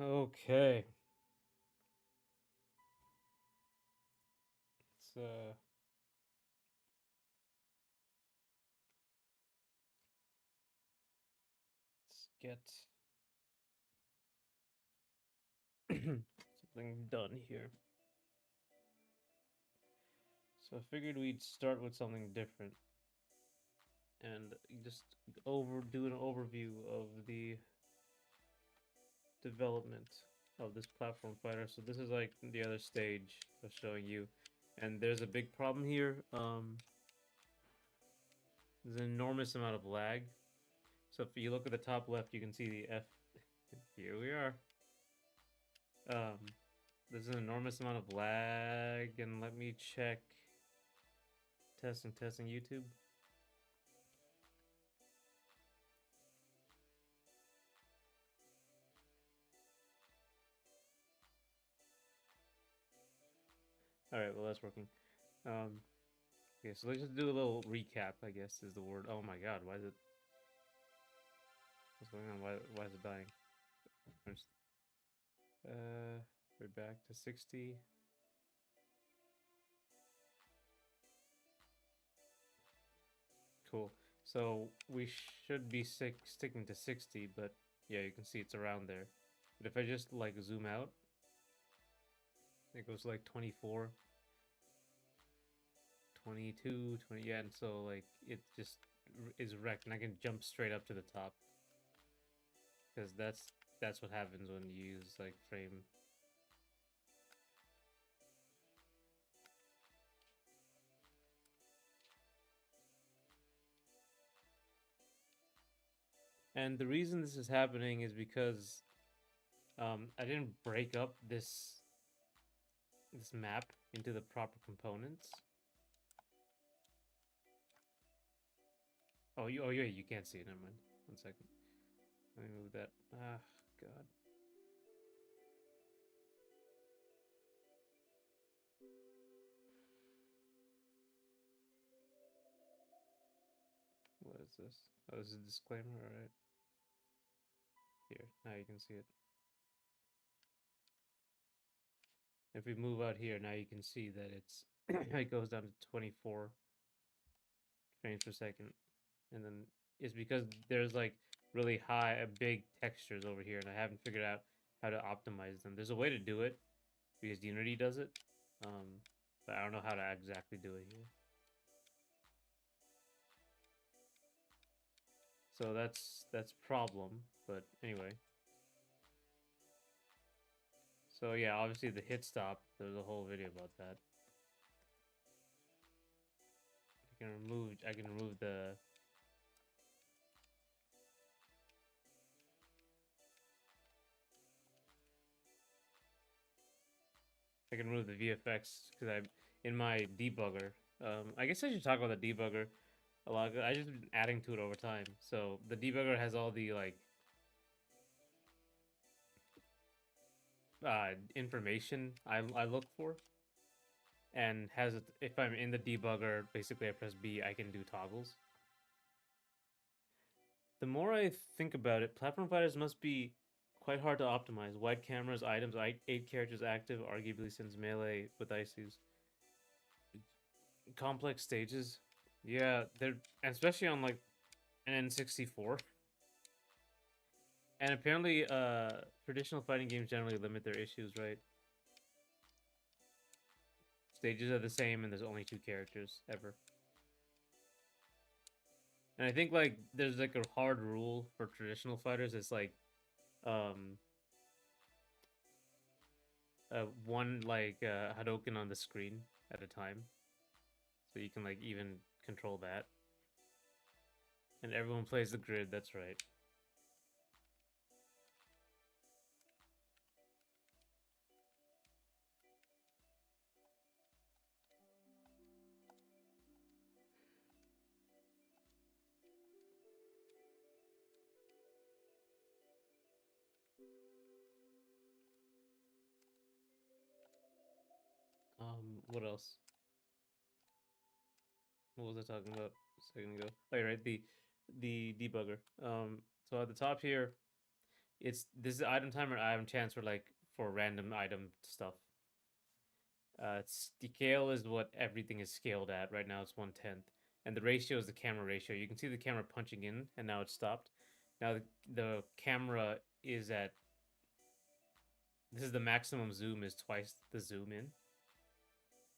Okay. Let's get something done here. So I figured we'd start with something different and just do an overview of the development of this platform fighter. So this is like the other stage of showing you. And there's a big problem here. There's an enormous amount of lag. So if you look at the top left, you can see the F. Here we are. Um, there's an enormous amount of lag, and let me check. Testing YouTube. All right, well that's working. Okay, so let's just do a little recap. I guess is the word. Oh my God, why is it? What's going on? Why is it dying? Just, we're back to 60. Cool. So we should be sticking to 60, but yeah, you can see it's around there. But if I just like zoom out, it goes like 24, 22, 20. Yeah, and so like it just is wrecked, and I can jump straight up to the top because that's what happens when you use like frame. And the reason this is happening is because I didn't break up this map into the proper components. Oh yeah, you can't see it. Never mind. 1 second. Let me move that. Ah, God. What is this? Oh, this is a disclaimer. All right. Here, now you can see it. If we move out here, now you can see that it's it goes down to 24 frames per second, and then it's because there's like really big textures over here, and I haven't figured out how to optimize them. There's a way to do it because Unity does it, but I don't know how to exactly do it here. So that's problem. But anyway, so yeah, obviously the hit stop. There's a whole video about that. I can remove the VFX because I in my debugger. I guess I should talk about the debugger a lot. I just been adding to it over time. So the debugger has all the like information I look for, and has it if I'm in the debugger. Basically, I press B, I can do toggles. The more I think about it, platform fighters must be quite hard to optimize. Wide cameras, items, 8 characters active, arguably since melee with ICs. Complex stages. Yeah, they're especially on like an N64. And apparently traditional fighting games generally limit their issues, right? Stages are the same and there's only 2 characters ever. And I think like there's like a hard rule for traditional fighters. It's like um one like Hadoken on the screen at a time. So you can like even control that. And everyone plays the grid, that's right. What else? What was I talking about a second ago? Oh, you're right, the debugger. So at the top here, this is item timer, item chance for like for random item stuff. Scale is what everything is scaled at right now. It's 1/10, and the ratio is the camera ratio. You can see the camera punching in, and now it's stopped. Now the camera is at this is the maximum zoom is twice the zoom in.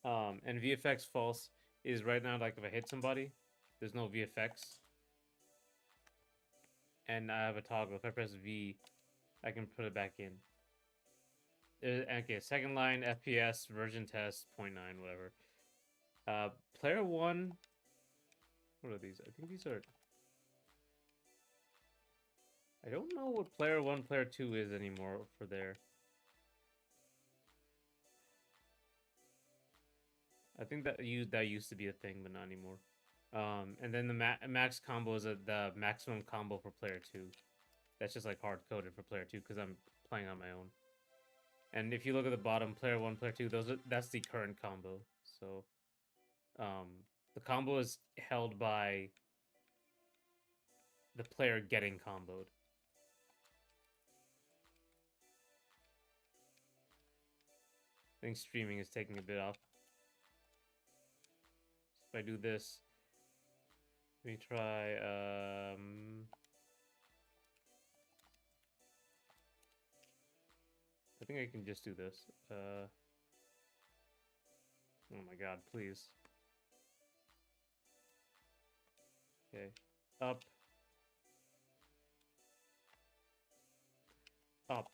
And VFX false is right now like if I hit somebody, there's no VFX, and I have a toggle. If I press V, I can put it back in. Okay, second line FPS version test 0.9 whatever. Player 1. What are these? I think these are. I don't know what player 1, player 2 is anymore for there. I think that used to be a thing, but not anymore. And then the max combo is the maximum combo for player 2. That's just like hard coded for player 2 because I'm playing on my own. And if you look at the bottom, player 1, player 2, that's the current combo. So, the combo is held by the player getting comboed. I think streaming is taking a bit off. If I do this, let me try. I think I can just do this. Oh my god, please. Okay. Up. Up.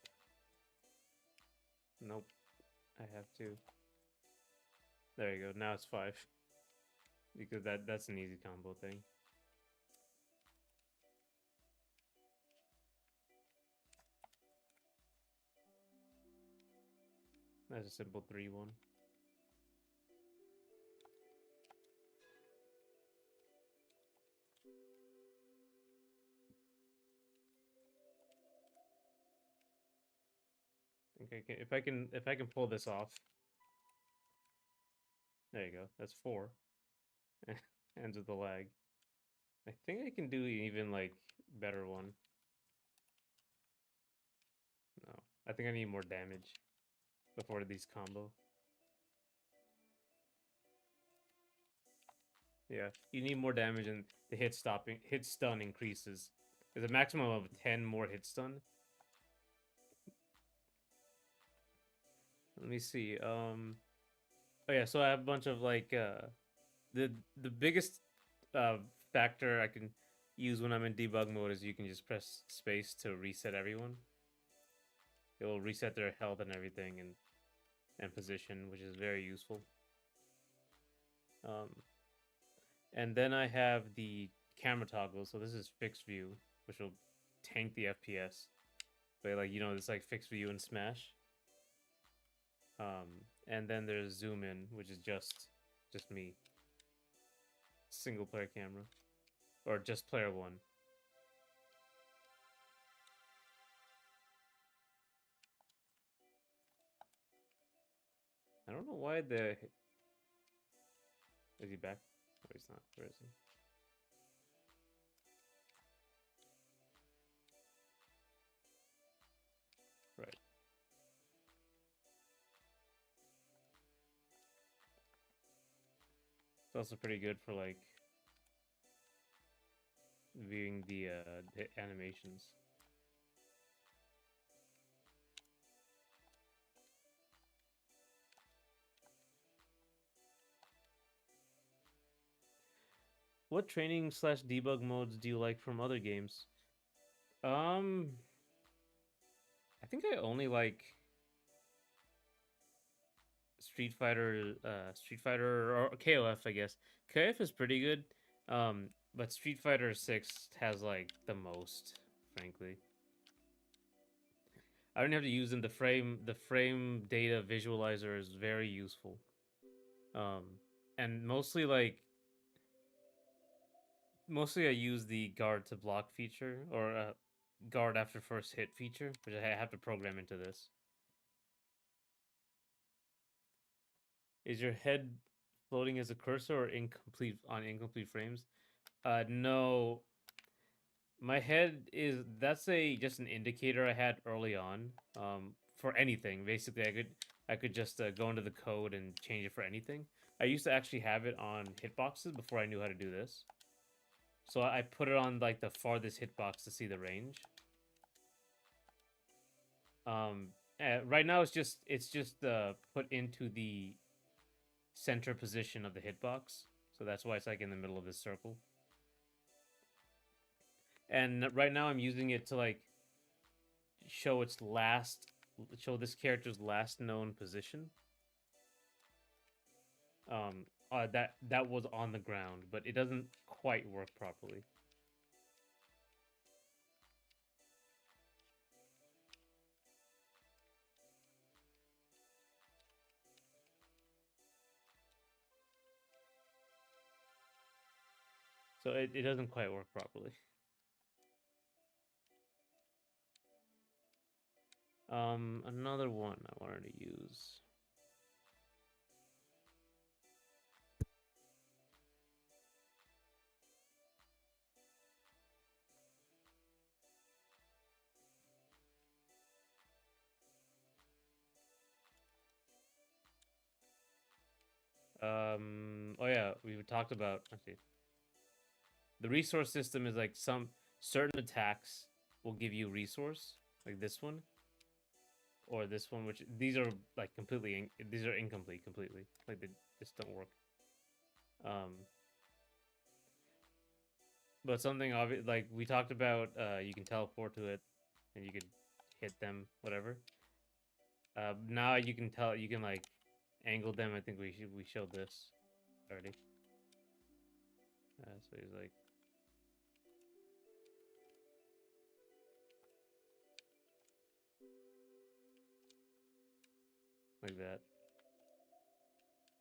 Nope. I have to. There you go. Now it's 5. Because that's an easy combo thing. That's a simple 3-1. Okay, if I can pull this off. There you go. That's 4. Ends with the lag. I think I can do even like better one. No, I think I need more damage before these combo. Yeah, you need more damage and the hit stun increases. There's a maximum of 10 more hit stun. Let me see. Oh yeah, so I have a bunch of like the biggest factor I can use when I'm in debug mode is you can just press space to reset everyone. It will reset their health and everything and position, which is very useful. And then I have the camera toggle. So this is fixed view, which will tank the FPS. But like it's like fixed view in Smash. And then there's zoom in, which is just me. Single player camera. Or just player 1. I don't know why the... Is he back? Oh, he's not. Where is he? Right. It's also pretty good for like viewing the animations. What training / debug modes do you like from other games? I think I only like Street Fighter or KOF, I guess. KOF is pretty good. But Street Fighter 6 has like the most, frankly. I don't have to use them. The frame data visualizer is very useful. And mostly I use the guard to block feature or guard after first hit feature, which I have to program into this. Is your head floating as a cursor or incomplete frames? No. My head is that's a just an indicator I had early on. For anything, basically, I could just go into the code and change it for anything. I used to actually have it on hitboxes before I knew how to do this. So I put it on like the farthest hitbox to see the range. Um, right now it's just put into the center position of the hitbox, so that's why it's like in the middle of this circle. And right now I'm using it to like show its last, show this character's last known position. That was on the ground, but it doesn't quite work properly. So it doesn't quite work properly. Another one I wanted to use. Oh yeah, we talked about. Let's see. The resource system is like some certain attacks will give you resource, like this one or this one, which these are like these are incomplete completely. Like they just don't work. Um, but something obvious, like we talked about, you can teleport to it, and you could hit them, whatever. Now you can you can like angle them. I think we showed this already. So he's like that.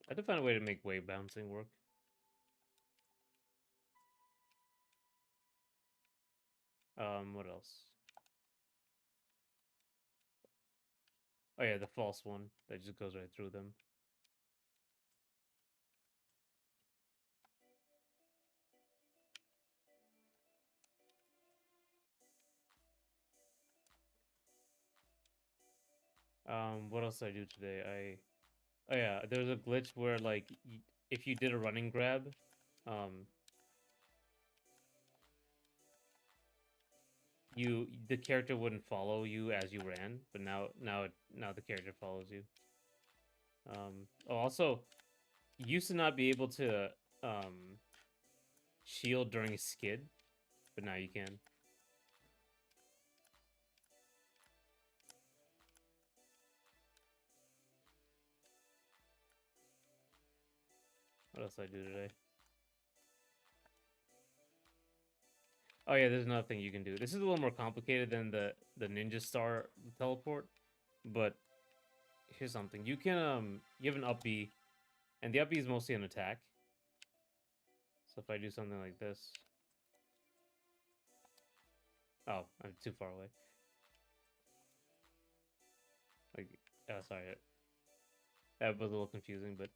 I had to find a way to make wave bouncing work. What else? Oh yeah, the false one that just goes right through them. What else did I do today? Oh yeah, there was a glitch where like if you did a running grab, um, the character wouldn't follow you as you ran, but now the character follows you. Also, you used to not be able to shield during a skid, but now you can. What else did I do today? Oh yeah, there's another thing you can do. This is a little more complicated than the ninja star teleport, but here's something. You can you have an up B, and the up B is mostly an attack. So if I do something like this, oh, I'm too far away. Like, oh, sorry, that was a little confusing, but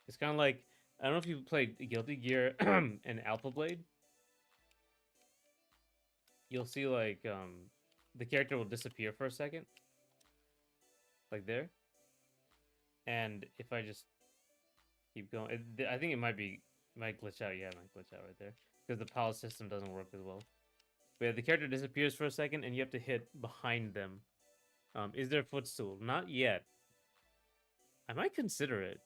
it's kind of like, I don't know if you played Guilty Gear and Alpha Blade. You'll see like the character will disappear for a second, like there, and if I just keep going, I think it might glitch out. Yeah, it might glitch out right there because the palace system doesn't work as well. But yeah, the character disappears for a second, and you have to hit behind them. Is there a footstool? Not yet. I might consider it.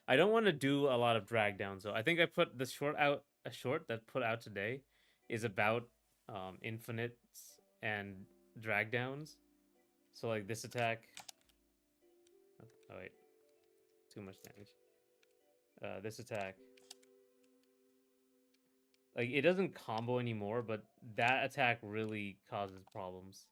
I don't want to do a lot of drag downs though. I think I put the short out a short that put out today is about infinites and drag downs. So like this attack. Oh wait, too much damage. This attack. Like it doesn't combo anymore, but that attack really causes problems.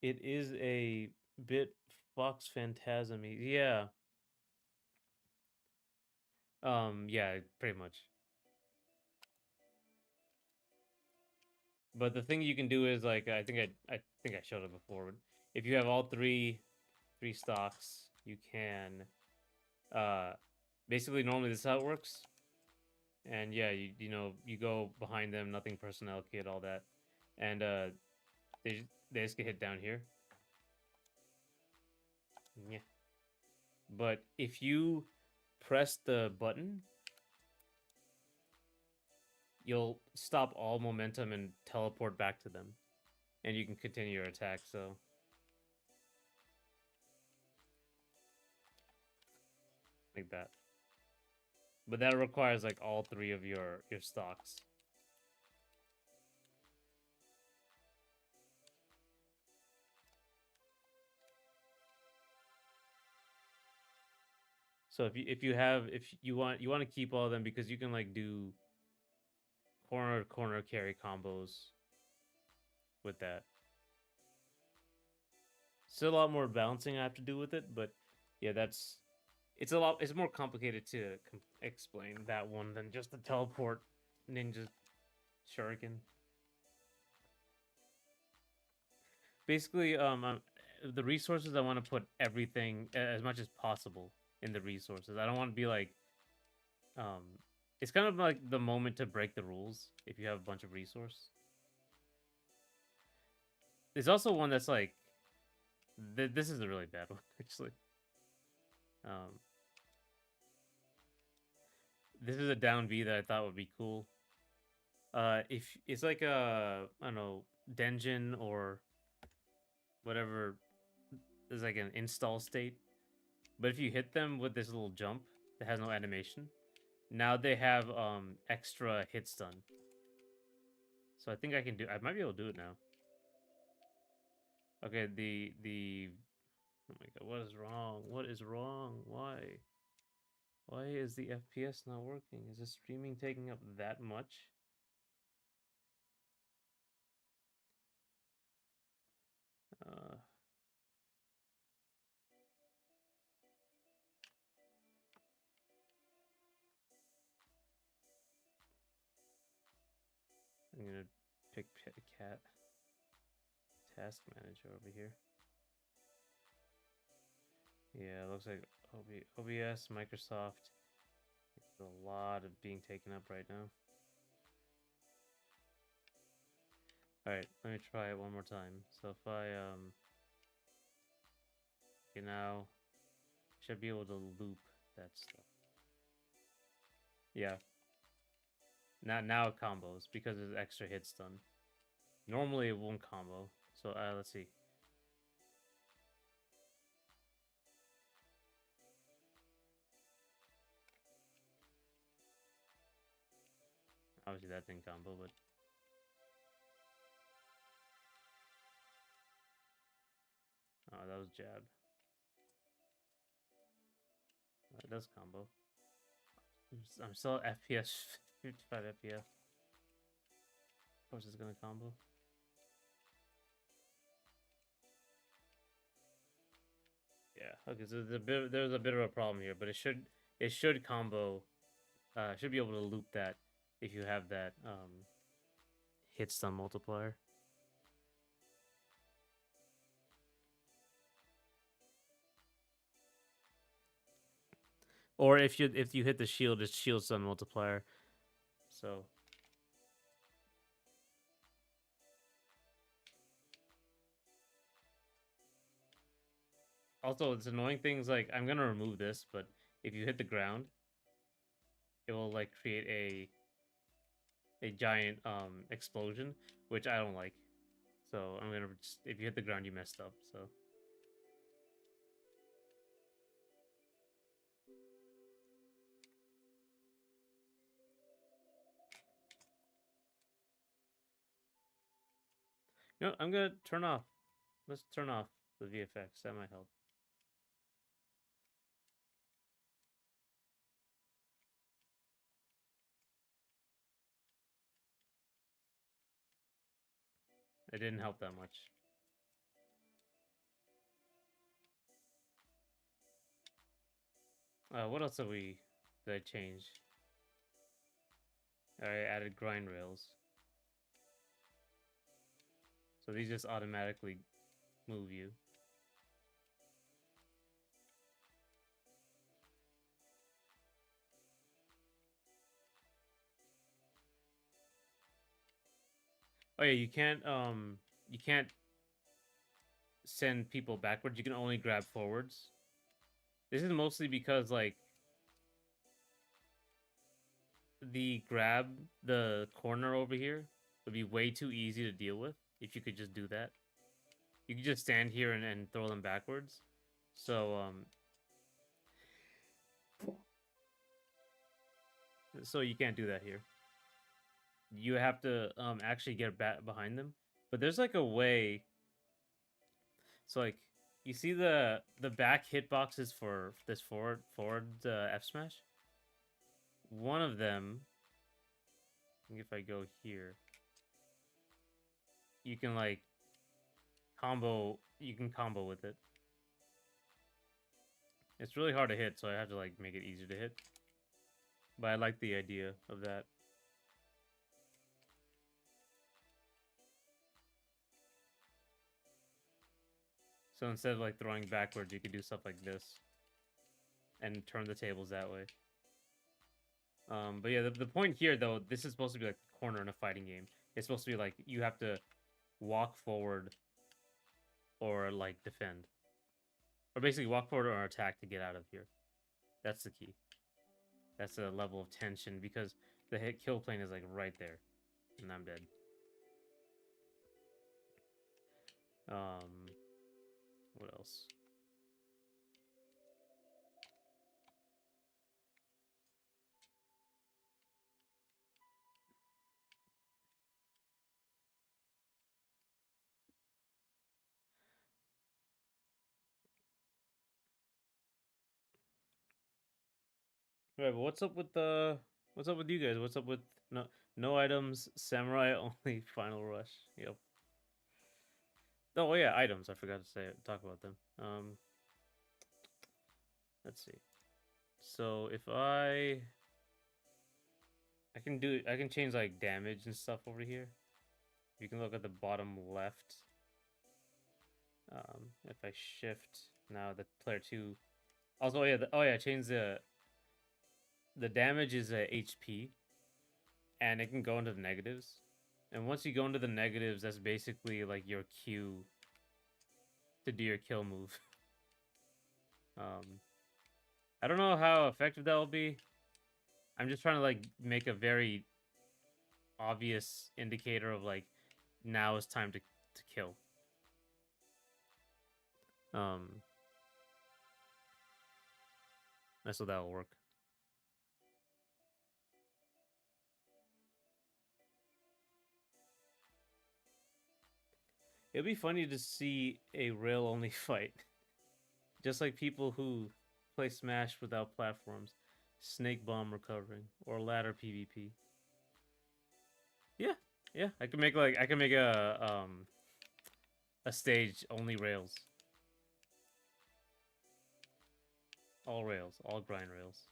It is a bit Fox Phantasm. Yeah. Yeah, pretty much. But the thing you can do is like I think I showed it before. if you have all three stocks, you can basically normally this is how it works. And yeah, you know, you go behind them, nothing personnel kit, all that. And they just get hit down here. Yeah. But if you press the button, you'll stop all momentum and teleport back to them. And you can continue your attack, so like that. But that requires like all three of your stocks. So if you want to keep all of them because you can like do corner to corner carry combos with that. Still a lot more balancing I have to do with it, but yeah, it's more complicated to explain that one than just the teleport ninja shuriken. Basically, the resources I want to put everything as much as possible in the resources. I don't want to be like, um, it's kind of like the moment to break the rules if you have a bunch of resource. There's also one that's like, this is a really bad one actually. Um, this is a down B that I thought would be cool. If it's like a I don't know Denjin or whatever, there's like an install state. But if you hit them with this little jump that has no animation, now they have extra hit stun. So I think I can do. I might be able to do it now. Okay, the. Oh my god, what is wrong? What is wrong? Why? Why is the FPS not working? Is the streaming taking up that much? Uh, I'm gonna pick cat task manager over here. Yeah, it looks like OBS, Microsoft. There's a lot of being taken up right now. Alright, let me try it one more time. So if I, okay, now, should be able to loop that stuff. Yeah. Now it combos because there's extra hit stun. Normally it won't combo. So, let's see. Obviously that didn't combo, but... Oh, that was jab. It does combo. I'm still at FPS, 55 FPS. Of course it's gonna combo. Yeah, okay, so there's a bit of a problem here, but it should combo, should be able to loop that if you have that hit stun multiplier. Or if you hit the shield, it's shield stun multiplier. So also it's annoying things like I'm gonna remove this, but if you hit the ground, it will like create a giant explosion, which I don't like. So I'm gonna just, if you hit the ground, you messed up. So you know, I'm gonna turn off. Let's turn off the VFX. That might help. It didn't help that much. What else did I change? I added grind rails. So these just automatically move you. Oh yeah, you can't send people backwards. You can only grab forwards. This is mostly because like the corner over here would be way too easy to deal with if you could just do that. You could just stand here and throw them backwards. So you can't do that here. You have to actually get back behind them. But there's like a way. So like you see the back hitboxes for this forward F smash. One of them, if I go here, you can like combo. You can combo with it. It's really hard to hit, so I have to like make it easier to hit. But I like the idea of that. So instead of like throwing backwards, you could do stuff like this and turn the tables that way. But yeah, the point here though, this is supposed to be like the corner in a fighting game. It's supposed to be like you have to walk forward or like defend, or basically walk forward or attack to get out of here. That's the key. That's a level of tension because the hit kill plane is like right there, and I'm dead. What else? Right, but what's up with you guys? What's up with no items, samurai only, final rush? Yep. Oh yeah, items. I forgot to talk about them. Let's see. So if I can change like damage and stuff over here. You can look at the bottom left. If I shift now, the player 2. Also, change the damage is a HP, and it can go into the negatives. And once you go into the negatives, that's basically like your cue to do your kill move. I don't know how effective that will be. I'm just trying to like make a very obvious indicator of like now is time to kill. That's so that'll work. It'd be funny to see a rail only fight. Just like people who play Smash without platforms, Snake Bomb recovering, or ladder PvP. Yeah, yeah. I can make a stage only rails. All rails, all grind rails.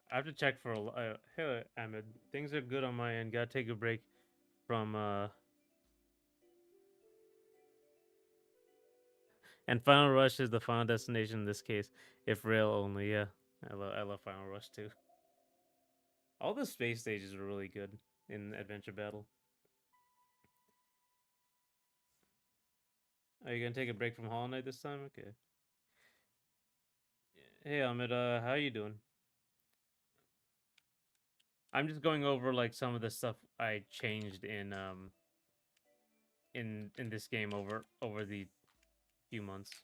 I have to check for hey Ahmed, things are good on my end. Gotta take a break from and Final Rush is the final destination in this case. If rail only, yeah. I love Final Rush too. All the space stages are really good in Adventure Battle. Are you gonna take a break from Hollow Knight this time? Okay. Hey Ahmed, how you doing? I'm just going over like some of the stuff I changed in this game over the few months.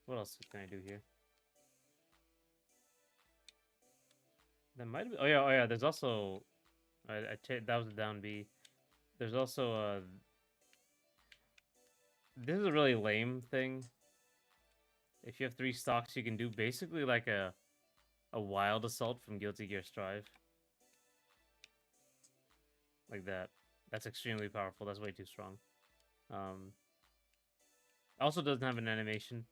What else can I do here? That might be. Oh yeah, oh yeah. There's also, that was a down B. There's also this is a really lame thing. If you have 3 stocks, you can do basically like a wild assault from Guilty Gear Strive. like that. That's extremely powerful. That's way too strong. Also doesn't have an animation,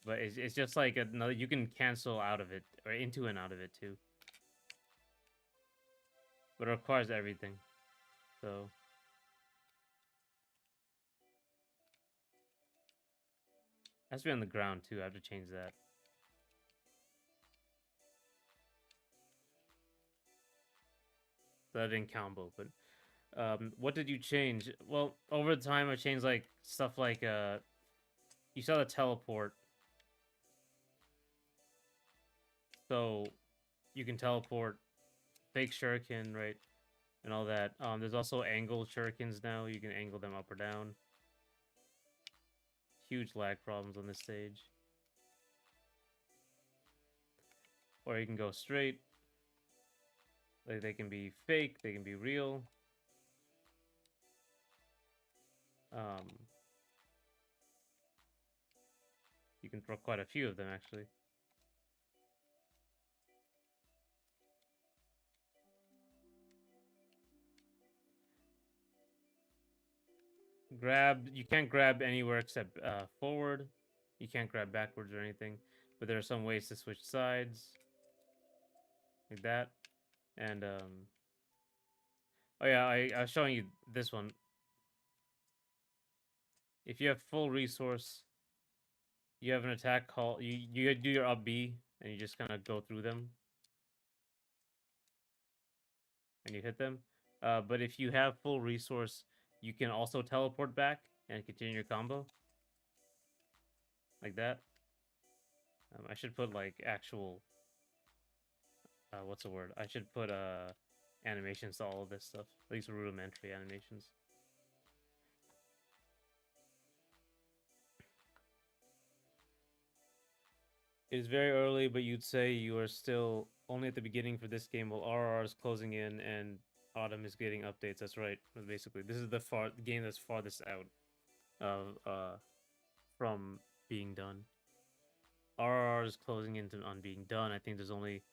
but it's just like another. You can cancel out of it or into and out of it too, but it requires everything. So it has to be on the ground too. I have to change that. So that didn't combo, but what did you change? Well, over time I changed like stuff like you saw the teleport. So you can teleport fake shuriken, right? And all that. There's also angle shurikens now. You can angle them up or down. Huge lag problems on this stage. Or you can go straight. Like they can be fake, they can be real. Um, you can throw quite a few of them actually. Grab, you can't grab anywhere except forward. You can't grab backwards or anything. But there are some ways to switch sides. Like that. And oh yeah, I was showing you this one. If you have full resource, you have an attack call. You do your up B and you just kind of go through them and you hit them. But if you have full resource, you can also teleport back and continue your combo like that. I should put like actual what's the word? I should put animations to all of this stuff. At least rudimentary animations. It is very early, but you'd say you are still only at the beginning for this game while RR is closing in and Autumn is getting updates. That's right. Basically, this is the game that's farthest out of from being done. RR is closing in on being done. I think there's only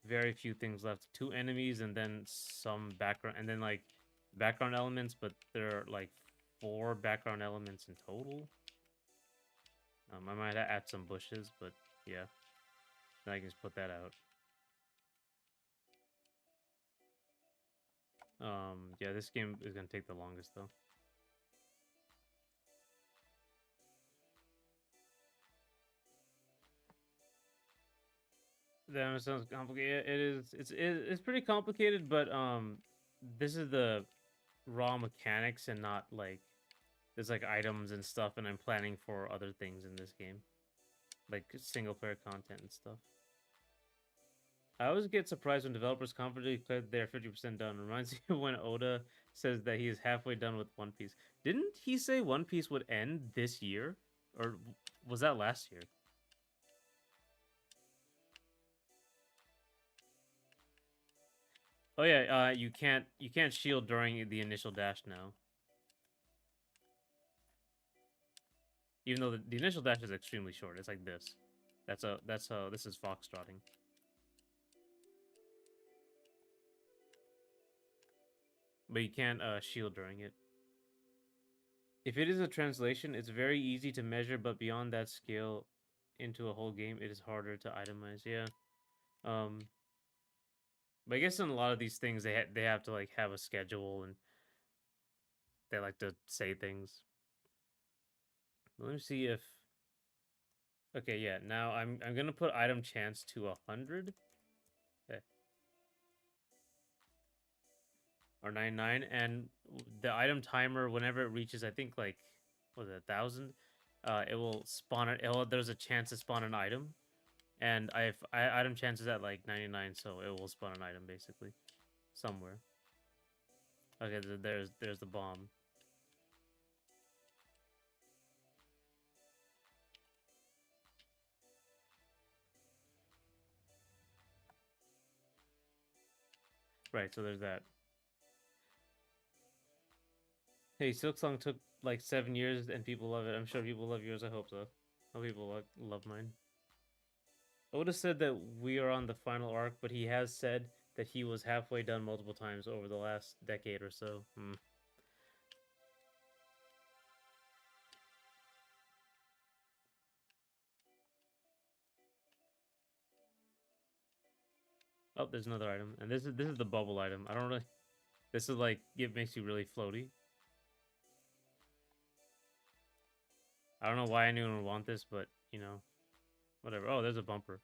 very few things left. 2 enemies and then some background, and then like background elements, but there are like 4 background elements in total. I might add some bushes, but yeah. Then I can just put that out. Yeah, this game is gonna take the longest though. That sounds complicated. It is. It's pretty complicated, but this is the raw mechanics and not like there's like items and stuff, and I'm planning for other things in this game, like single player content and stuff. I always get surprised when developers confidently declare they're 50% done. Reminds me of when Oda says that he is halfway done with One Piece. Didn't he say One Piece would end this year, or was that last year? Oh yeah, you can't shield during the initial dash now. Even though the initial dash is extremely short. It's like this. That's how this is foxtrotting. But you can't shield during it. If it is a translation, it's very easy to measure, but beyond that scale into a whole game, it is harder to itemize. Yeah. But I guess in a lot of these things, they have to like have a schedule and they like to say things. Let me see if. Okay, yeah. Now I'm gonna put item chance to 100. Okay. Or 99, and the item timer whenever it reaches, I think like was it 1,000, it will spawn it. There's a chance to spawn an item, and item chances at like 99, so it will spawn an item basically somewhere. Okay, there's the bomb. Right, so there's that. Hey, Silksong took like 7 years and people love it. I'm sure people love yours. I hope so. I hope people love mine. Oda said that we are on the final arc, but he has said that he was halfway done multiple times over the last decade or so. Oh, there's another item, and this is the bubble item. I don't really. This is like it makes you really floaty. I don't know why anyone would want this, but you know, whatever. Oh, there's a bumper.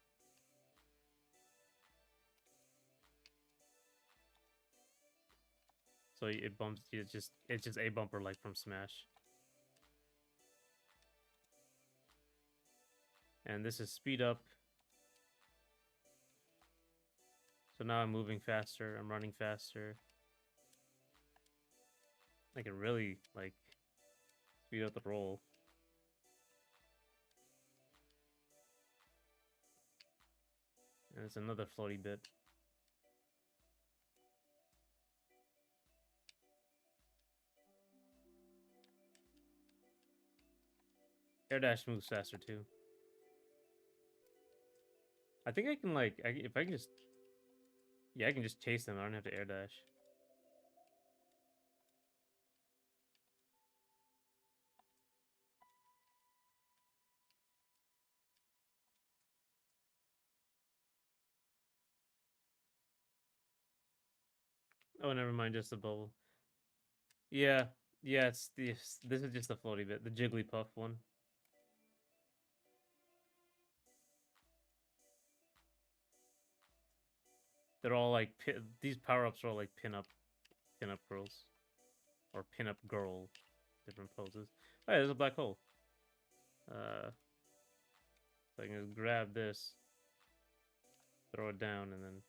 So it bumps. It's just a bumper like from Smash. And this is speed up. So now I'm moving faster. I'm running faster. I can really like speed up the roll. And it's another floaty bit. Air dash moves faster too. I think I can like if I can just yeah, I can just chase them. I don't have to air dash. Oh, never mind, just the bubble. Yeah, yeah, it's this is just the floaty bit, the Jigglypuff one. They're all like these power ups are all like pinup girls, or pinup girl, different poses. Oh, yeah, there's a black hole. So I can just grab this, throw it down, and then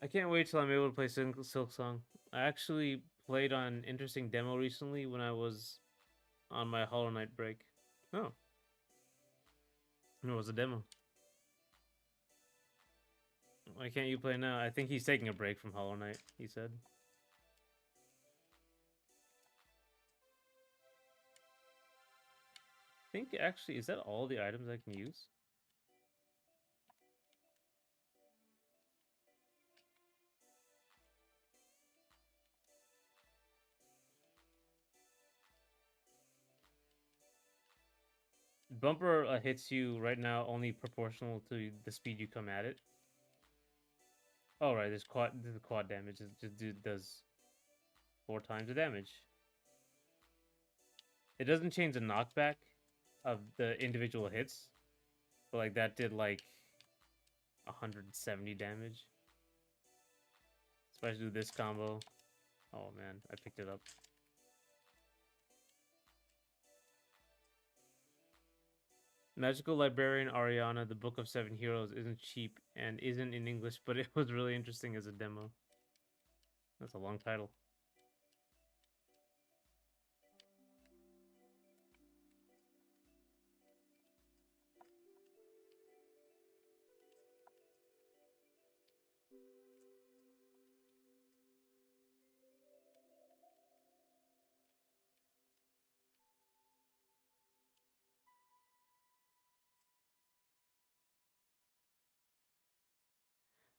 I can't wait till I'm able to play Silksong. I actually played on interesting demo recently when I was on my Hollow Knight break. Oh, it was a demo. Why can't you play now? I think he's taking a break from Hollow Knight, he said. I think actually, is that all the items I can use? Bumper hits you right now only proportional to the speed you come at it. Oh right, this quad damage. It just does 4 times the damage. It doesn't change the knockback of the individual hits, but like that did like 170 damage. Especially with this combo. Oh man, I picked it up. Magical Librarian Ariana, the Book of Seven Heroes, isn't cheap and isn't in English, but it was really interesting as a demo. That's a long title.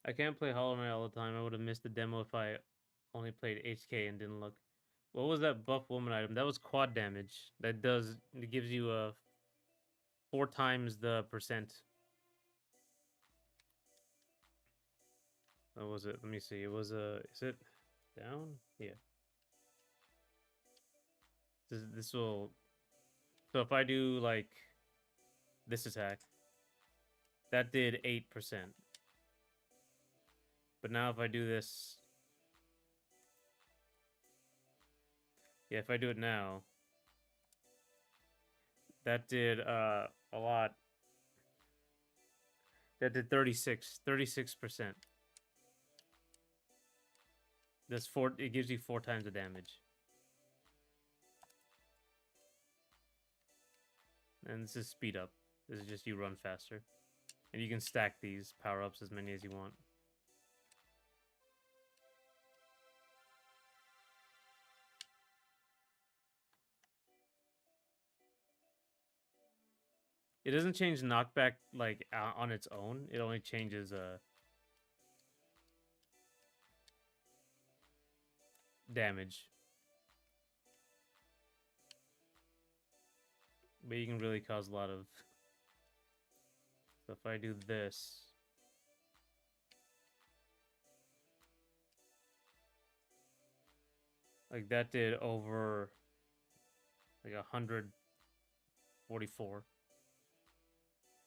I can't play Hollow Knight all the time. I would have missed the demo if I only played HK and didn't look. What was that buff woman item? That was quad damage. It gives you 4 times the percent. What was it? Let me see. It was is it down? Yeah. This will. So if I do like this attack, that did 8%. But now if I do this, yeah, if I do it now, that did a lot. That did 36%. That's 4. It gives you 4 times the damage. And this is speed up. This is just you run faster. And you can stack these power-ups as many as you want. It doesn't change knockback like on its own. It only changes damage. But you can really cause a lot of. So if I do this, like that did over like 144.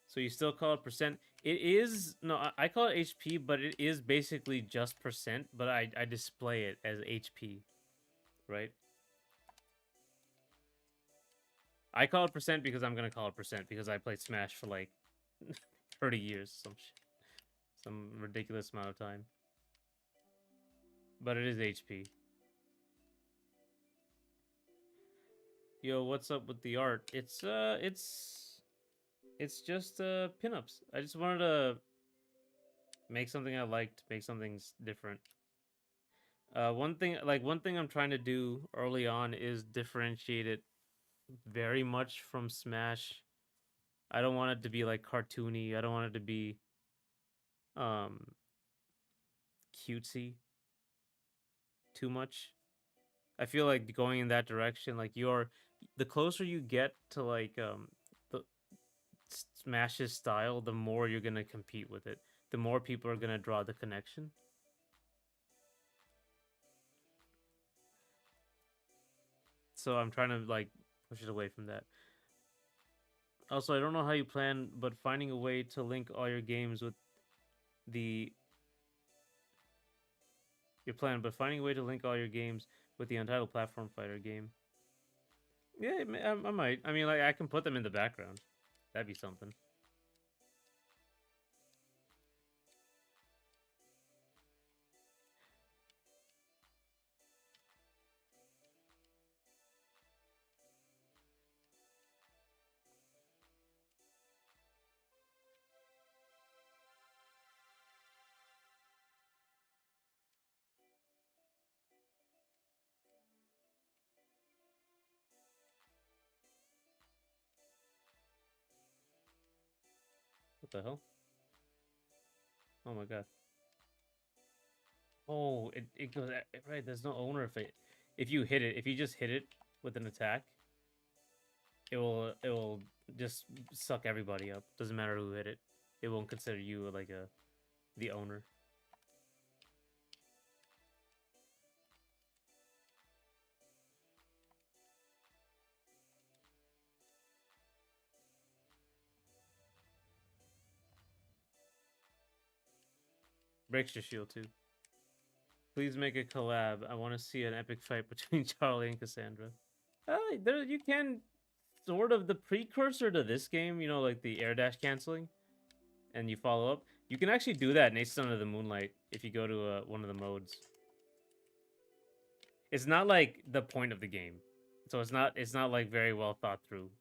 So you still call it percent. It is no, I call it HP, but it is basically just percent. But I display it as HP, right? I call it percent because I'm gonna call it percent because I played Smash for like 30 years, some ridiculous amount of time. But it is HP. Yo, what's up with the art? It's just pinups. I just wanted to make something I liked, make something different. One thing I'm trying to do early on is differentiate it very much from Smash. I don't want it to be like cartoony. I don't want it to be um cutesy too much. I feel like going in that direction, like the closer you get to like the Smash's style, the more you're gonna compete with it. The more people are gonna draw the connection. So I'm trying to like push it away from that. Also, I don't know how you plan, but finding a way to link all your games with the your plan, but finding a way to link all your games with the Untitled Platform Fighter game. Yeah, I might. I mean, like I can put them in the background. That'd be something. What the hell? Oh my god. Oh, it goes right. There's no owner if you hit it. If you just hit it with an attack, it will just suck everybody up. Doesn't matter who hit it. It won't consider you like the owner. Breaks your shield too. Please make a collab. I want to see an epic fight between Charlie and Cassandra. There you can sort of the precursor to this game. You know, like the air dash canceling, and you follow up. You can actually do that in Aces Under the Moonlight if you go to one of the modes. It's not like the point of the game, so it's not like very well thought through.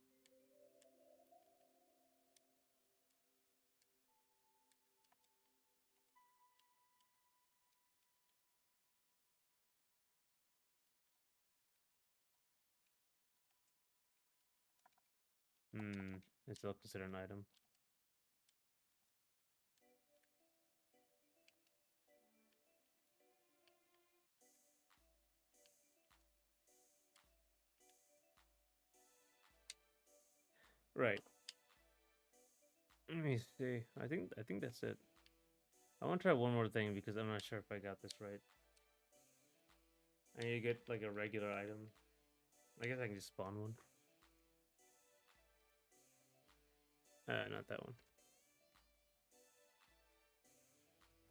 It's still considered an item. Right. Let me see. I think that's it. I want to try one more thing because I'm not sure if I got this right. I need to get like a regular item. I guess I can just spawn one. Not that one.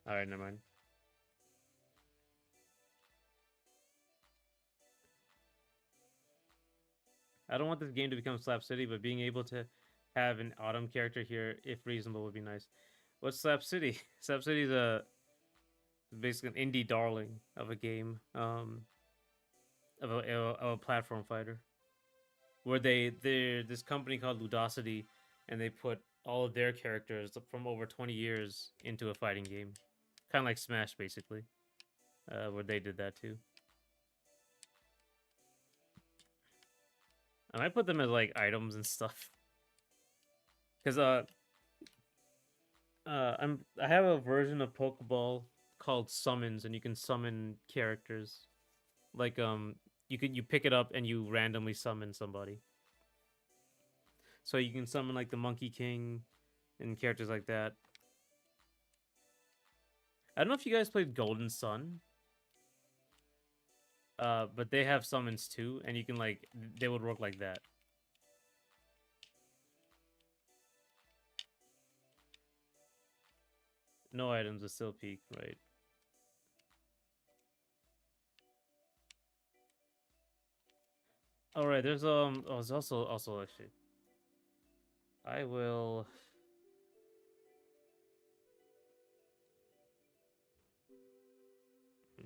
Alright, never mind. I don't want this game to become Slap City, but being able to have an autumn character here, if reasonable, would be nice. What's Slap City? Slap City is basically an indie darling of a game, of a platform fighter, where they're this company called Ludosity, and they put all of their characters from over 20 years into a fighting game, kind of like Smash, basically, where they did that too. And I put them as like items and stuff. Because I have a version of Pokeball called Summons, and you can summon characters. Like you pick it up and you randomly summon somebody. So you can summon like the Monkey King and characters like that. I don't know if you guys played Golden Sun. But they have summons too, and you can like they would work like that. No items, a still peak, right? All right, there's oh, there's also actually I will mm,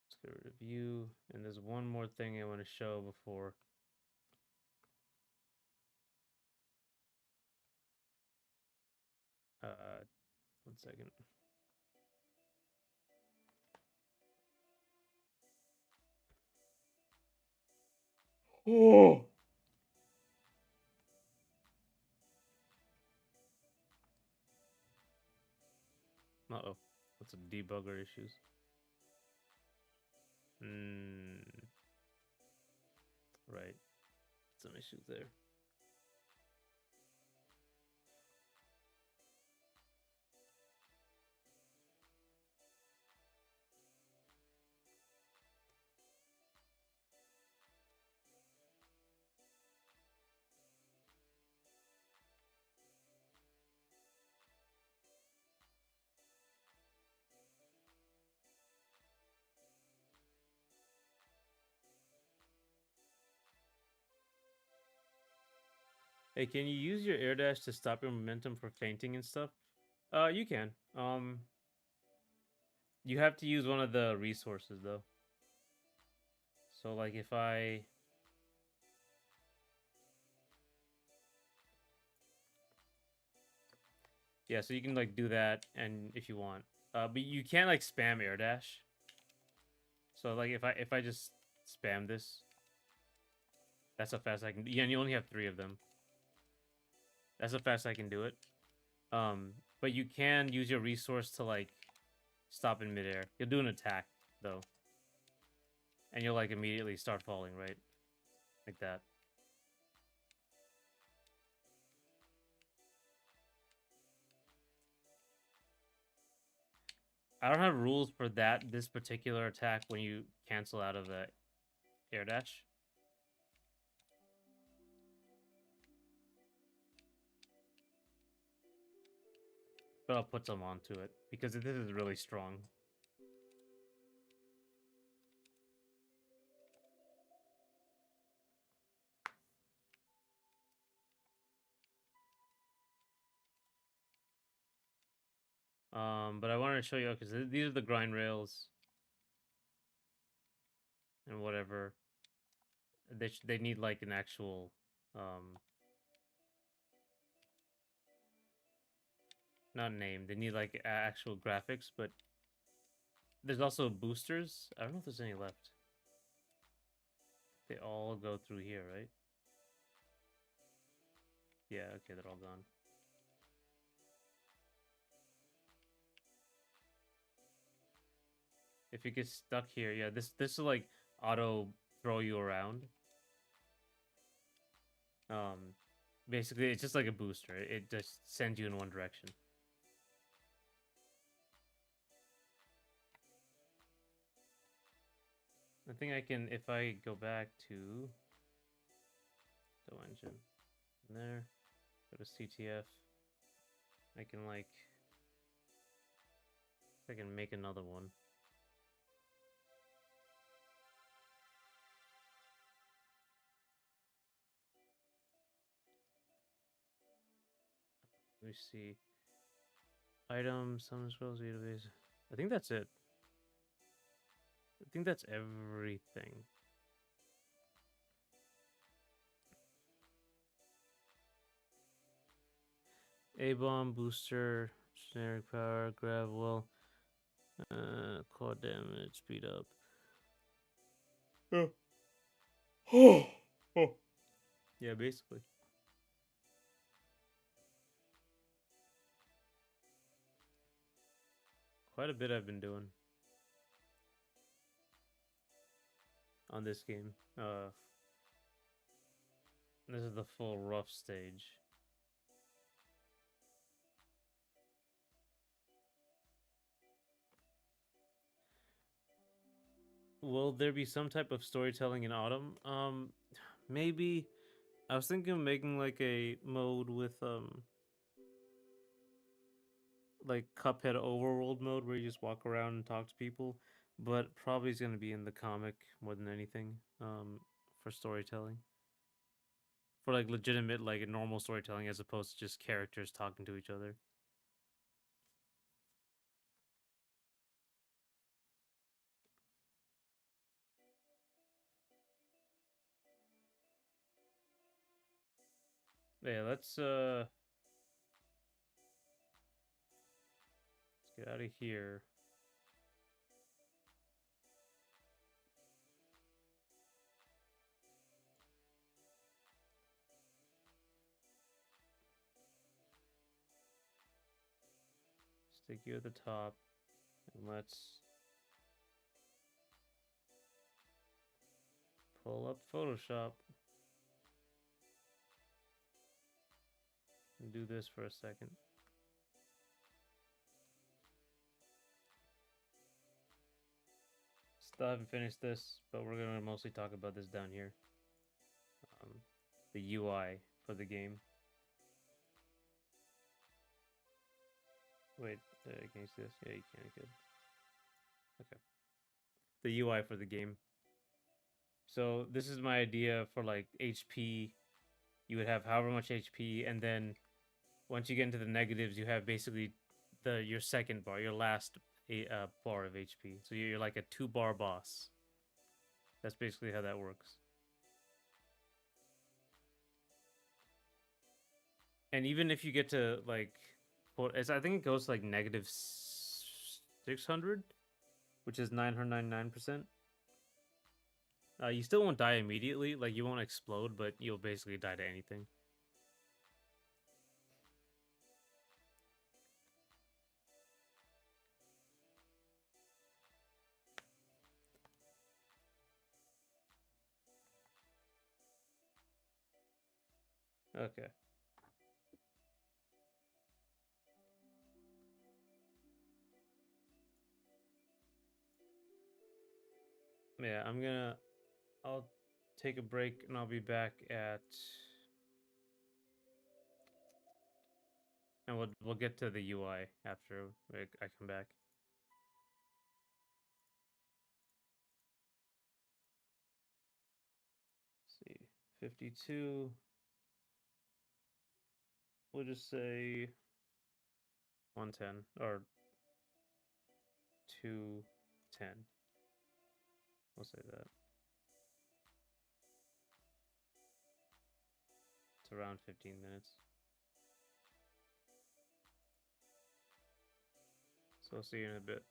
let's get rid of you, and there's one more thing I want to show before. Uh, 1 second. Oh. Uh-oh. What's some debugger issues? Right. Some issues there. Hey, can you use your air dash to stop your momentum for fainting and stuff? You can. You have to use one of the resources though. So like if I yeah, so you can like do that and if you want. But you can't like spam air dash. So like if I just spam this, that's how fast I can. Yeah, and you only have 3 of them. That's how fast I can do it. But you can use your resource to like stop in midair. You'll do an attack though, and you'll like immediately start falling, right? Like that. I don't have rules for this particular attack when you cancel out of the air dash. But I'll put some onto it because this is really strong. But I wanted to show you because these are the grind rails and whatever. They need like an actual not name. They need like actual graphics, but there's also boosters. I don't know if there's any left. They all go through here, right? Yeah, okay, they're all gone. If you get stuck here, yeah, this will like auto throw you around. Um, Basically, it's just like a booster. It just sends you in one direction. I think I can if I go back to the engine there, go to CTF. I can like I can make another one. Let me see. Items, summon spells, database. I think that's it. I think that's everything. A bomb booster, generic power, grab. Well, Core damage, speed up. Oh. Oh. Yeah, basically. Quite a bit I've been doing on this game. This is the full rough stage. Will there be some type of storytelling in Autumn? Maybe. I was thinking of making like a mode with like Cuphead overworld mode where you just walk around and talk to people, but probably is going to be in the comic more than anything for storytelling. For like legitimate like normal storytelling as opposed to just characters talking to each other. Yeah, let's get out of here. Stick you at the top, and let's pull up Photoshop and do this for a second. Still haven't finished this, but we're gonna mostly talk about this down here. Um, the UI for the game. Wait, can you see this? Yeah, you can. Good. Okay. The UI for the game. So this is my idea for like HP. You would have however much HP, and then once you get into the negatives, you have basically your second bar, your last bar of HP. So you're like a 2-bar boss. That's basically how that works. And even if you get to like, I think it goes to like negative 600, which is 999%. You still won't die immediately. Like you won't explode, but you'll basically die to anything. Okay. Yeah, I'll take a break and I'll be back at, and we'll get to the UI after I come back. Let's see, 52. We'll just say 110 or 210. We'll say that. It's around 15 minutes. So I'll see you in a bit.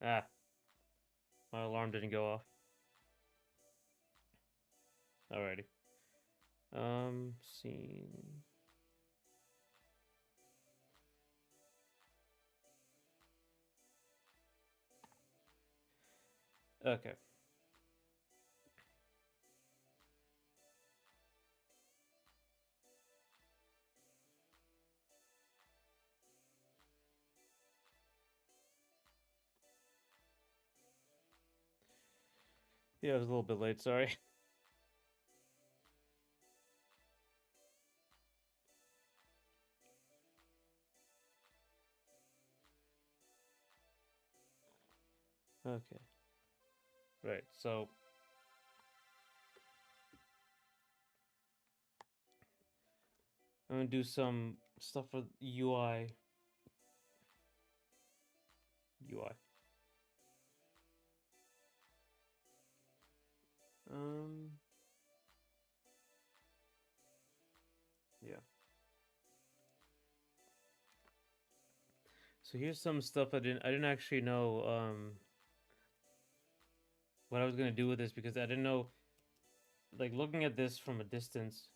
Ah, my alarm didn't go off. Alrighty. Scene. Okay. Yeah, I was a little bit late, sorry. Okay. Right, so I'm gonna do some stuff for UI. UI. Um, yeah. So here's some stuff I didn't actually know what I was gonna do with this because I didn't know, like, looking at this from a distance,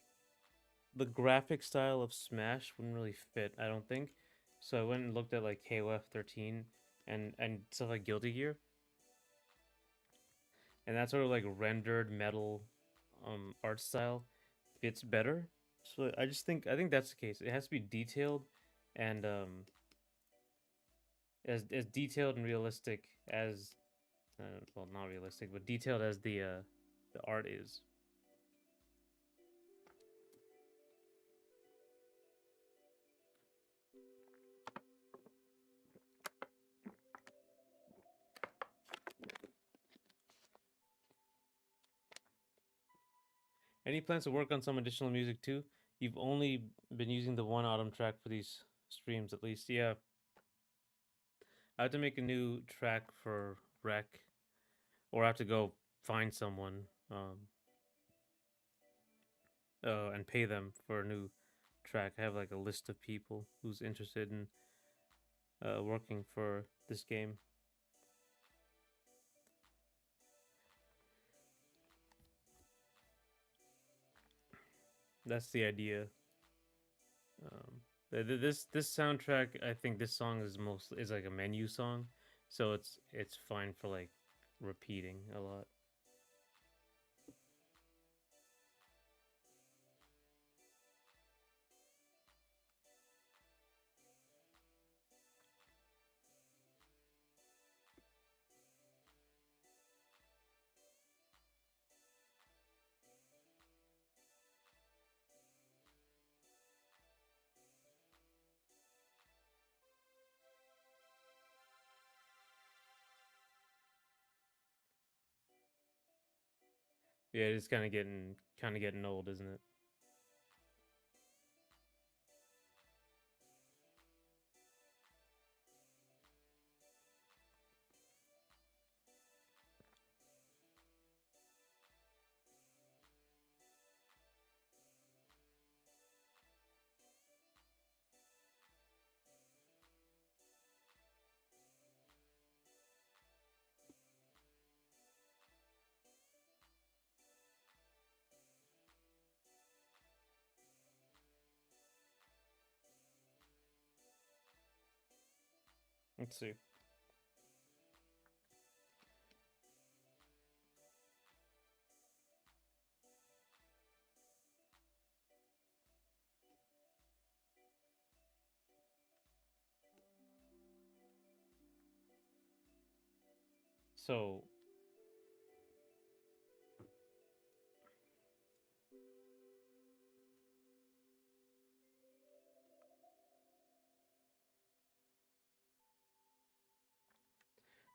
the graphic style of Smash wouldn't really fit, I don't think. So I went and looked at like KOF 13 and stuff like Guilty Gear, and that sort of like rendered metal art style fits better. So I think that's the case. It has to be detailed and as detailed and realistic as well, not realistic, but detailed as the art is. Any plans to work on some additional music too? You've only been using the one autumn track for these streams, at least. Yeah, I have to make a new track for Rec, or I have to go find someone and pay them for a new track. I have like a list of people who's interested in working for this game. That's the idea. This soundtrack, I think this song is like a menu song, so it's fine for like repeating a lot. Yeah, it's kind of getting old, isn't it? Let's see. So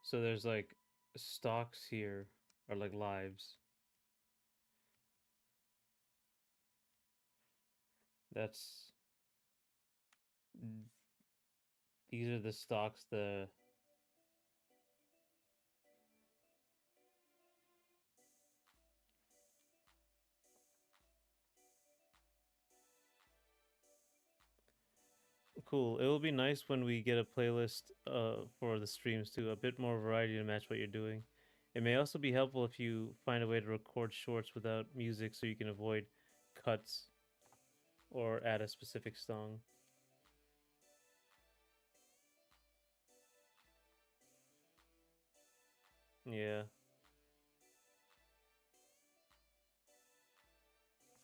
so there's like stocks here are like lives. That's these are the stocks. The cool. It will be nice when we get a playlist for the streams too, a bit more variety to match what you're doing. It may also be helpful if you find a way to record shorts without music so you can avoid cuts or add a specific song. Yeah.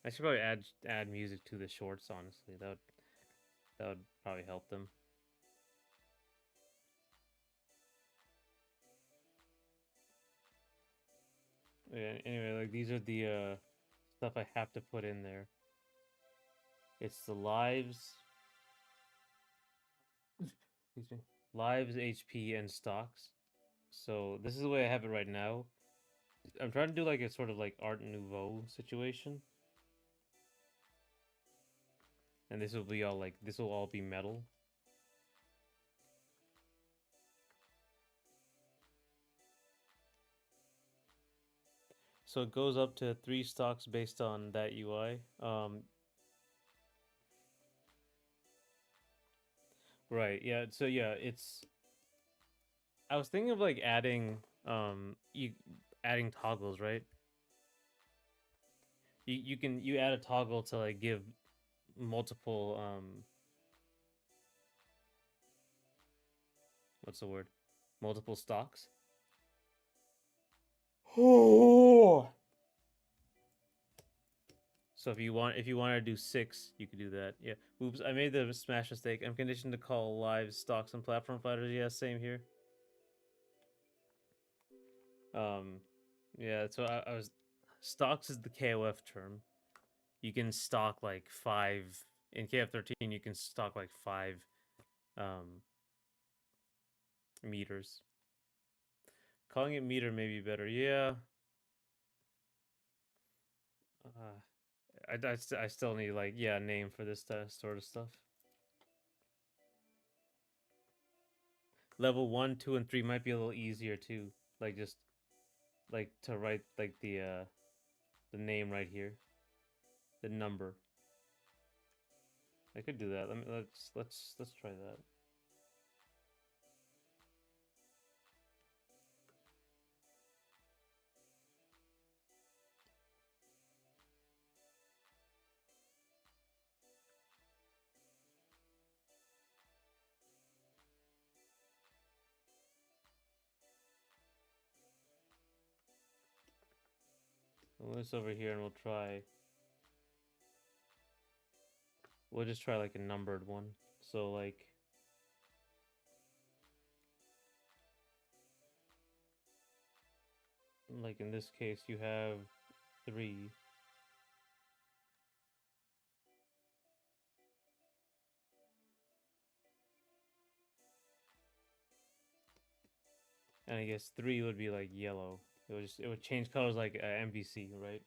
I should probably add music to the shorts, honestly. That would probably help them. Yeah, anyway, like these are the stuff I have to put in there. It's the lives, excuse me, lives, HP, and stocks. So this is the way I have it right now. I'm trying to do like a sort of like Art Nouveau situation, and this will be all like this will all be metal. So it goes up to 3 stocks based on that UI. Right. Yeah. So yeah, it's. I was thinking of like adding you adding toggles, right? You add a toggle to like give multiple what's the word? Multiple stocks. Oh. So if you want to do 6, you could do that. Yeah. Oops, I made the smash mistake. I'm conditioned to call live stocks and platform fighters. Yeah, same here. Um, yeah. So I was stocks is the KOF term. You can stock like 5 in KF13. You can stock like 5 um meters. Calling it meter may be better. Yeah. I still need like yeah, a name for this sort of stuff. Level 1, 2, and 3 might be a little easier too. Like just like to write like the name right here, the number. I could do that. Let's try that. This over here, and we'll just try like a numbered one. So like in this case, you have 3. And I guess 3 would be like yellow. It would change colors like MVC, right?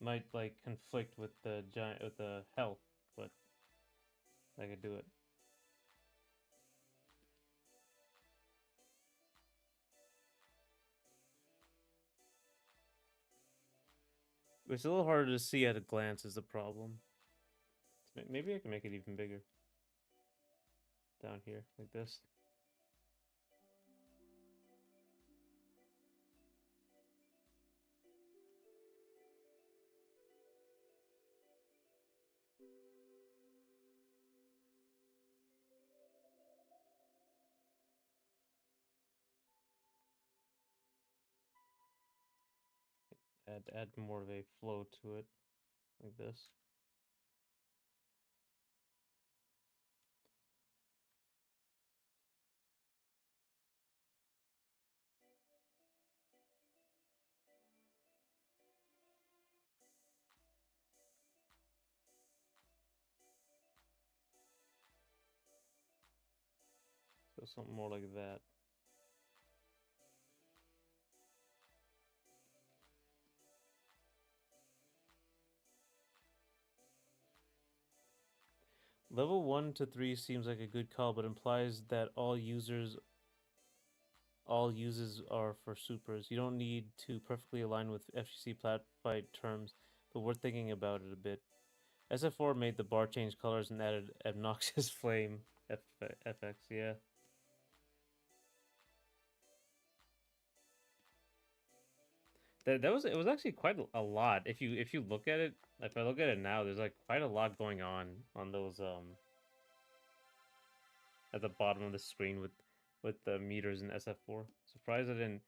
Might like conflict with the giant with the health, but I could do it. It's a little harder to see at a glance is the problem. Maybe I can make it even bigger. Down here, like this. Add more of a flow to it, like this. So something more like that. Level 1 to 3 seems like a good call, but implies that all uses are for supers. You don't need to perfectly align with FGC plat fight terms, but we're thinking about it a bit. SF4 made the bar change colors and added obnoxious flame FX, yeah. That was it was actually quite a lot. If you look at it, if I look at it now, there's like quite a lot going on those at the bottom of the screen with the meters in SF4. Surprised it didn't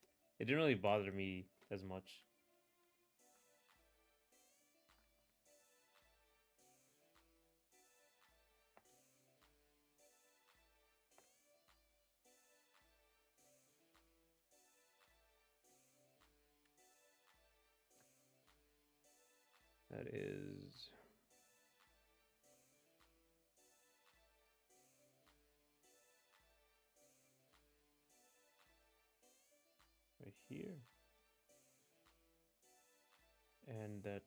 really bother me as much. That is right here. And that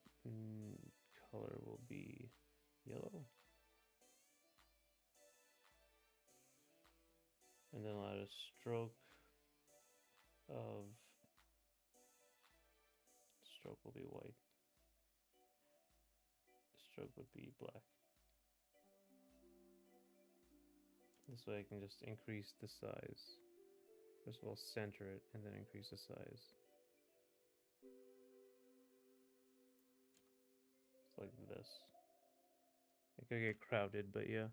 color will be yellow. And then I'll add a of stroke will be white. Stroke would be black. This way I can just increase the size. First of all, center it and then increase the size. It's like this. It could get crowded, but yeah.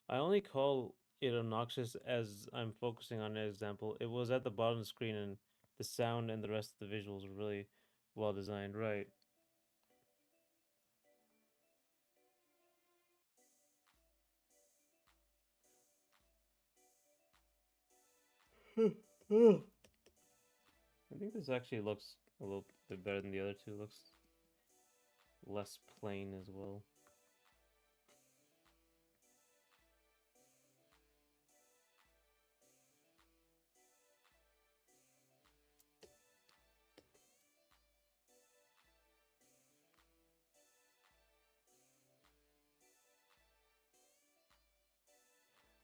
I only call it obnoxious as I'm focusing on an example. It was at the bottom of the screen and the sound and the rest of the visuals were really well designed, right? I think this actually looks a little bit better than the other two. Looks less plain as well.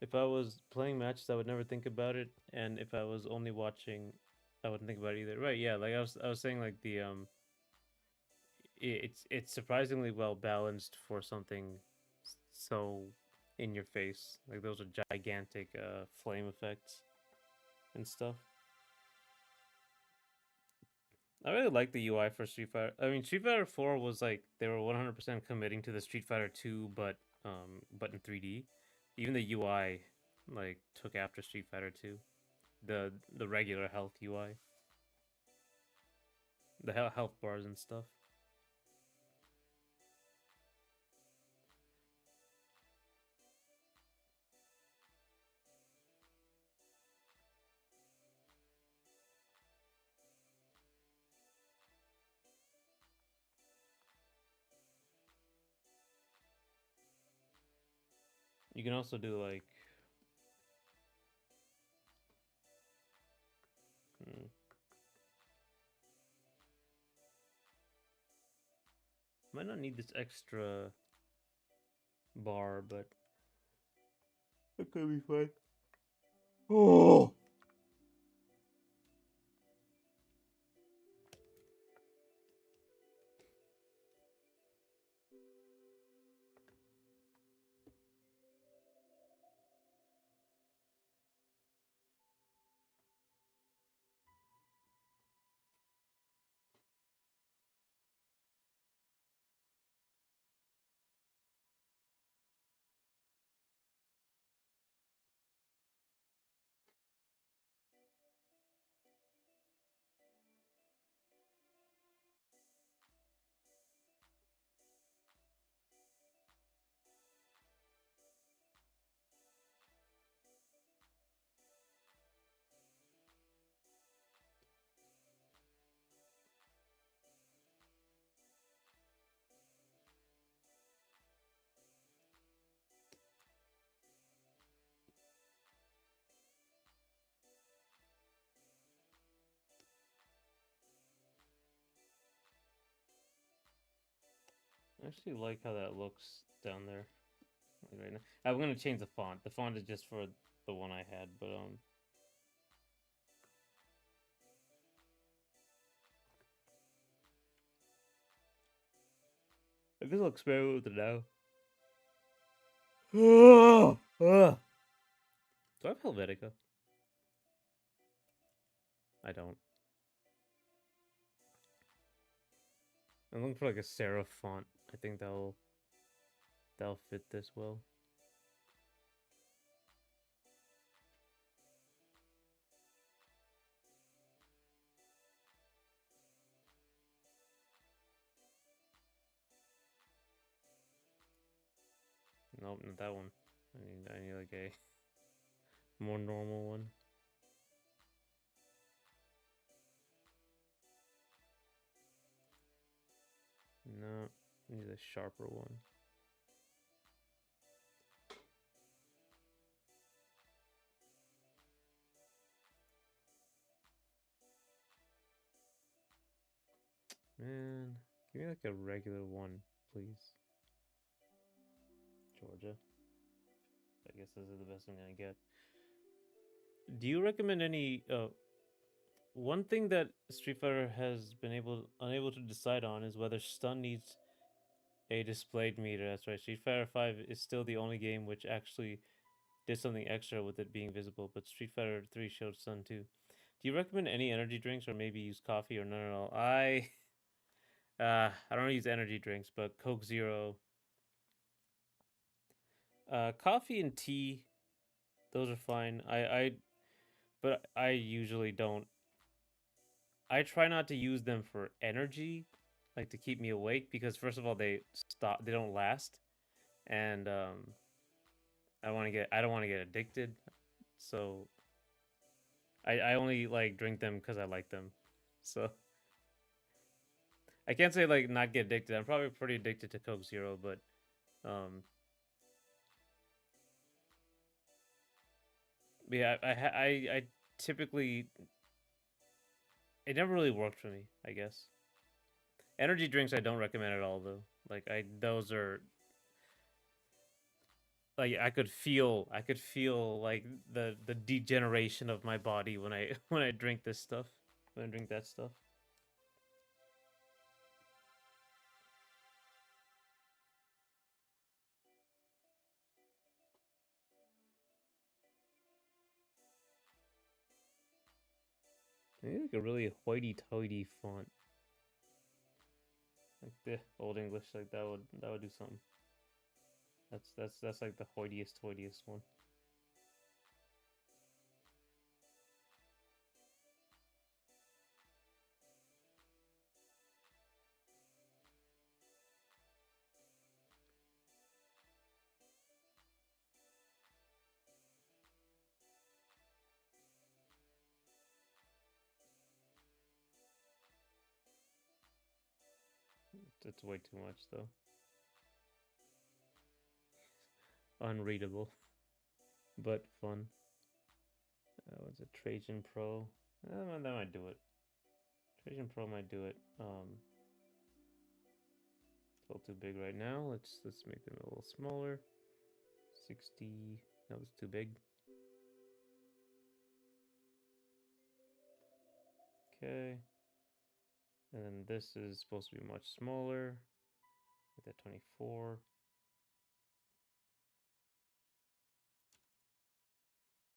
If I was playing matches, I would never think about it, and if I was only watching, I wouldn't think about it either. Right? Yeah. Like I was saying, like the it's surprisingly well balanced for something so in your face. Like those are gigantic flame effects and stuff. I really like the UI for Street Fighter. I mean, Street Fighter 4 was like they were 100% committing to the Street Fighter 2, but in 3D. Even the UI like took after Street Fighter 2. The regular health UI, the health bars and stuff. You can also do like hmm, might not need this extra bar, but it could be fine. Oh. actually like how that looks down there like right now. I'm gonna change the font. The font is just for the one I had, but I guess I'll experiment with it now. Do I have Helvetica? I don't. I'm looking for like a serif font. I think that'll fit this well. Nope, not that one. I need like a more normal one. No, I need a sharper one. Man, give me like a regular one, please. Georgia. I guess this is the best I'm gonna get. Do you recommend any one thing that Street Fighter has been unable to decide on is whether stun needs a displayed meter. That's right. Street Fighter 5 is still the only game which actually did something extra with it being visible, but Street Fighter 3 showed stun too. Do you recommend any energy drinks or maybe use coffee or none at all? I don't use energy drinks, but Coke Zero, coffee and tea, those are fine. But I usually don't. I try not to use them for energy, like to keep me awake, because first of all they don't last, and I don't want to get addicted, so I only like drink them because I like them, so I can't say like not get addicted. I'm probably pretty addicted to Coke Zero, but um yeah, I typically it never really worked for me. I guess energy drinks I don't recommend at all though. Like I those are like I could feel like the degeneration of my body when I when I drink this stuff when I drink that stuff. Maybe like a really hoity-toity font, like the old English, like that would do something. That's like the hoitiest one. It's way too much though. Unreadable, but fun. What's a Trajan Pro? That might do it. Trajan Pro might do it. It's a little too big right now. Let's make them a little smaller. 60. That was too big. Okay. And then this is supposed to be much smaller. Make that 24.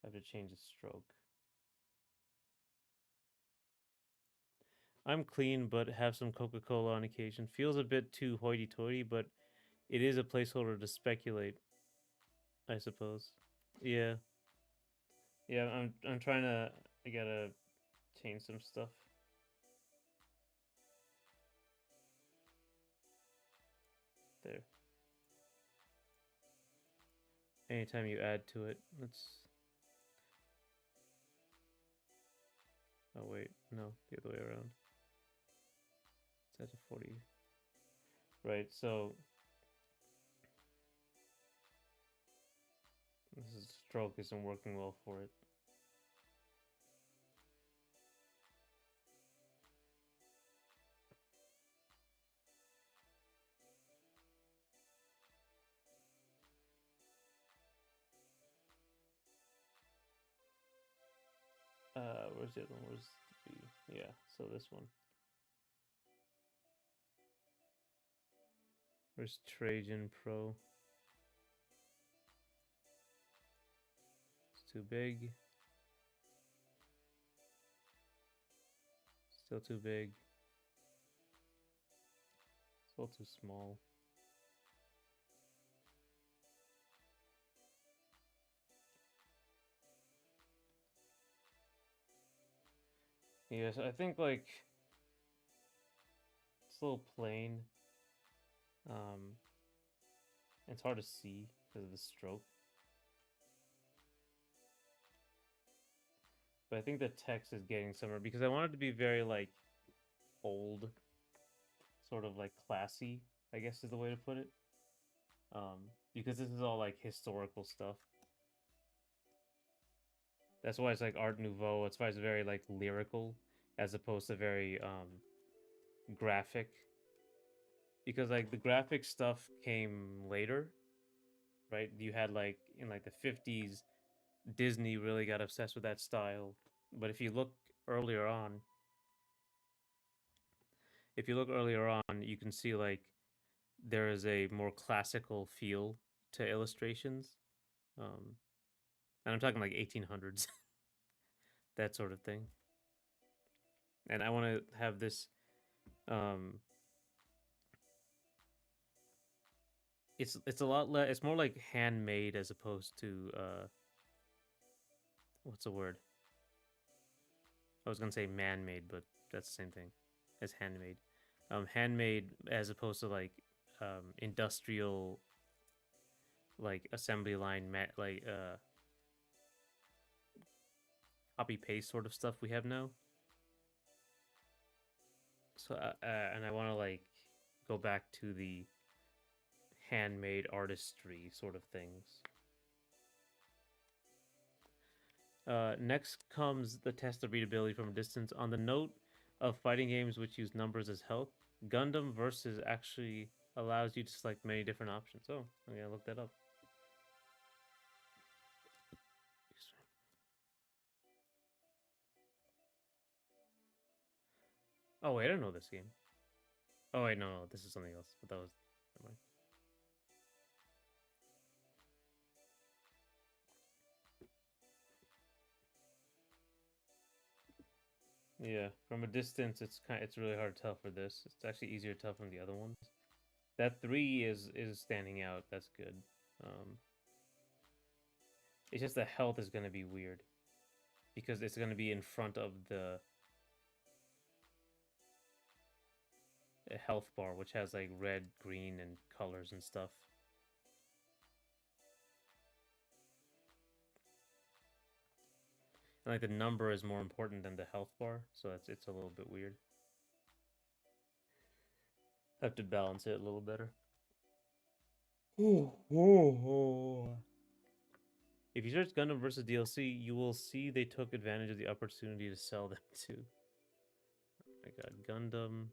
I have to change the stroke. I'm clean, but have some Coca-Cola on occasion. Feels a bit too hoity-toity, but it is a placeholder to speculate, I suppose. Yeah, yeah. I'm trying to. I gotta change some stuff. There. Anytime you add to it, let's. Oh wait, no, the other way around. Set to 40. Right. So this stroke isn't working well for it. Where's the other one? Where's the B? Yeah, so this one. Where's Trajan Pro? It's too big. Still too big. Still too small. Yes, I think like it's a little plain. Um, it's hard to see because of the stroke. But I think the text is getting somewhere because I want it to be very like old, sort of like classy, I guess is the way to put it. Because this is all like historical stuff. That's why it's like Art Nouveau. That's why it's very like lyrical as opposed to very graphic. Because like the graphic stuff came later, right? You had like in like the 50s, Disney really got obsessed with that style. But earlier on, if you look earlier on, you can see like there is a more classical feel to illustrations. Um, and I'm talking like 1800s, that sort of thing. And I want to have this. Um, it's a lot less. It's more like handmade as opposed to what's the word? I was gonna say man-made, but that's the same thing as handmade. Handmade as opposed to like industrial, like assembly line, like copy paste sort of stuff we have now. So and I want to like go back to the handmade artistry sort of things. Next comes the test of readability from a distance. On the note of fighting games which use numbers as health, Gundam Versus actually allows you to select many different options. Oh, I'm gonna look that up. Oh wait, I don't know this game. Oh wait, no, this is something else. But that was never mind. Yeah, from a distance, it's really hard to tell for this. It's actually easier to tell from the other ones. That 3 is standing out. That's good. Um, it's just the health is gonna be weird because it's gonna be in front of the health bar, which has like red, green, and colors and stuff. And like the number is more important than the health bar, so it's a little bit weird. Have to balance it a little better. If you search Gundam versus DLC, you will see they took advantage of the opportunity to sell them too. Oh my god, Gundam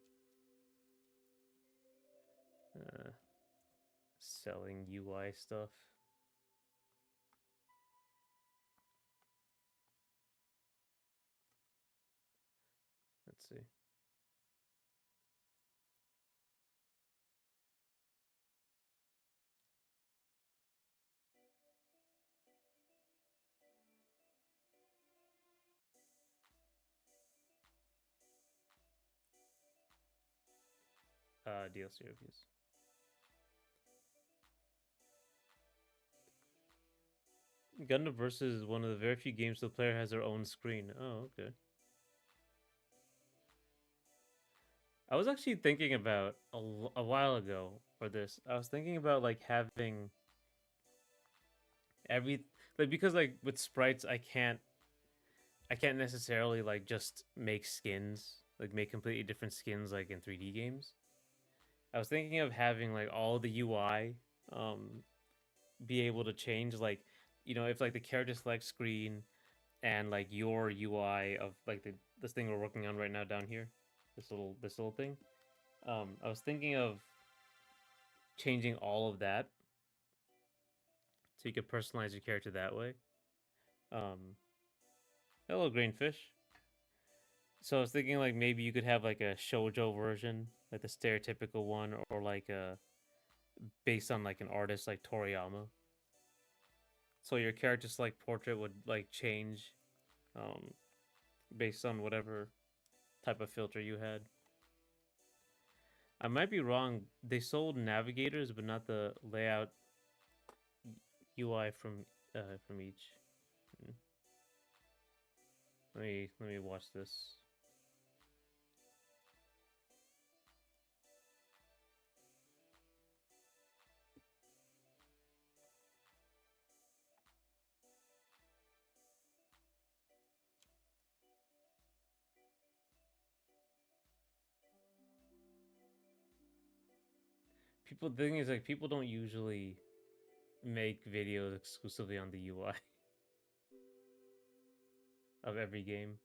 uh, selling UI stuff. Let's see. DLC reviews. Gundam Versus is one of the very few games the player has their own screen. Oh, okay. I was actually thinking about a while ago for this. I was thinking about like having every like because like with sprites I can't necessarily like just make skins, like make completely different skins like in 3D games. I was thinking of having like all the UI be able to change like if like the character select screen and like your UI of like this thing we're working on right now down here, this little thing. I was thinking of changing all of that so you could personalize your character that way. Um Hello, Greenfish. So I was thinking like maybe you could have like a shoujo version, like the stereotypical one, or like a based on like an artist like Toriyama. So your character's like portrait would like change um based on whatever type of filter you had. I might be wrong. They sold navigators, but not the layout UI from each. Hmm. Let me watch this. The thing is like people don't usually make videos exclusively on the UI of every game.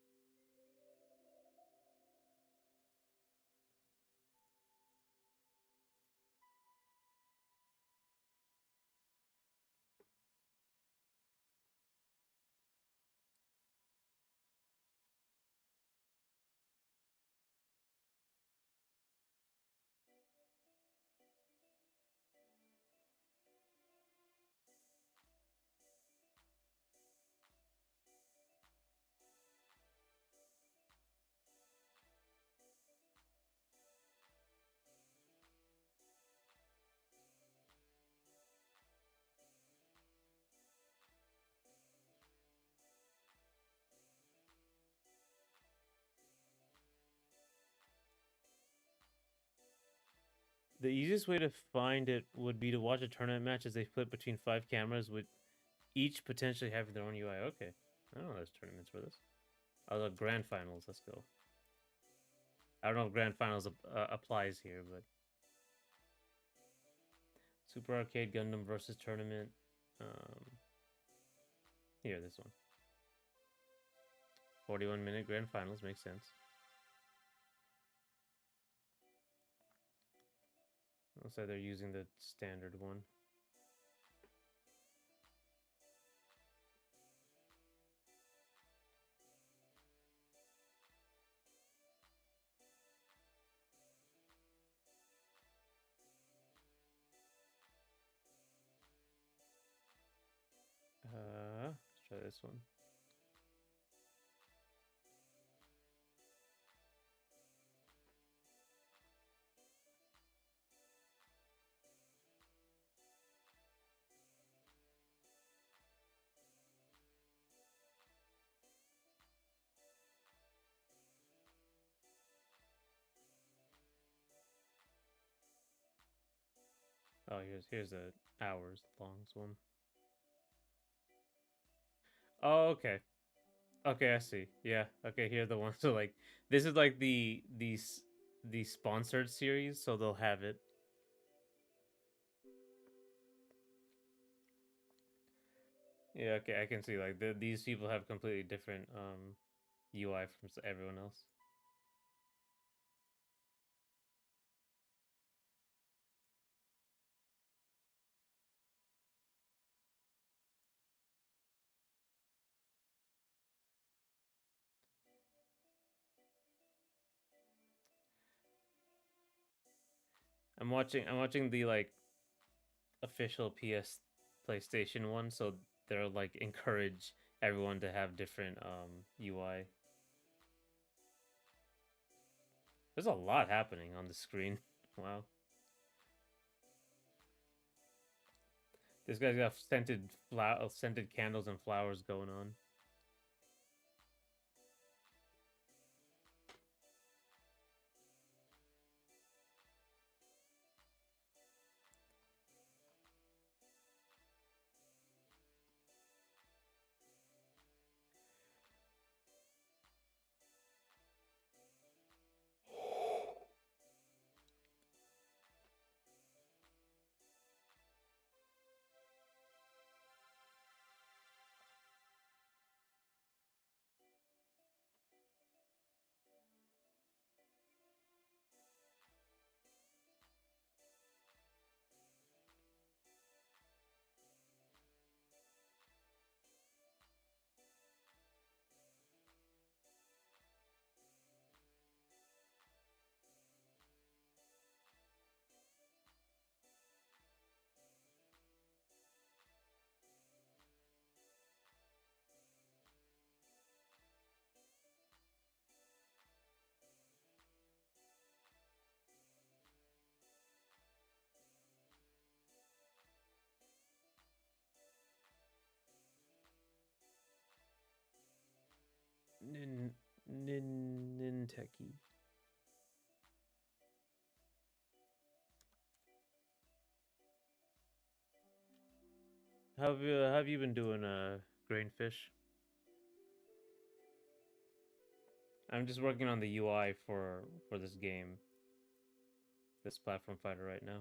The easiest way to find it would be to watch a tournament match as they flip between 5 cameras with each potentially having their own UI. Okay. I don't know there's tournaments for this. Oh, the grand finals. Let's go. I don't know if grand finals applies here, but Super Arcade Gundam versus tournament. Um, Here, this one. 41-minute grand finals makes sense. Looks like they're using the standard one. Let's try this one. Oh, here's the hours long one. Oh, okay. Okay, I see. Yeah. Okay, here are the ones. So like this is like the sponsored series, so they'll have it. Yeah, okay, I can see like these people have completely different UI from everyone else. I'm watching the like official PS PlayStation one, so they're like encourage everyone to have different UI. There's a lot happening on the screen. Wow. This guy's got scented candles and flowers going on. Ninteki. How have you been doing, Grainfish? I'm just working on the UI for this game, this platform fighter right now.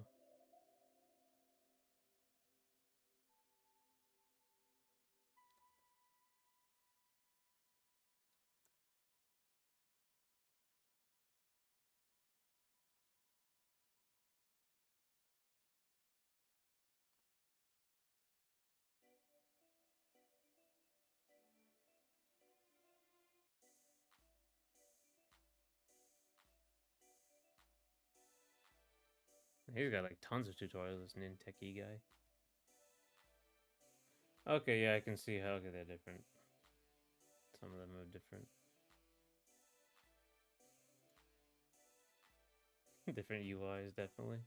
He's got like tons of tutorials, this Ninteki guy. Okay, yeah, I can see how they're different. Some of them are different. Different UIs, definitely.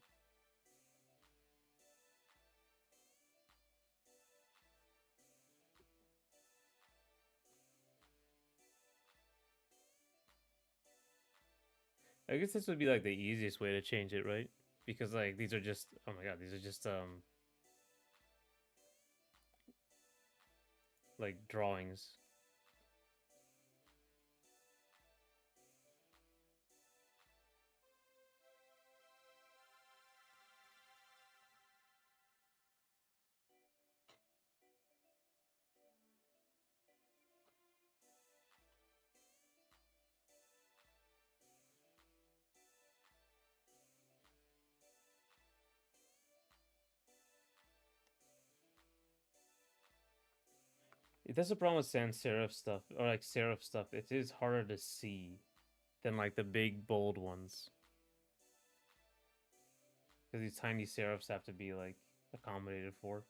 I guess this would be like the easiest way to change it, right? Because like these are just, oh my god, these are just like drawings. That's the problem with sans serif stuff, or like serif stuff. It is harder to see than like the big bold ones, because these tiny serifs have to be like accommodated for.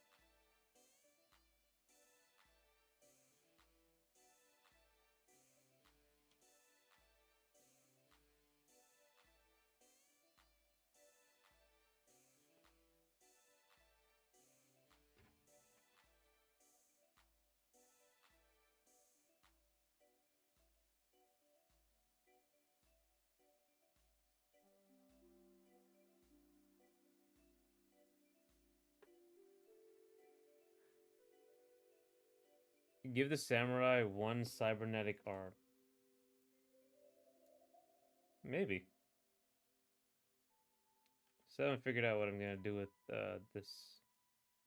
Give the samurai one cybernetic arm. Maybe. Still haven't figured out what I'm gonna do with this,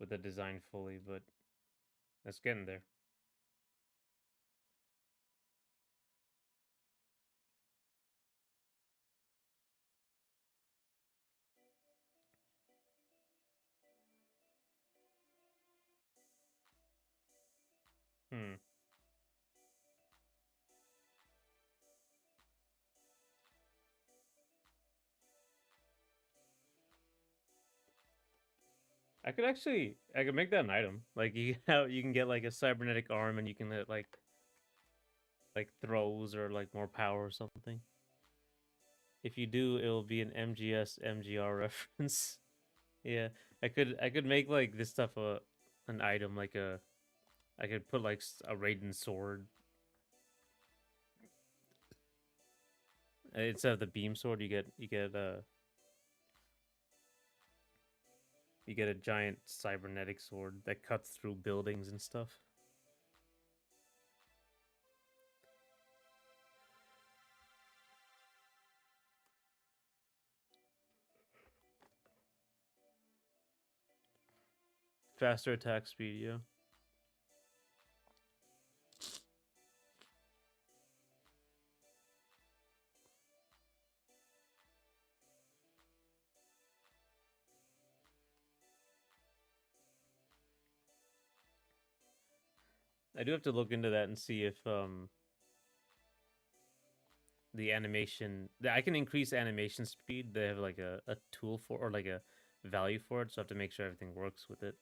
with the design fully, but that's getting there. Hmm. I could make that an item. Like you can get like a cybernetic arm, and you can get like throws or like more power or something. If you do, it will be an MGS MGR reference. Yeah, I could make like this stuff an item, like I could put like a Raiden sword instead of the beam sword. You get a giant cybernetic sword that cuts through buildings and stuff. Faster attack speed, yeah. I do have to look into that and see if the animation, I can increase animation speed. They have like a tool for, or like a value for it, so I have to make sure everything works with it.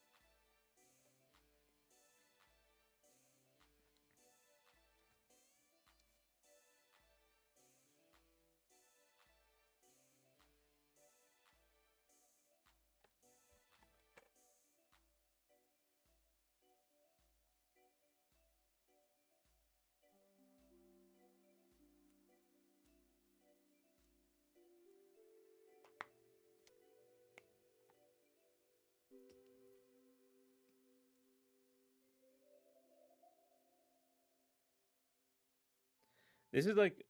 This is like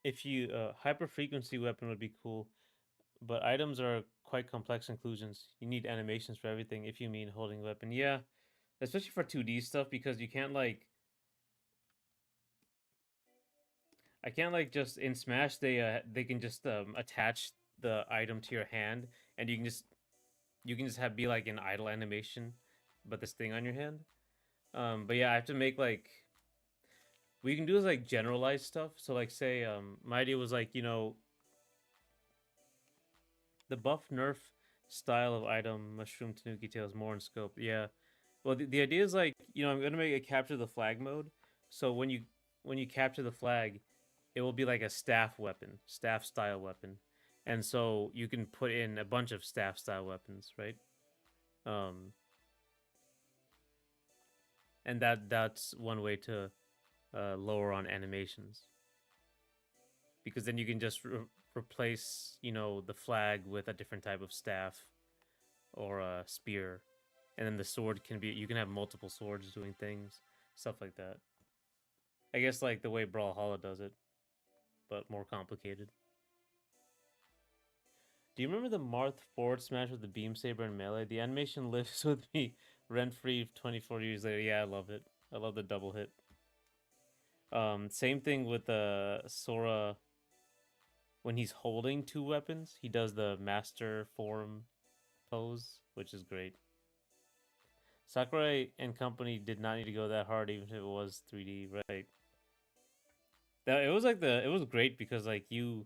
if you hyper frequency weapon would be cool, but items are quite complex inclusions. You need animations for everything if you mean holding a weapon. Yeah, especially for 2D stuff because you can't like I can't like just in Smash they can just attach the item to your hand and you can just have be like an idle animation, but this thing on your hand. But yeah, I have to make like what you can do is like generalized stuff. So like say my idea was like the buff nerf style of item mushroom tanuki tail is more in scope. Yeah. Well, the idea is like I'm gonna make a capture the flag mode. So when you capture the flag, it will be like a staff weapon, staff style weapon, and so you can put in a bunch of staff style weapons, right? Um, and that's one way to lower on animations because then you can just replace the flag with a different type of staff or a spear, and then the sword can be you can have multiple swords doing things, stuff like that. I guess like the way Brawlhalla does it, but more complicated. Do you remember the Marth forward smash with the beam saber and melee? The animation lives with me rent free 24 years later. Yeah, I love it. I love the double hit. Same thing with Sora when he's holding two weapons. He does the master form pose, which is great. Sakurai and company did not need to go that hard, even if it was 3D. Right? That it was great because like it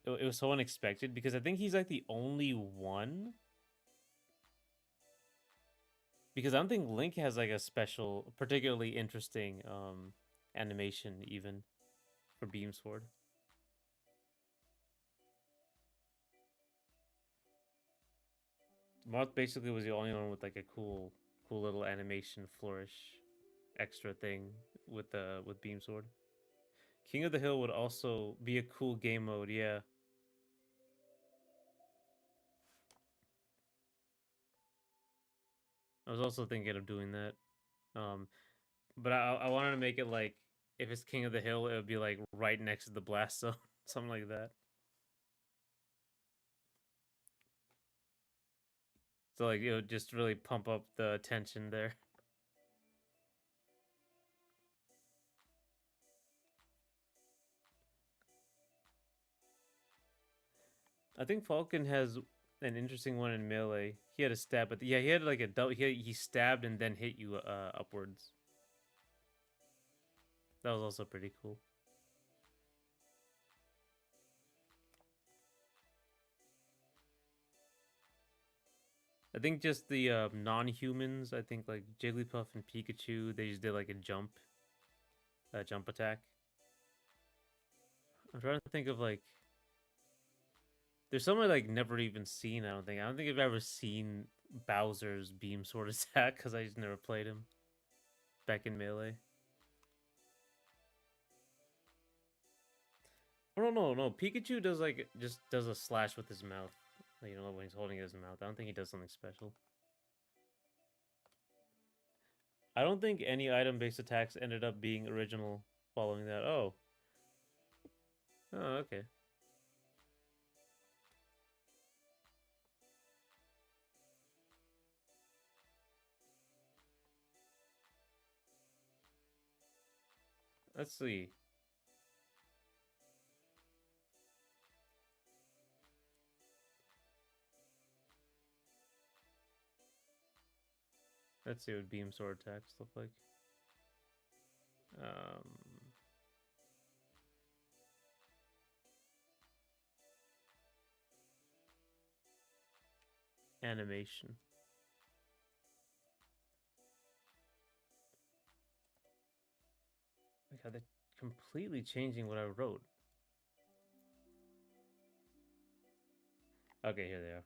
was so unexpected because I think he's like the only one because I don't think Link has like a special, particularly interesting animation even for Beam Sword. Marth basically was the only one with like a cool little animation flourish extra thing with Beam Sword. King of the Hill would also be a cool game mode, yeah. I was also thinking of doing that. Um, but I wanted to make it like if it's King of the Hill, it would be like right next to the blast zone, something like that. So like it would just really pump up the tension there. I think Falcon has an interesting one in melee. He had a stab, but yeah, he had like a double. He stabbed and then hit you upwards. That was also pretty cool. I think just the non-humans. I think like Jigglypuff and Pikachu. They just did like a jump attack. I'm trying to think of like. There's someone like never even seen. I don't think I've ever seen Bowser's beam sword attack because I just never played him back in melee. Oh no. Pikachu does like just does a slash with his mouth. When he's holding his mouth. I don't think he does something special. I don't think any item-based attacks ended up being original following that. Oh. Oh, okay. Let's see. Let's see what beam sword attacks look like. Um, Animation. My God, they're completely changing what I wrote. Okay, here they are.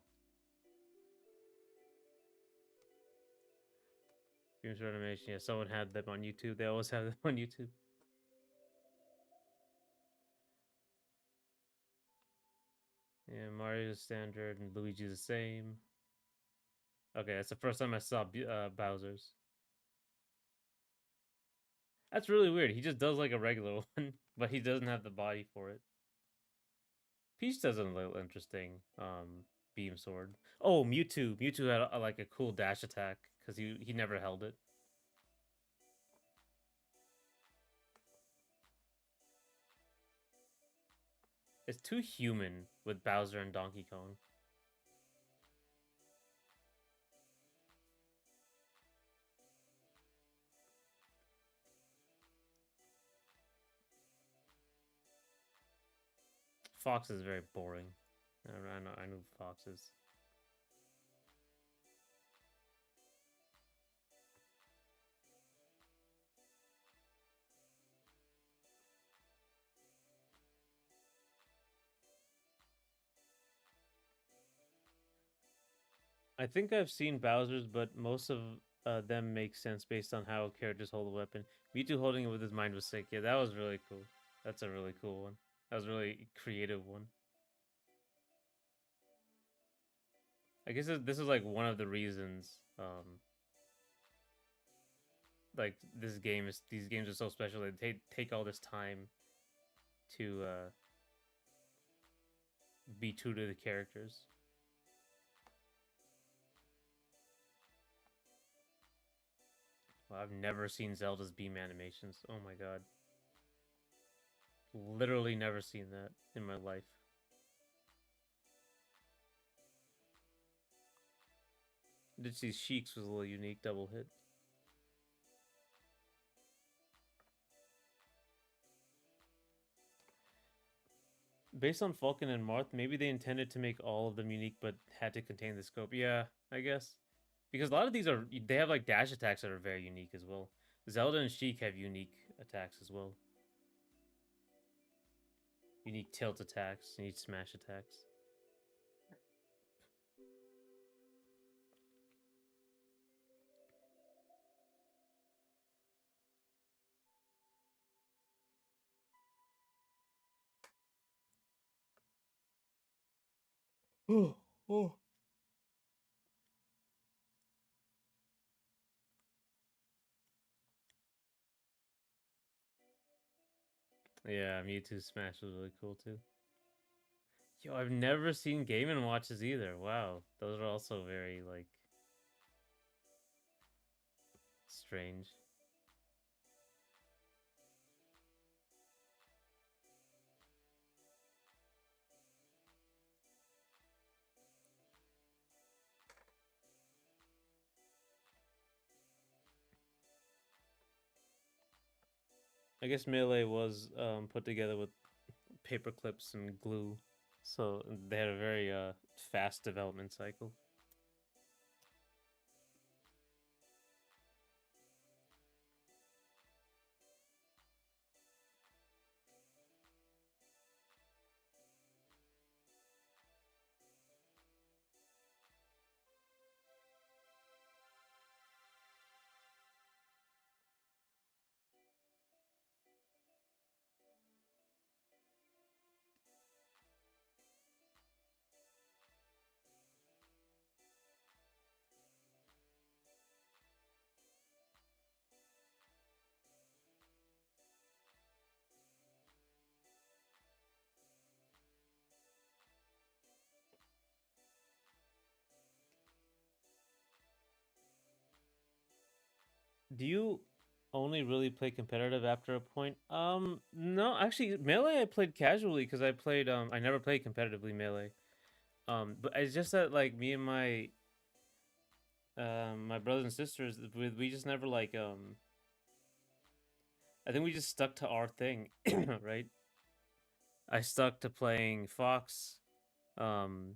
Beam sword animation. Yeah, someone had them on YouTube. They always have them on YouTube. Yeah, Mario's standard and Luigi's the same. Okay, that's the first time I saw Bowser's. That's really weird. He just does like a regular one, but he doesn't have the body for it. Peach doesn't look interesting. Beam sword. Oh, Mewtwo. Mewtwo had like a cool dash attack because he never held it. It's too human with Bowser and Donkey Kong. Fox is very boring. I know Fox is. I think I've seen Bowser's, but most of them make sense based on how characters hold a weapon. Mewtwo holding it with his mind was sick. Yeah, that was really cool. That's a really cool one. That was a really creative one. I guess this is like one of the reasons like these games are so special. They take all this time to be true to the characters. Well, I've never seen Zelda's beam animations. Oh my god. Literally never seen that in my life. Did see Sheik's was a little unique double hit. Based on Falcon and Marth, maybe they intended to make all of them unique, but had to contain the scope. Yeah, I guess because a lot of these they have like dash attacks that are very unique as well. Zelda and Sheik have unique attacks as well. Unique tilt attacks, unique smash attacks. Oh, oh. Yeah, Mewtwo Smash was really cool too. Yo, I've never seen Game and Watches either. Wow, those are also very like strange. I guess Melee was put together with paper clips and glue, so they had a very fast development cycle. Do you only really play competitive after a point? No, actually, Melee I played casually because I never played competitively Melee. But it's just that like me and my brothers and sisters we just never like I think we just stuck to our thing, right? I stuck to playing Fox. Um,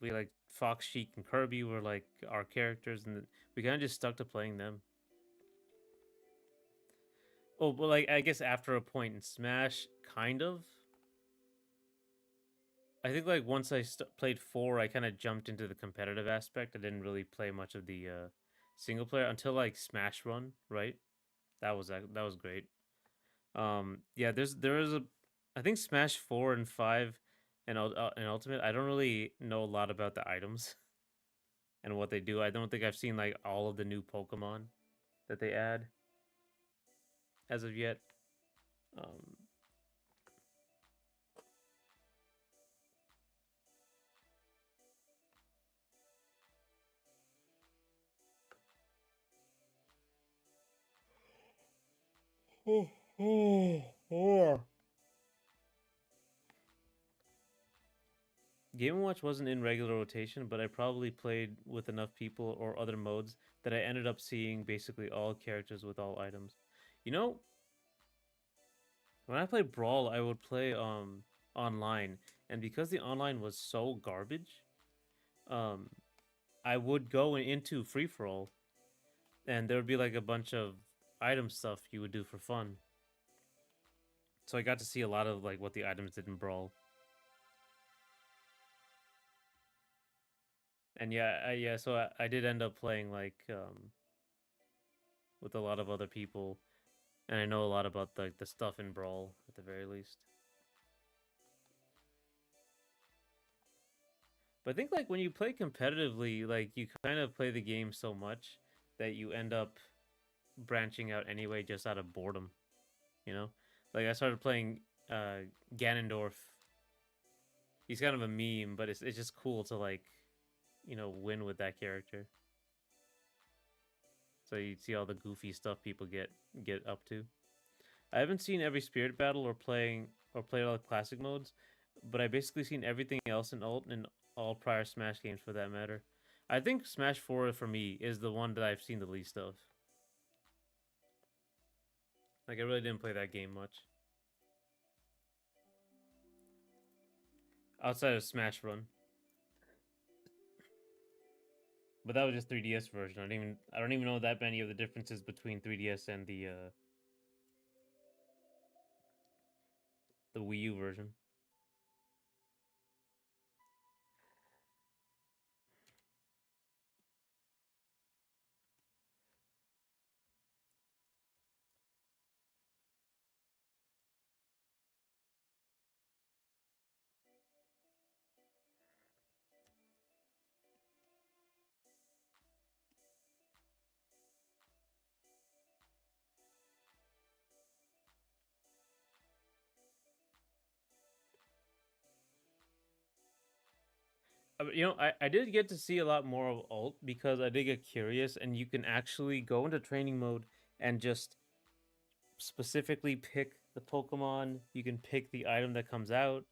we like Fox, Sheik, and Kirby were like our characters, and we kind of just stuck to playing them. Oh, well, like I guess after a point in Smash, kind of. I think like once I played 4, I kind of jumped into the competitive aspect. I didn't really play much of the single player until like Smash Run, right? That was great. Yeah, there is a I think Smash 4 and 5 and Ultimate. I don't really know a lot about the items and what they do. I don't think I've seen like all of the new Pokemon that they add. as of yet. Um, Game & Watch wasn't in regular rotation, but I probably played with enough people or other modes that I ended up seeing basically all characters with all items. You know, when I played Brawl, I would play online, and because the online was so garbage, um I would go into free for all, and there would be like a bunch of item stuff you would do for fun. So I got to see a lot of like what the items did in Brawl. And yeah, so I did end up playing like with a lot of other people, and I know a lot about the stuff in Brawl at the very least. But I think like when you play competitively, like you kind of play the game so much that you end up branching out anyway just out of boredom, you know? Like I started playing Ganondorf. He's kind of a meme, but it's just cool to like, win with that character. So you see all the goofy stuff people get up to. I haven't seen every spirit battle or played all the classic modes, but I basically seen everything else in alt and all prior Smash games for that matter. I think Smash 4 for me is the one that I've seen the least of. Like I really didn't play that game much. Outside of Smash Run. But that was just 3DS version. I don't even know that many of the differences between 3DS and the Wii U version. I did get to see a lot more of alt because I did get curious, and you can actually go into training mode and just specifically pick the Pokemon. You can pick the item that comes out.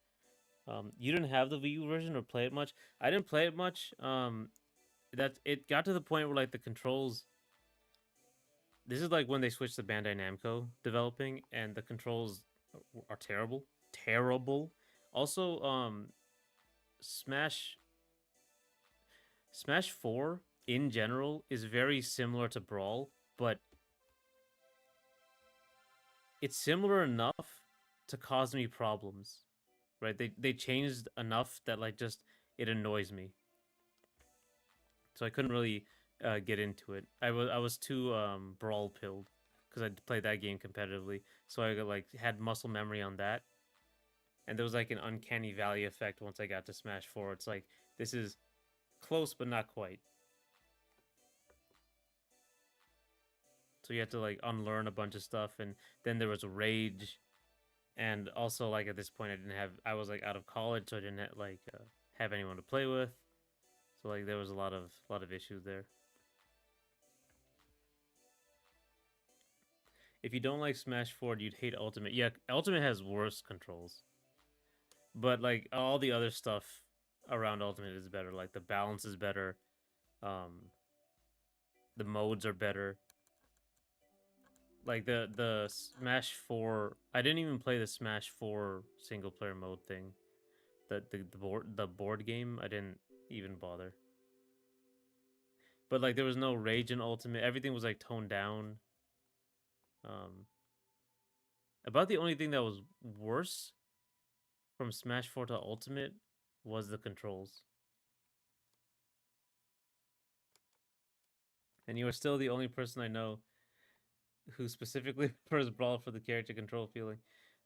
You didn't have the Wii U version or play it much. I didn't play it much. That it got to the point where like the controls. This is like when they switched to Bandai Namco developing, and the controls are terrible, terrible. Also, Smash Smash 4 in general is very similar to Brawl, but it's similar enough to cause me problems. Right? They changed enough that like just it annoys me. So I couldn't really get into it. I was too Brawl pilled because I played that game competitively. So I like had muscle memory on that. And there was like an uncanny valley effect once I got to Smash 4. It's like this is close but not quite. So you had to like unlearn a bunch of stuff, and then there was rage, and also like at this point I was like out of college, so I didn't have anyone to play with. So like there was a lot of issues there. If you don't like Smash 4, you'd hate Ultimate. Yeah, Ultimate has worse controls, but like all the other stuff around Ultimate is better. Like the balance is better. Um, the modes are better. Like the Smash 4, I didn't even play the Smash 4 single player mode thing. The board game, I didn't even bother. But like there was no rage in Ultimate. Everything was like toned down. Um, about the only thing that was worse from Smash 4 to Ultimate was the controls. And you are still the only person I know who specifically prefers Brawl for the character control feeling.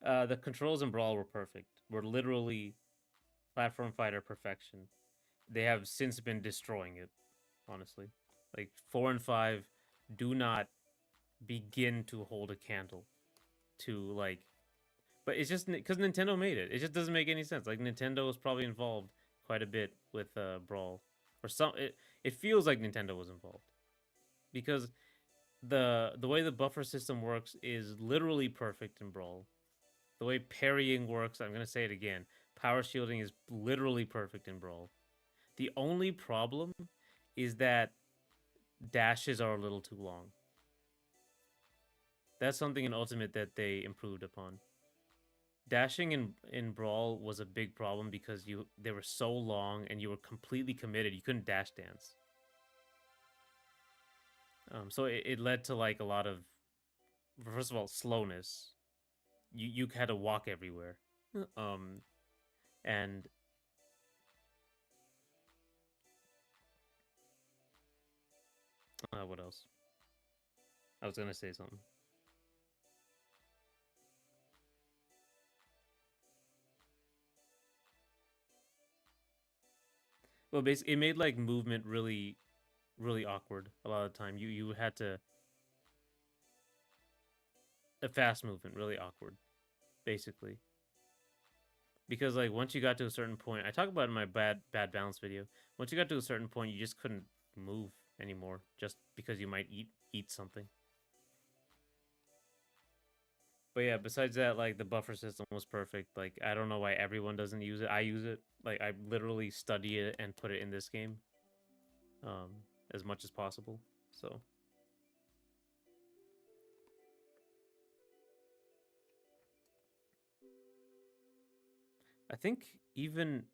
The controls in Brawl were perfect. Were literally platform fighter perfection. They have since been destroying it, honestly. Like 4 and 5 do not begin to hold a candle to like, but it's just because Nintendo made it. It just doesn't make any sense. Like Nintendo was probably involved quite a bit with Brawl, or some. It feels like Nintendo was involved because the way the buffer system works is literally perfect in Brawl. The way parrying works, I'm gonna say it again. Power shielding is literally perfect in Brawl. The only problem is that dashes are a little too long. That's something in Ultimate that they improved upon. Dashing in Brawl was a big problem because they were so long and you were completely committed. You couldn't dash dance. So it led to like a lot of, first of all, slowness. You had to walk everywhere. And what else? I was gonna say something. Well, basically, it made like movement really, really awkward a lot of the time. You had to a fast movement really awkward, basically. Because like once you got to a certain point, I talk about it in my bad balance video. Once you got to a certain point, you just couldn't move anymore, just because you might eat something. But yeah, besides that, like the buffer system was perfect. Like I don't know why everyone doesn't use it. I use it. Like I literally study it and put it in this game, as much as possible. So I think even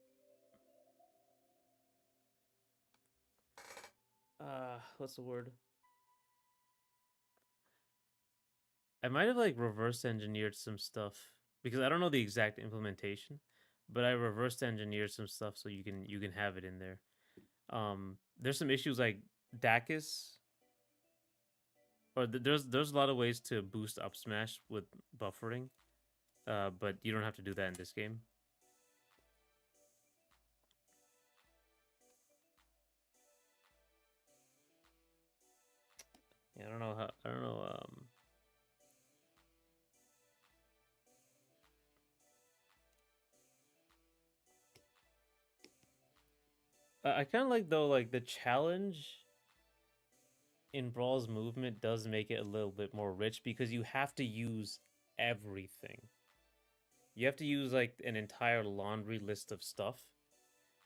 what's the word? I might have like reverse engineered some stuff because I don't know the exact implementation, but I reverse engineered some stuff so you can have it in there. There's some issues like Dacus, or there's a lot of ways to boost up smash with buffering, but you don't have to do that in this game. Yeah, I don't know how. I don't know. I kind of like though, like the challenge in Brawl's movement does make it a little bit more rich because you have to use everything. You have to use like an entire laundry list of stuff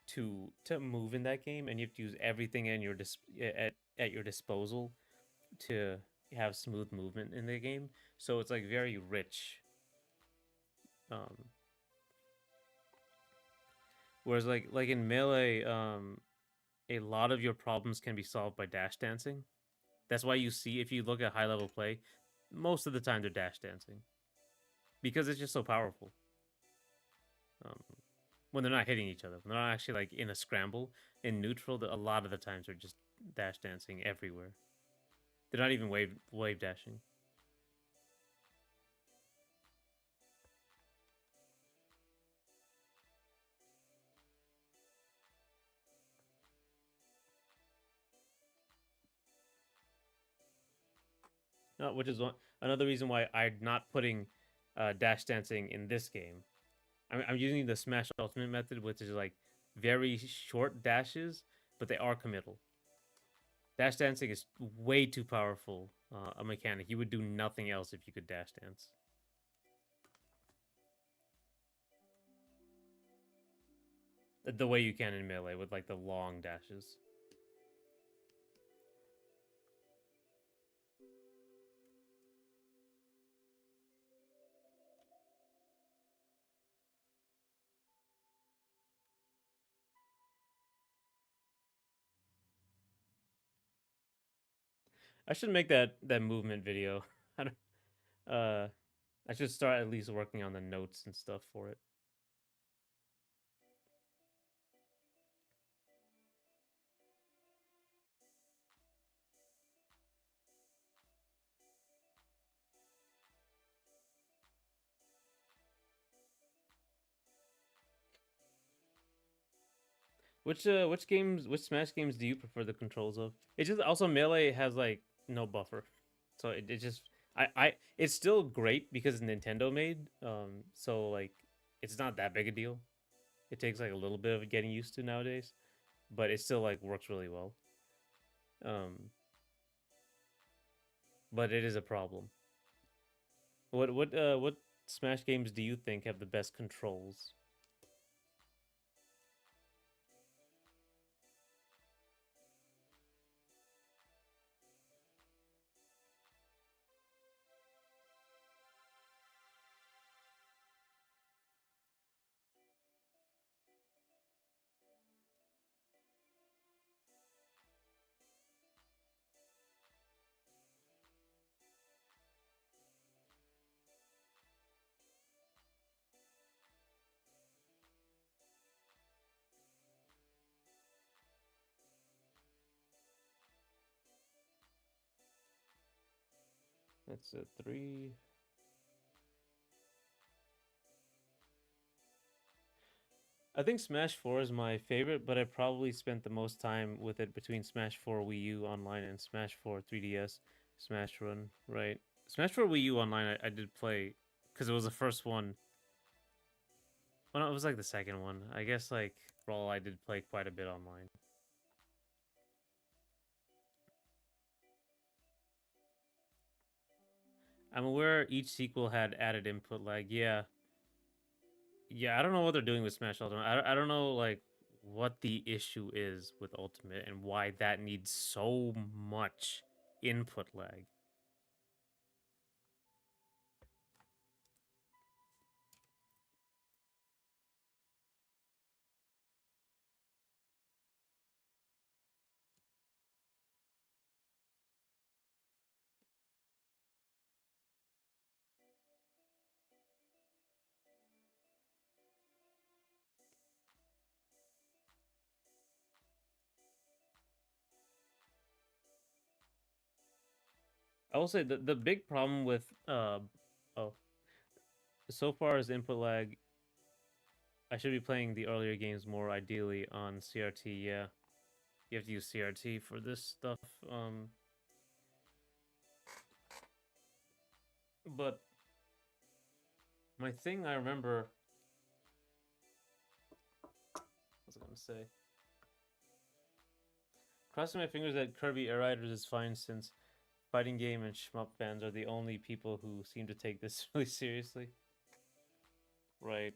to move in that game, and you have to use everything in your at your disposal to have smooth movement in the game. So it's like very rich. Um, Whereas like in Melee, a lot of your problems can be solved by dash dancing. That's why you see, if you look at high level play, most of the time they're dash dancing because it's just so powerful. Um, when they're not hitting each other, when they're not actually like in a scramble in neutral, a lot of the times they're just dash dancing everywhere. They're not even wave dashing. Which is another reason why I'm not putting dash dancing in this game. I'm using the Smash Ultimate method, which is like very short dashes, but they are committal. Dash dancing is way too powerful a mechanic. You would do nothing else if you could dash dance. The way you can in Melee with like the long dashes. I should make that movement video. I don't, I should start at least working on the notes and stuff for it. Which Smash games do you prefer the controls of? It's just also Melee has like no buffer, so it just it's still great because Nintendo made. So like it's not that big a deal. It takes like a little bit of getting used to nowadays, but it still like works really well. Um, but it is a problem. What Smash games do you think have the best controls? That's a three. I think Smash 4 is my favorite, but I probably spent the most time with it between Smash 4 Wii U Online and Smash 4 3DS Smash Run, right? Smash 4 Wii U Online I did play because it was the first one. Well, no, it was like the second one. I guess like Brawl I did play quite a bit online. I'm aware each sequel had added input lag. Yeah, yeah. I don't know what they're doing with Smash Ultimate. I don't know like what the issue is with Ultimate and why that needs so much input lag. I will say the big problem with oh so far as input lag, I should be playing the earlier games more ideally on CRT. Yeah, you have to use CRT for this stuff. But my thing I remember, what was I gonna say? Crossing my fingers that Kirby Air Riders is fine since fighting game and shmup fans are the only people who seem to take this really seriously. Right.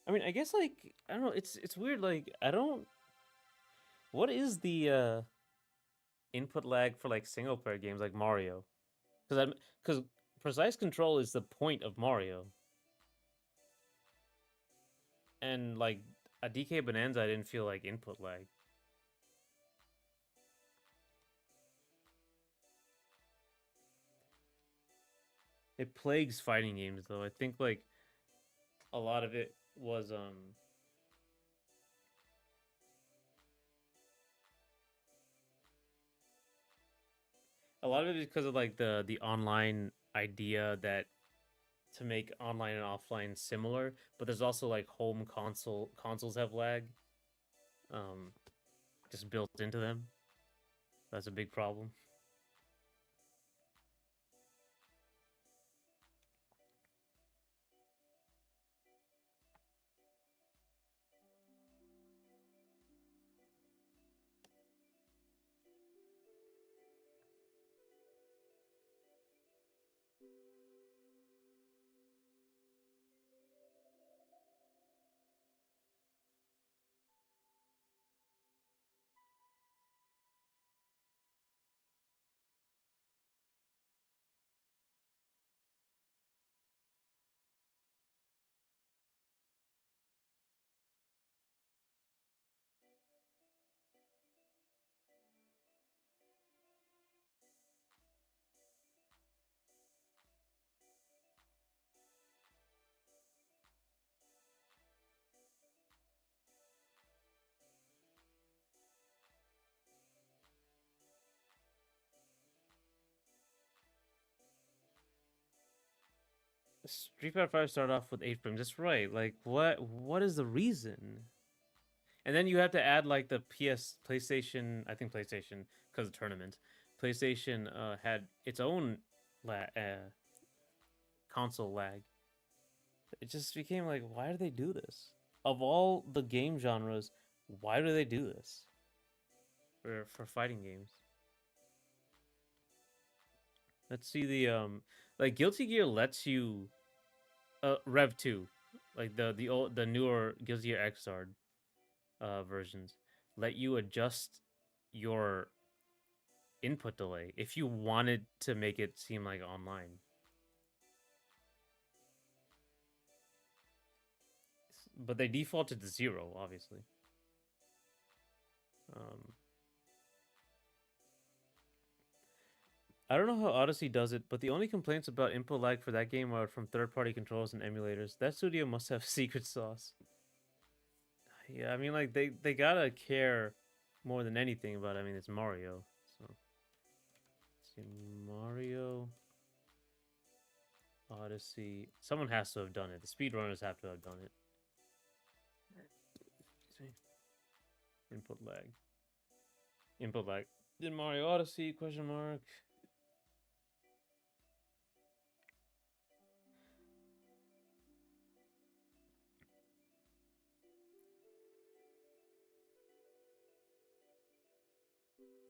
I mean, I guess like I don't know. It's weird. Like I don't. What is the input lag for like single player games like Mario? Because precise control is the point of Mario, and like a DK Bonanza, I didn't feel like input lag. It plagues fighting games though. I think like a lot of it was a lot of it is because of like the online idea that to make online and offline similar, but there's also like home consoles have lag um just built into them. That's a big problem. Street Fighter 5 started off with 8 frames. That's right. Like what is the reason? And then you have to add like the PlayStation. I think PlayStation because of tournament. PlayStation had its own console lag. It just became like, why do they do this? Of all the game genres, why do they do this for fighting games? Let's see the like Guilty Gear lets you Rev 2, like the newer Guilty Gear Xrd versions let you adjust your input delay if you wanted to make it seem like online. But they defaulted to 0, obviously. Um, I don't know how Odyssey does it, but the only complaints about input lag for that game are from third-party controls and emulators. That studio must have secret sauce. Yeah, I mean, like they gotta care more than anything about. I mean, it's Mario, so let's see, Mario Odyssey. Someone has to have done it. The speedrunners have to have done it. Excuse me. Input lag. Input lag. Did Mario Odyssey? Question mark.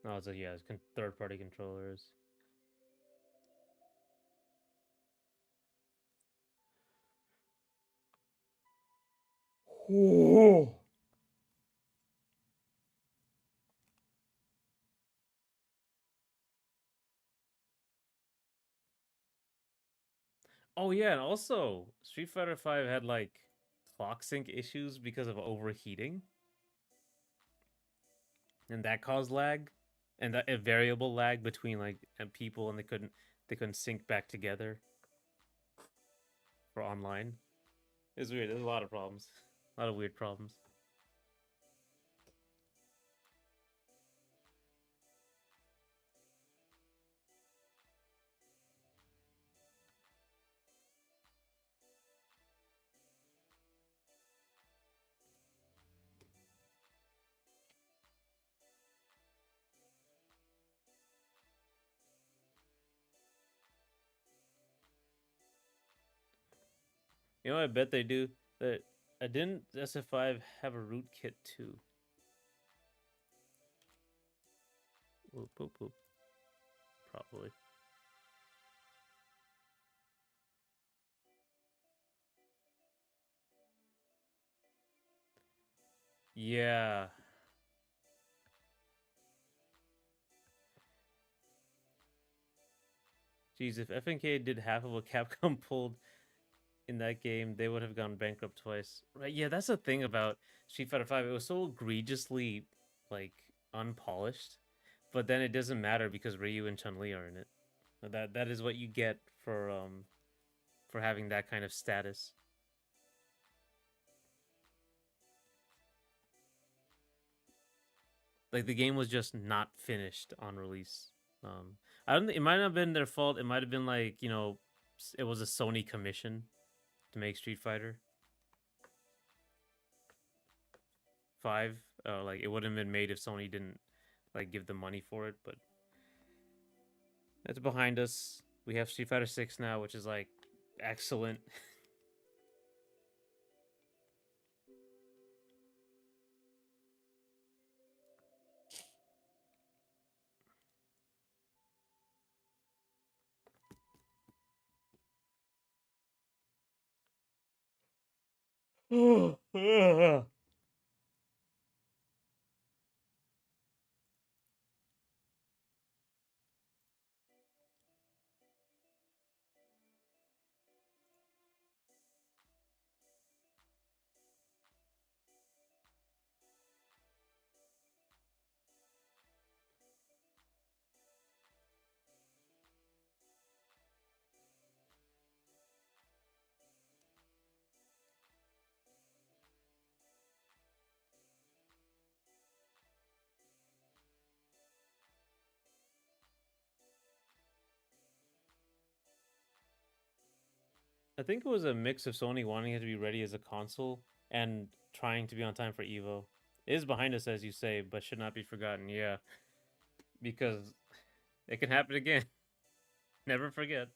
Oh, it's like, yeah, it's third-party controllers. Oh. Oh yeah, and also Street Fighter V had like clock sync issues because of overheating, and that caused lag, and a variable lag between like people, and they couldn't sync back together for online. It's weird. There's a lot of problems, a lot of weird problems. You know, I bet they do. That I didn't SF5 have a rootkit too. Whoop whoop whoop. Probably. Yeah. Jeez, if FNK did half of what Capcom pulled in that game, they would have gone bankrupt twice. Right? Yeah, that's the thing about Street Fighter V. It was so egregiously like unpolished, but then it doesn't matter because Ryu and Chun Li are in it. That is what you get for having that kind of status. Like the game was just not finished on release. I don't. It might not have been their fault. It might have been like it was a Sony commission to make Street Fighter V. Like it wouldn't have been made if Sony didn't like give the money for it. But that's behind us. We have Street Fighter 6 now, which is like excellent. I think it was a mix of Sony wanting it to be ready as a console and trying to be on time for Evo. It is behind us, as you say, but should not be forgotten. Yeah, because it can happen again. Never forget.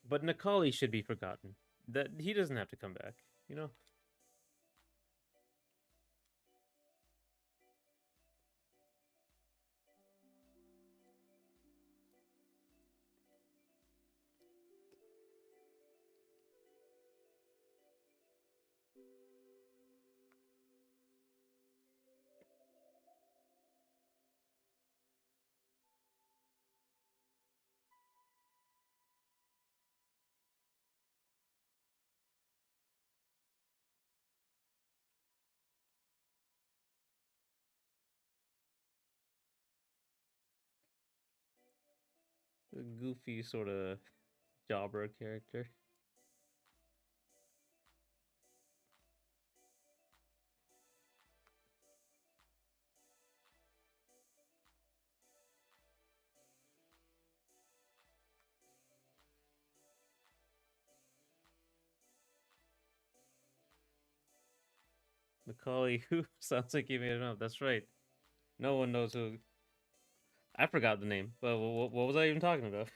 But Nikali should be forgotten. That he doesn't have to come back. You know. A goofy sort of jobber character. Macaulay, who sounds like you made it up. That's right. No one knows who. I forgot the name. But what was I even talking about?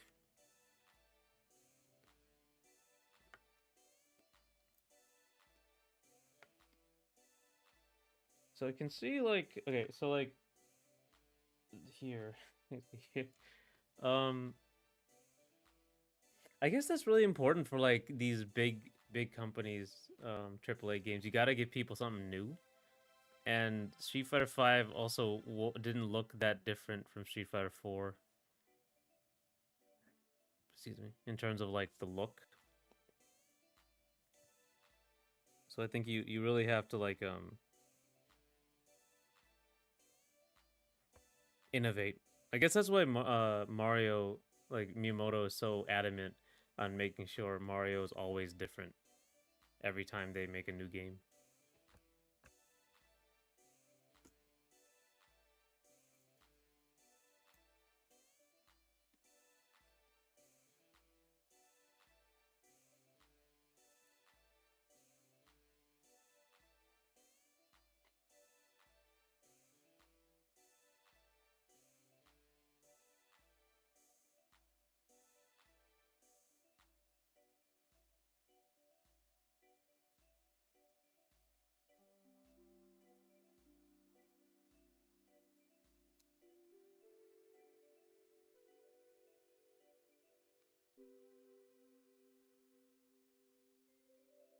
So I can see like okay, so like here, um, I guess that's really important for like these big companies, AAA games. You got to give people something new. And Street Fighter Five also didn't look that different from Street Fighter Four. Excuse me, in terms of like the look. So I think you really have to like innovate. I guess that's why Mario like Miyamoto is so adamant on making sure Mario is always different every time they make a new game.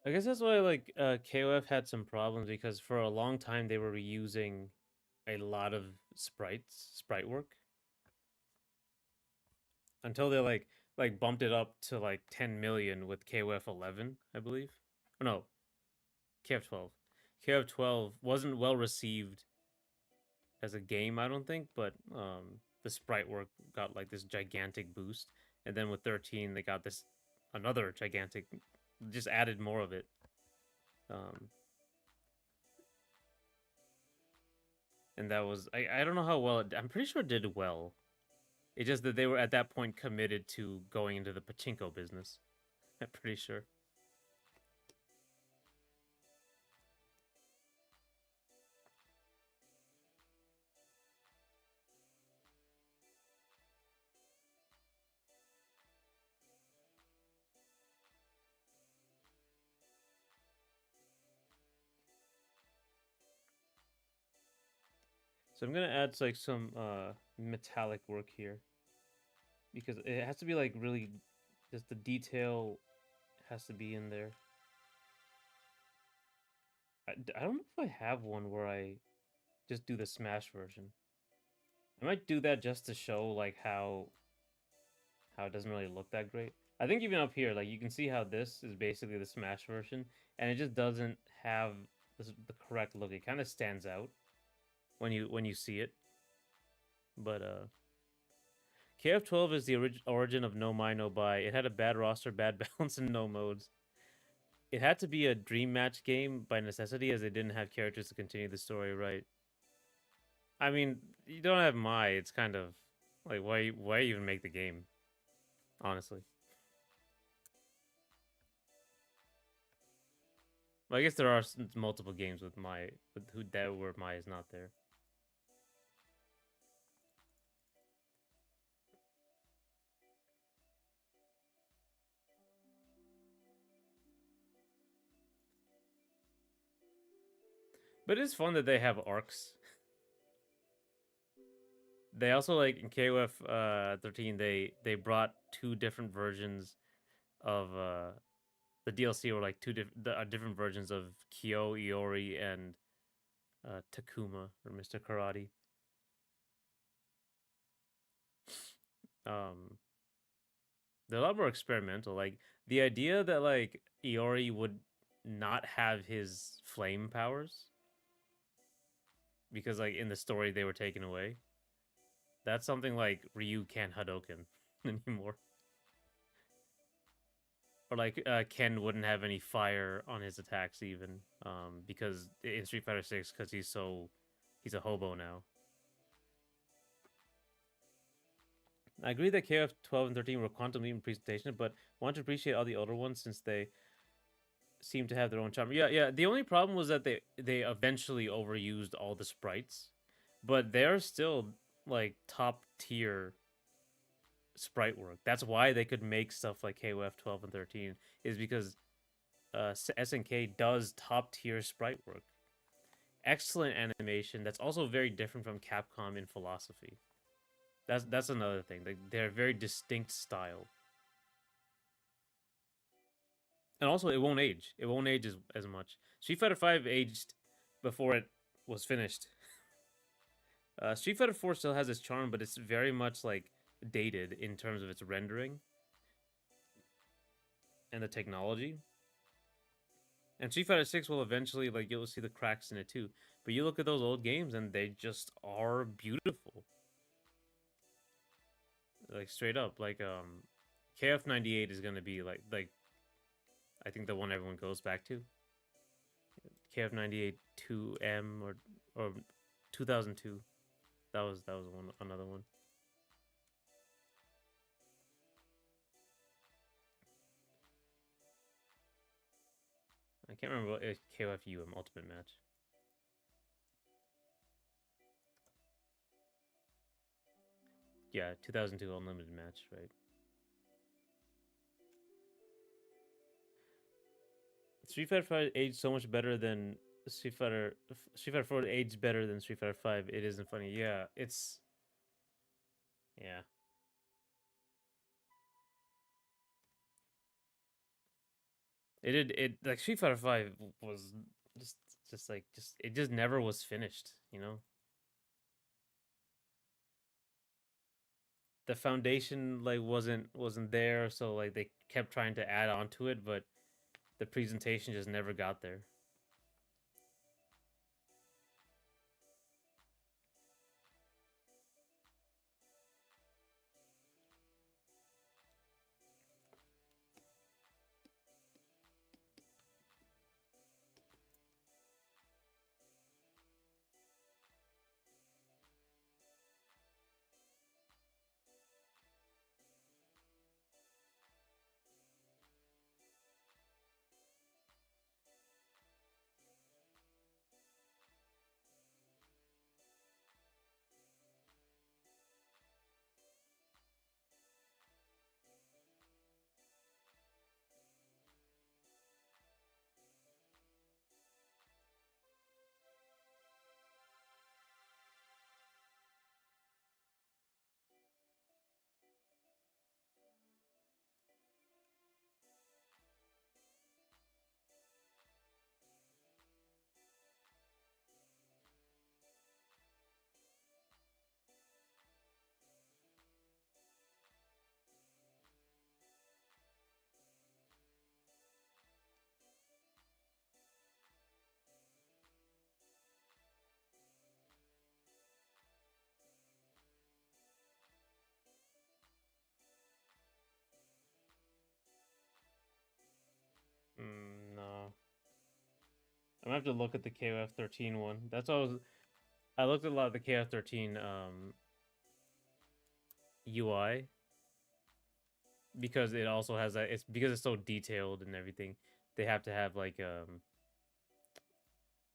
I guess that's why like KOF had some problems because for a long time they were reusing a lot of sprite work until they like bumped it up to like 10 million with KOF 11, I believe. Oh, no, KOF 12. KOF 12 wasn't well received as a game, I don't think, but the sprite work got like this gigantic boost, and then with 13 they got this another gigantic, just added more of it. Um, and that was I don't know how well I'm pretty sure it did well. It's just that they were at that point committed to going into the pachinko business. I'm pretty sure. So I'm gonna add like some metallic work here because it has to be like really just the detail has to be in there. I don't know if I have one where I just do the Smash version. I might do that just to show like how it doesn't really look that great. I think even up here, like you can see how this is basically the Smash version, and it just doesn't have the correct look. It kind of stands out when you see it. But KF12 is the origin of No Mai No Buy. It had a bad roster, bad balance, and no modes. It had to be a dream match game by necessity, as they didn't have characters to continue the story. Right. I mean, you don't have Mai. It's kind of like why even make the game? Honestly. Well, I guess there are multiple games with Mai, with who that where Mai is not there. But it's fun that they have arcs. They also like in KOF 13 they brought two different versions of the DLC were like different versions of Kyo, Iori, and Takuma or Mr. Karate. Um, they're a lot more experimental. Like the idea that like Iori would not have his flame powers because like in the story they were taken away. That's something like Ryu can't Hadoken anymore. Or like Ken wouldn't have any fire on his attacks even because in Street Fighter 6 because he's a hobo now. I agree that KF 12 and 13 were quantum leap in presentation, but want to appreciate all the older ones since they seem to have their own charm. Yeah. The only problem was that they eventually overused all the sprites, but they're still like top tier sprite work. That's why they could make stuff like KOF 12 and 13 is because SNK does top tier sprite work. Excellent animation. That's also very different from Capcom in philosophy. That's another thing. They're a very distinct style. And also, it won't age. It won't age as much. Street Fighter 5 aged before it was finished. Street Fighter 4 still has its charm, but it's very much like dated in terms of its rendering and the technology. And Street Fighter 6 will eventually, like, you'll see the cracks in it too. But you look at those old games and they just are beautiful. Like, straight up. Like, KF98 is going to be, like, I think the one everyone goes back to. KF98 2M or 2002. That was another one. I can't remember what KOF Ultimate Match. Yeah, 2002 Unlimited Match, right? Street Fighter 5 aged so much better than Street Fighter 4 aged better than Street Fighter 5. It isn't funny. Yeah, it's yeah. It like Street Fighter 5 was just it just never was finished, you know? The foundation like wasn't there, so like they kept trying to add on to it, but the presentation just never got there. gonna have to look at the KOF 13 one. That's all. I looked at a lot of the KOF 13 UI because it also has that. It's because it's so detailed and everything. They have to have like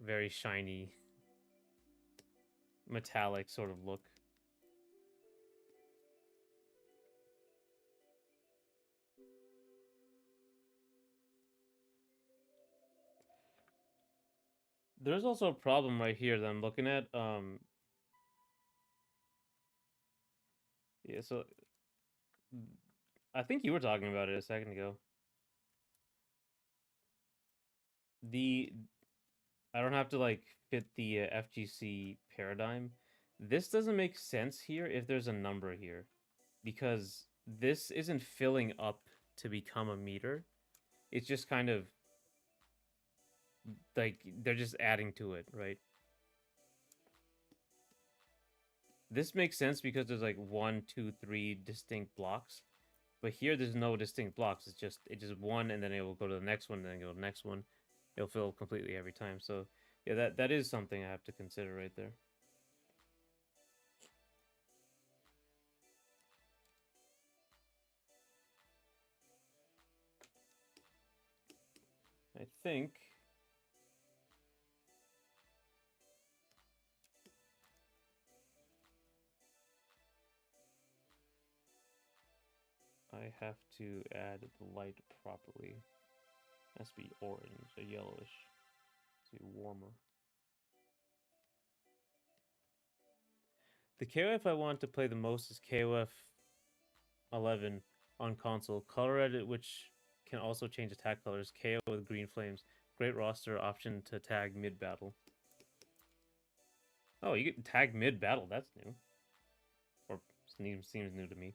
very shiny metallic sort of look. There's also a problem right here that I'm looking at. Yeah, so I think you were talking about it a second ago. The I don't have to like fit the FGC paradigm. This doesn't make sense here if there's a number here, because this isn't filling up to become a meter. It's just kind of like they're just adding to it, right? This makes sense because there's like 1, 2, 3 distinct blocks, but here there's no distinct blocks. It's just one, and then it will go to the next one, and then go to the next one. It'll fill completely every time. So yeah, that is something I have to consider right there. I think I have to add the light properly. It has to be orange or yellowish to be warmer. The KOF I want to play the most is KOF 11 on console. Color edit, which can also change attack colors. KO with green flames. Great roster option to tag mid battle. Oh, you get tag mid battle. That's new. Or seems new to me.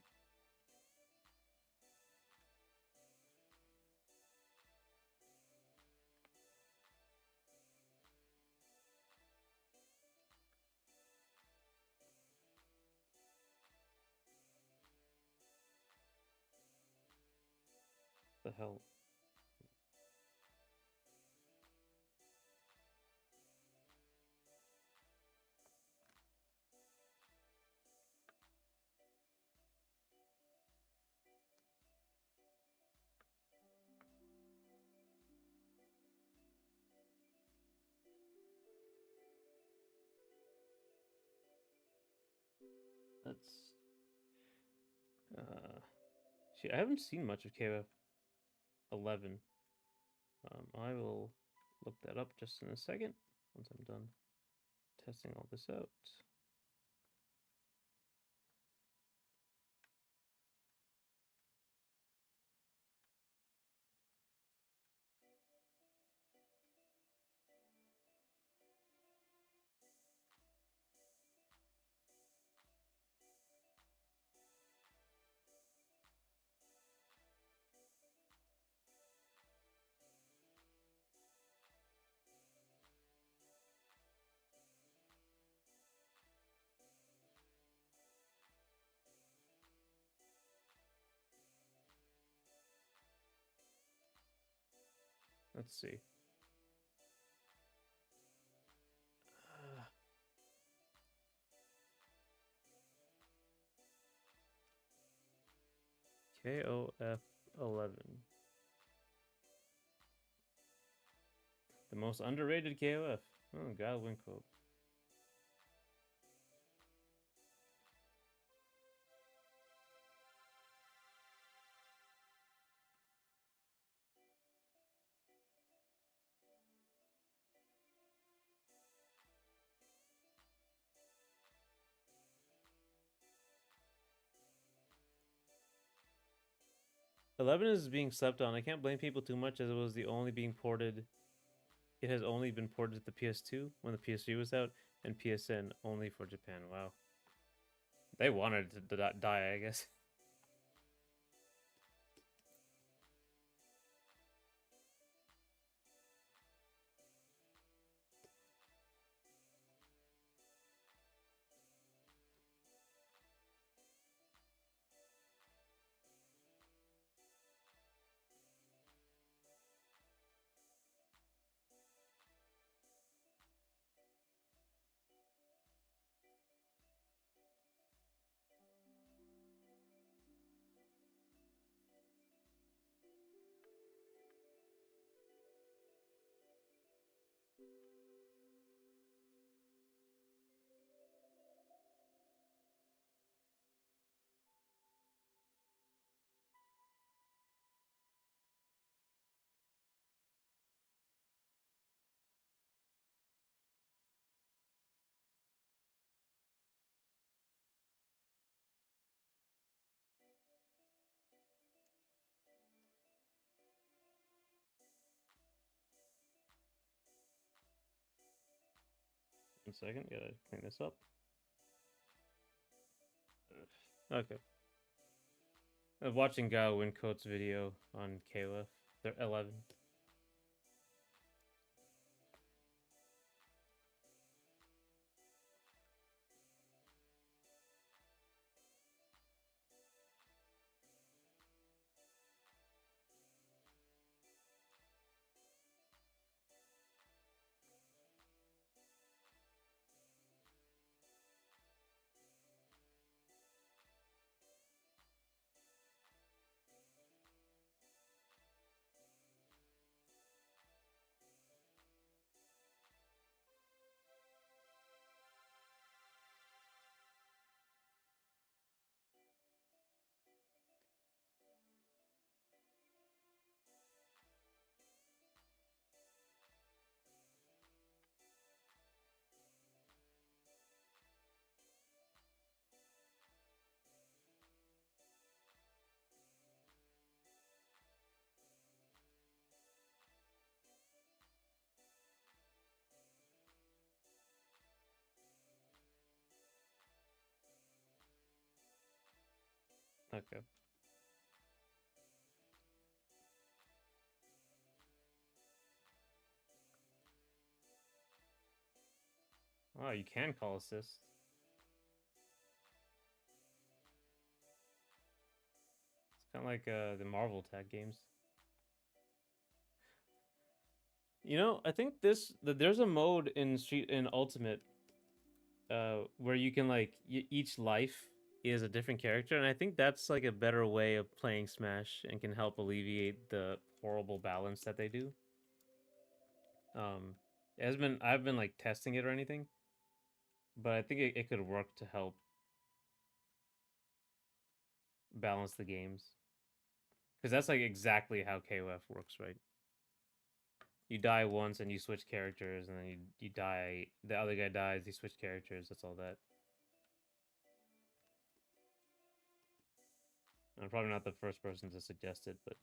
The hell? That's I haven't seen much of KOF 11. I will look that up just in a second once I'm done testing all this out. Let's see. KOF 11. The most underrated KOF. Oh, God, Winkle. Eleven is being slept on. I can't blame people too much as it was the only being ported. It has only been ported to the PS2 when the PS3 was out, and PSN only for Japan. Wow. They wanted it to die, I guess. 1 second, gotta clean this up. Okay. I was watching Gao Wincote's video on KOF. They're 11. Okay. Oh, you can call assist. It's kind of like the Marvel tag games. You know, I think there's a mode in Ultimate where you can like each life is a different character, and I think that's like a better way of playing Smash and can help alleviate the horrible balance that they do. I've been like testing it or anything, but I think it could work to help balance the games, because that's like exactly how KOF works, right? You die once and you switch characters, and then you die. The other guy dies. You switch characters. That's all that. I'm probably not the first person to suggest it, but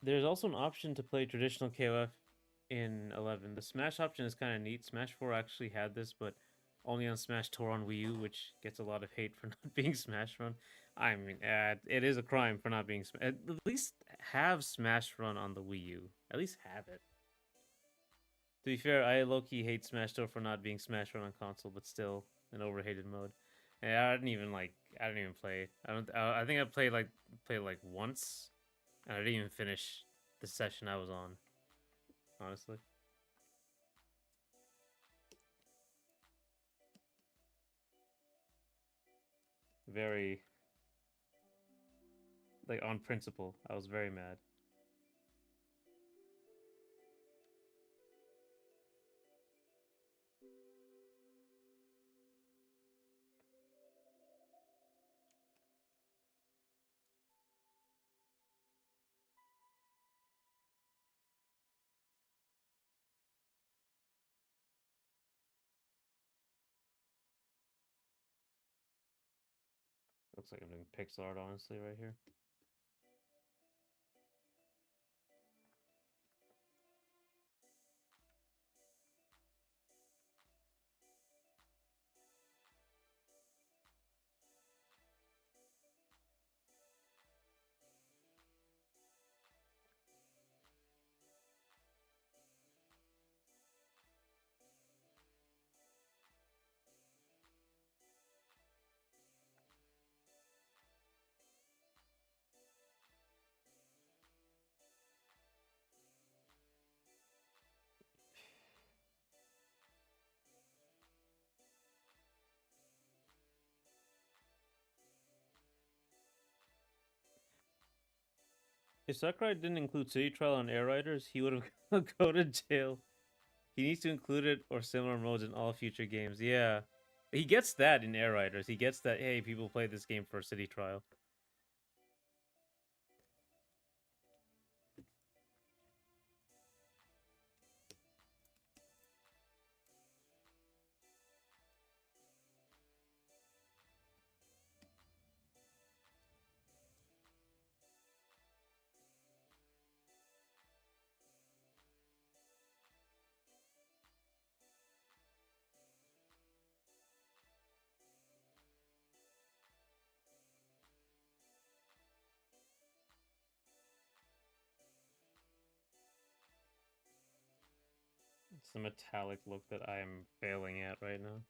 there's also an option to play traditional KOF in 11. The Smash option is kind of neat. Smash 4 actually had this, but only on Smash Tour on Wii U, which gets a lot of hate for not being Smash Run. I mean, it is a crime for not being. At least have Smash Run on the Wii U. At least have it. To be fair, I low-key hate Smash Tour for not being Smash Run on console, but still an overhated mode. And I didn't even play it. I don't. I think I played like once, and I didn't even finish the session I was on. Honestly, very like on principle. I was very mad. Looks like I'm doing pixel art, honestly, right here. If Sakurai didn't include City Trial on Air Riders, he would have go to jail. He needs to include it or similar modes in all future games. Yeah. He gets that in Air Riders. He gets that, hey, people play this game for City Trial. It's the metallic look that I am failing at right now.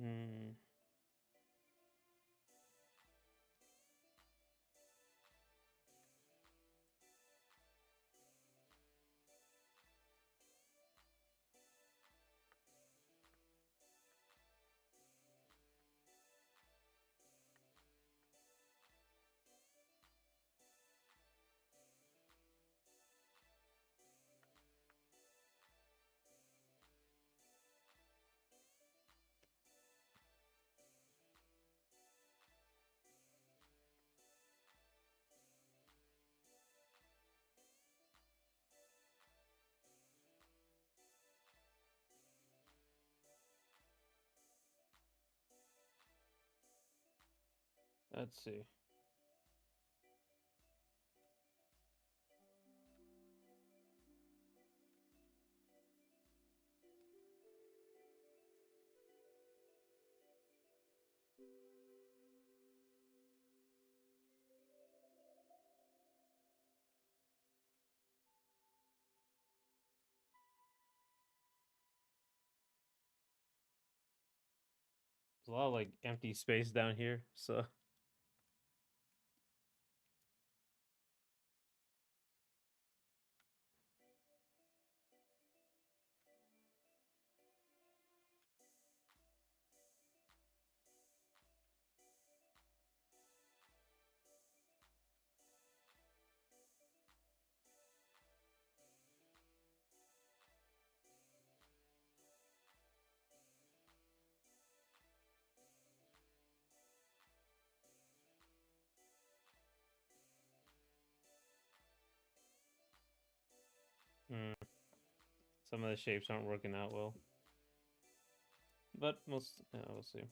Hmm. Let's see. There's a lot of like empty space down here, so mm, some of the shapes aren't working out well. But we'll see.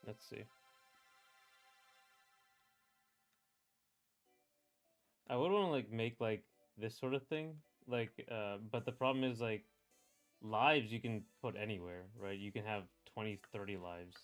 Let's see. I would want to like make like this sort of thing, like, but the problem is like lives you can put anywhere, right? You can have 20, 30 lives.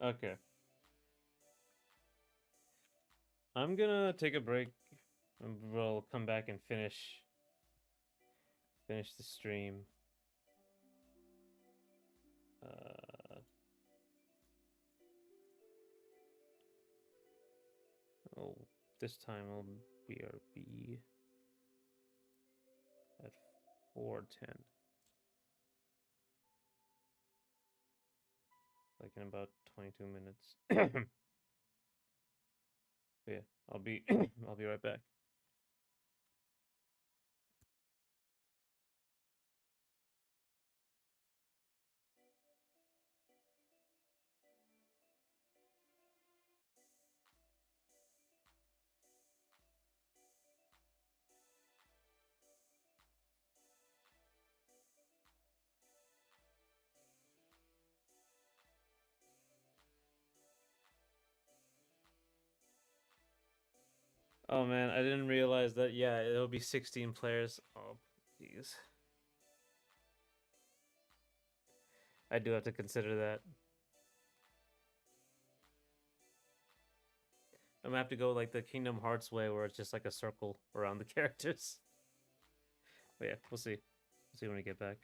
Okay. I'm gonna take a break and we'll come back and finish the stream. Oh, this time I'll BRB at 4:10. Like in about 22 minutes. But yeah, I'll be I'll be right back. Oh man, I didn't realize that. Yeah, it'll be 16 players. Oh, jeez. I do have to consider that. I'm gonna have to go like the Kingdom Hearts way, where it's just like a circle around the characters. But yeah, we'll see. We'll see when we get back.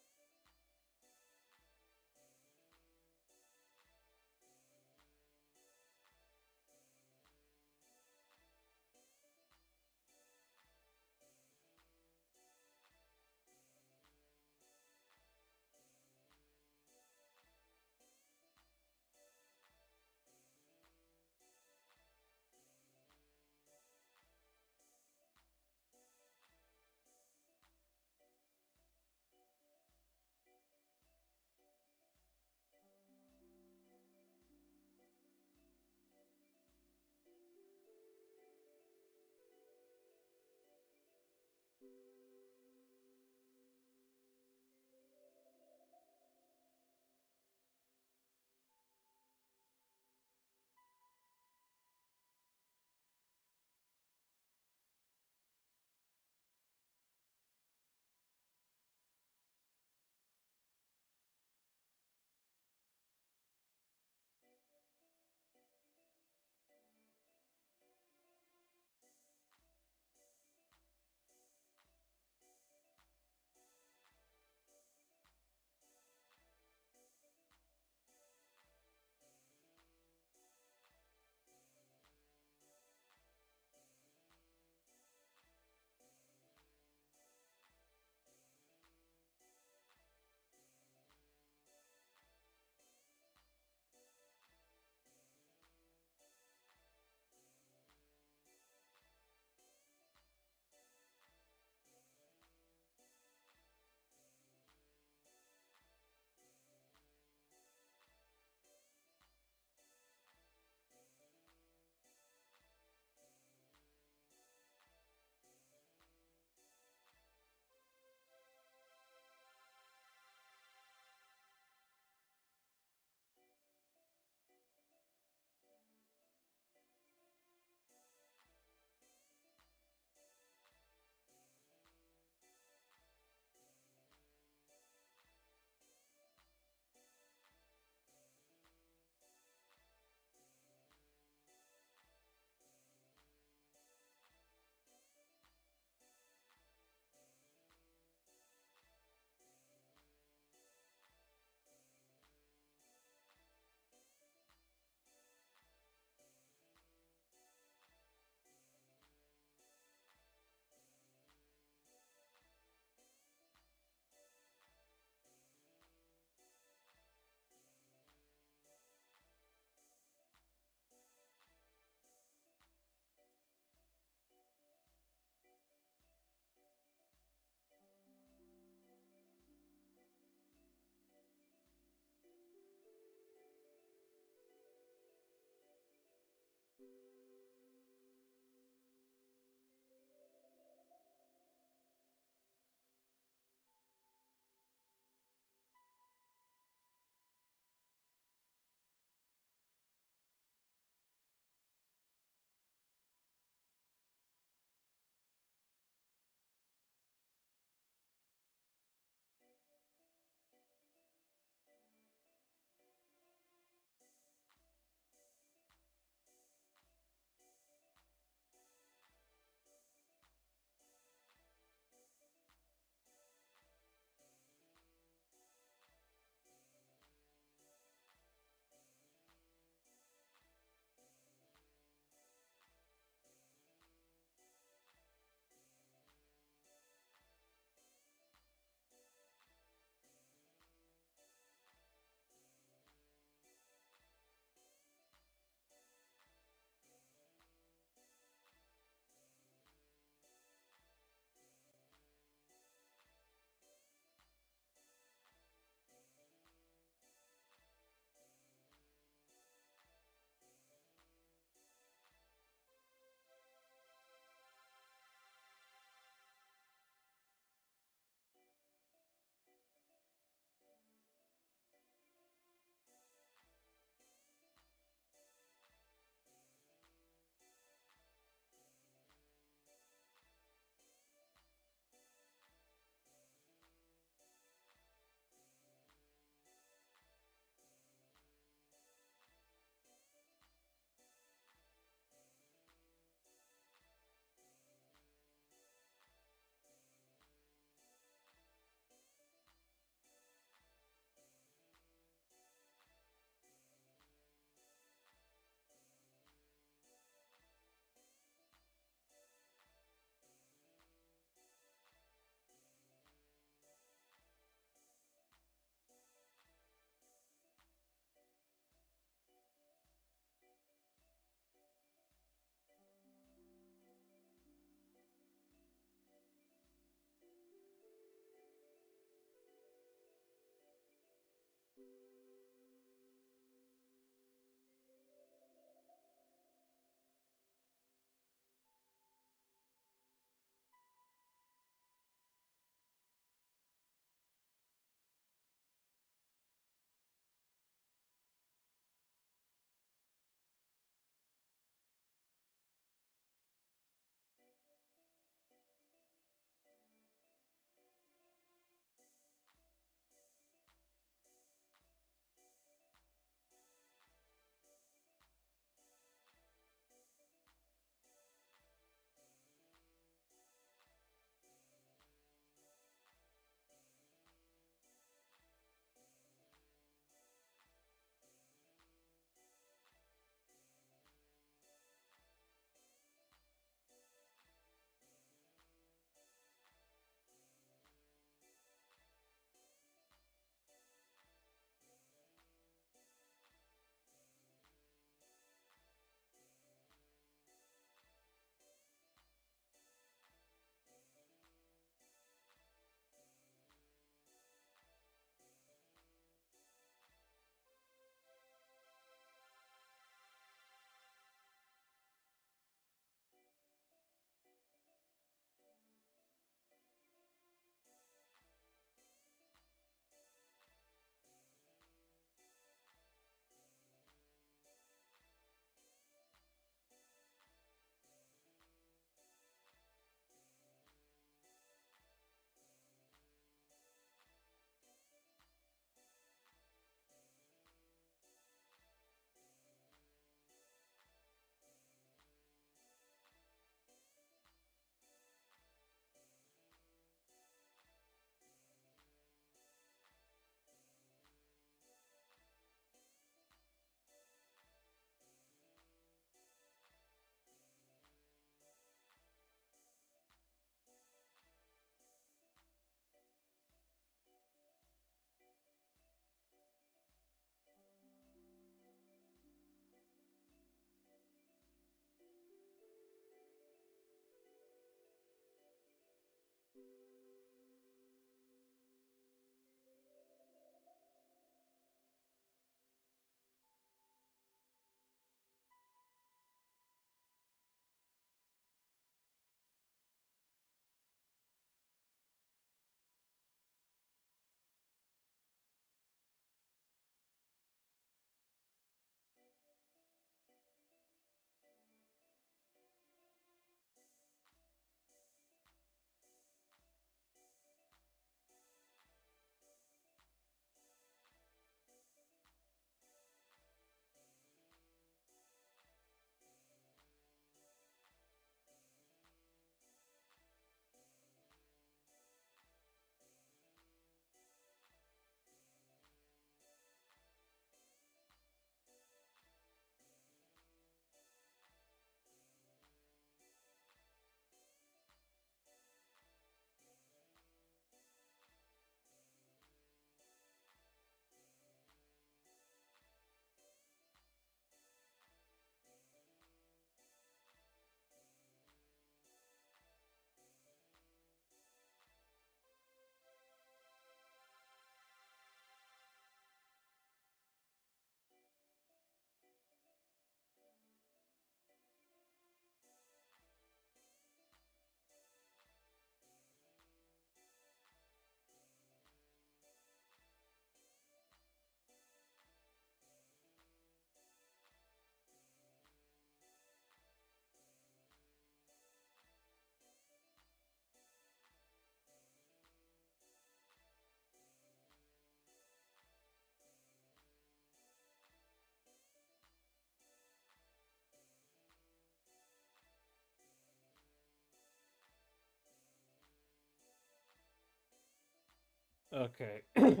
Okay, let's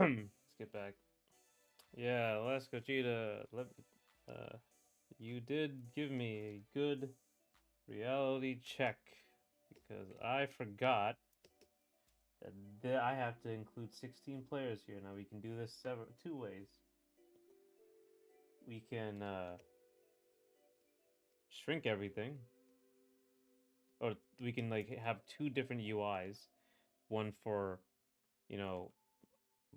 get back. Yeah, last Gogeta, you did give me a good reality check because I forgot that I have to include 16 players here. Now we can do this two ways. We can shrink everything, or we can like have two different UIs, one for, you know,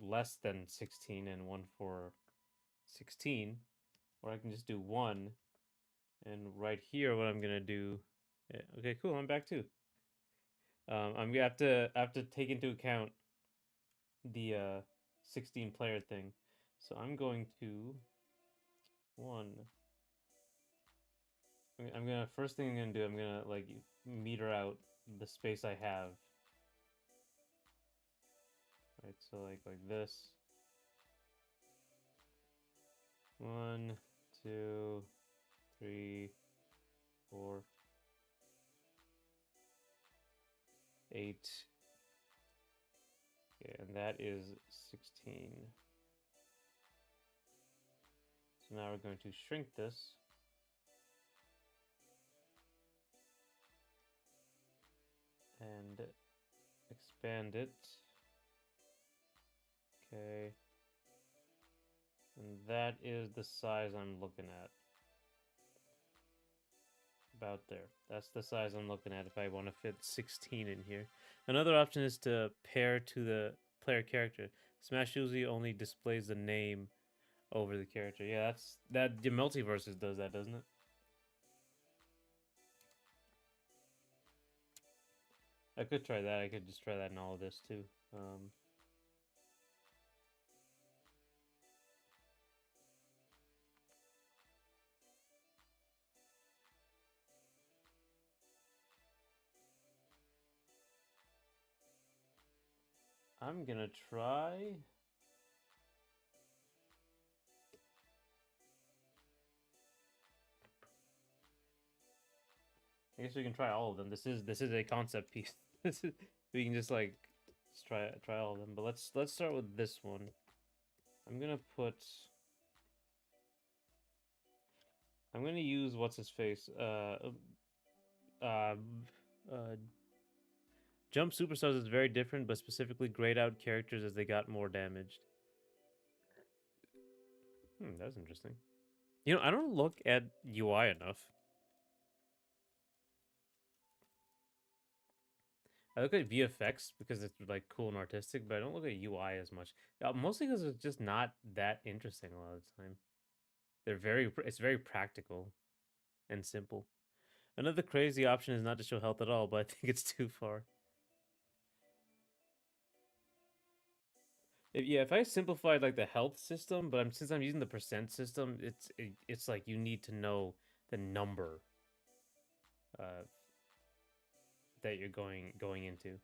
less than 16 and one for 16, or I can just do one. And right here, what I'm gonna do, yeah, okay, cool, I'm back too. I'm gonna have to take into account the 16 player thing. So I'm going to one. I'm gonna first thing I'm gonna do. I'm gonna like meter out the space I have. Right, so like this. One, two, three, four, 8. Okay, and that is 16. So now we're going to shrink this. And expand it. Okay. And that is the size I'm looking at. About there. That's the size I'm looking at if I want to fit 16 in here. Another option is to pair to the player character. Smash usually only displays the name over the character. Yeah, the Multiverses does that, doesn't it? I could try that. I could just try that in all of this too. I'm gonna try. I guess we can try all of them. This is a concept piece. We can just like try all of them. But let's start with this one. I'm gonna put. I'm gonna use what's his face. Uh, Jump Superstars is very different, but specifically grayed out characters as they got more damaged. That's interesting. You know, I don't look at UI enough. I look at VFX because it's like cool and artistic, but I don't look at UI as much. Mostly because it's just not that interesting a lot of the time. It's very practical and simple. Another crazy option is not to show health at all, but I think it's too far. If I simplified like the health system, but since I'm using the percent system, it's like you need to know the number uh, that you're going into.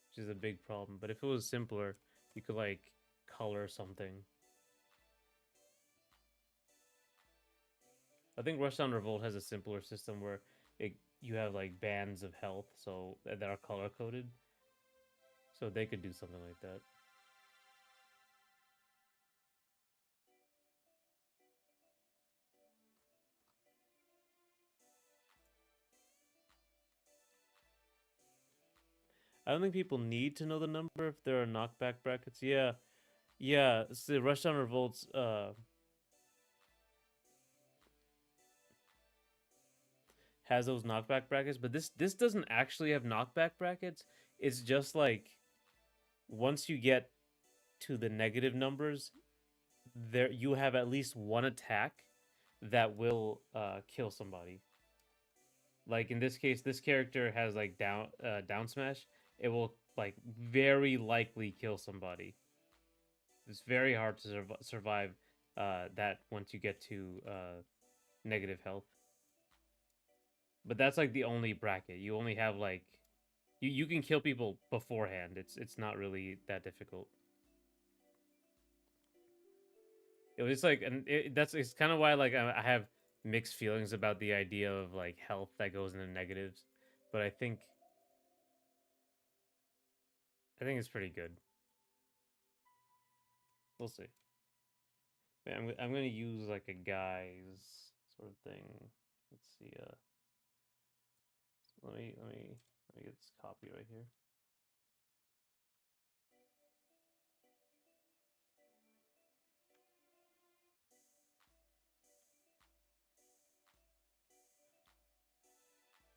Which is a big problem. But if it was simpler, you could like color something. I think Rushdown Revolt has a simpler system where you have like bands of health so that are color coded. So they could do something like that. I don't think people need to know the number if there are knockback brackets. Yeah. Yeah, so Rushdown Revolt's has those knockback brackets, but this doesn't actually have knockback brackets. It's just like once you get to the negative numbers, there you have at least one attack that will kill somebody. Like in this case, this character has like down smash. It will like very likely kill somebody. It's very hard to survive that once you get to negative health. But that's like the only bracket. You only have like you can kill people beforehand. It's not really that difficult. It was like, and that's it's kind of why like I have mixed feelings about the idea of like health that goes into negatives, but I think it's pretty good. We'll see. I'm gonna use like a guise sort of thing. Let's see. Let me get this copy right here.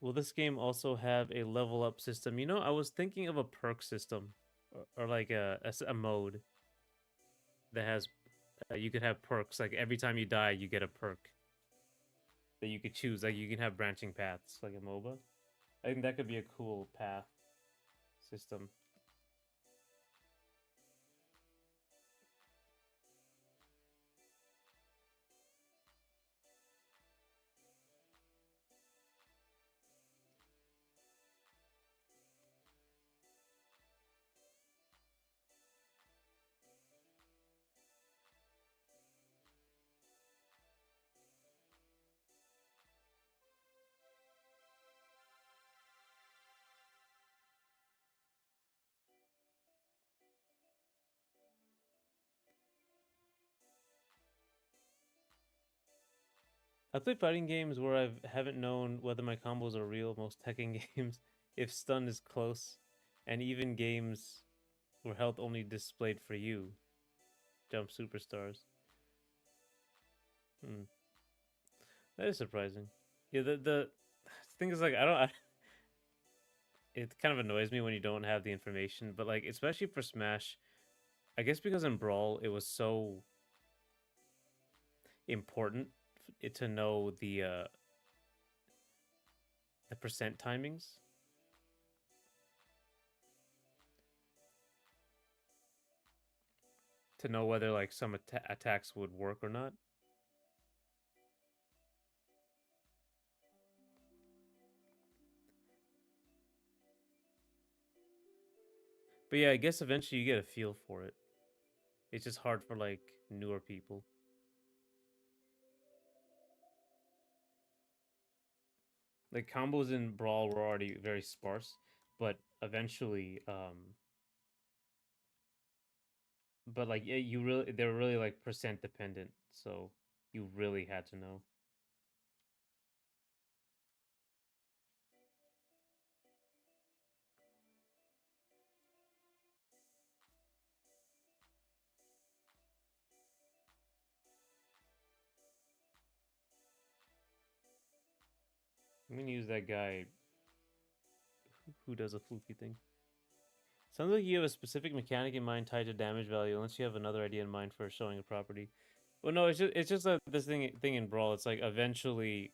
Will this game also have a level up system? You know, I was thinking of a perk system, or like a mode that has you could have perks. Like every time you die, you get a perk that you could choose. Like you can have branching paths, like a MOBA. I think that could be a cool path system. I've played fighting games where I haven't known whether my combos are real. Most Tekken games, if stun is close, and even games where health only displayed for you. Jump superstars. Hmm. That is surprising. Yeah, the thing is like it kind of annoys me when you don't have the information, but like especially for Smash, I guess because in Brawl it was so important to know the percent timings to know whether like some attacks would work or not. But yeah, I guess eventually you get a feel for it. It's just hard for like newer people. Like combos in Brawl were already very sparse, but eventually, but like yeah, you really they're really like percent dependent, so you really had to know. I'm gonna use that guy who does a fluky thing. Sounds like you have a specific mechanic in mind tied to damage value, unless you have another idea in mind for showing a property. Well, no, it's just this thing in Brawl. It's like eventually,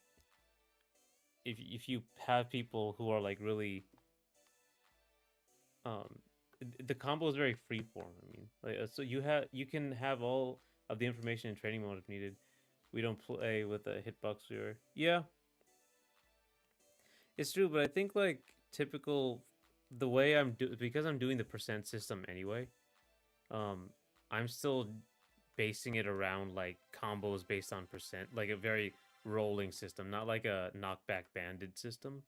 if you have people who are like really um the combo is very freeform. I mean, like so you can have all of the information in training mode if needed. We don't play with a hitbox viewer. Yeah, it's true, but I think like typical the way because I'm doing the percent system anyway. Um, I'm still basing it around like combos based on percent, like a very rolling system, not like a knockback banded system.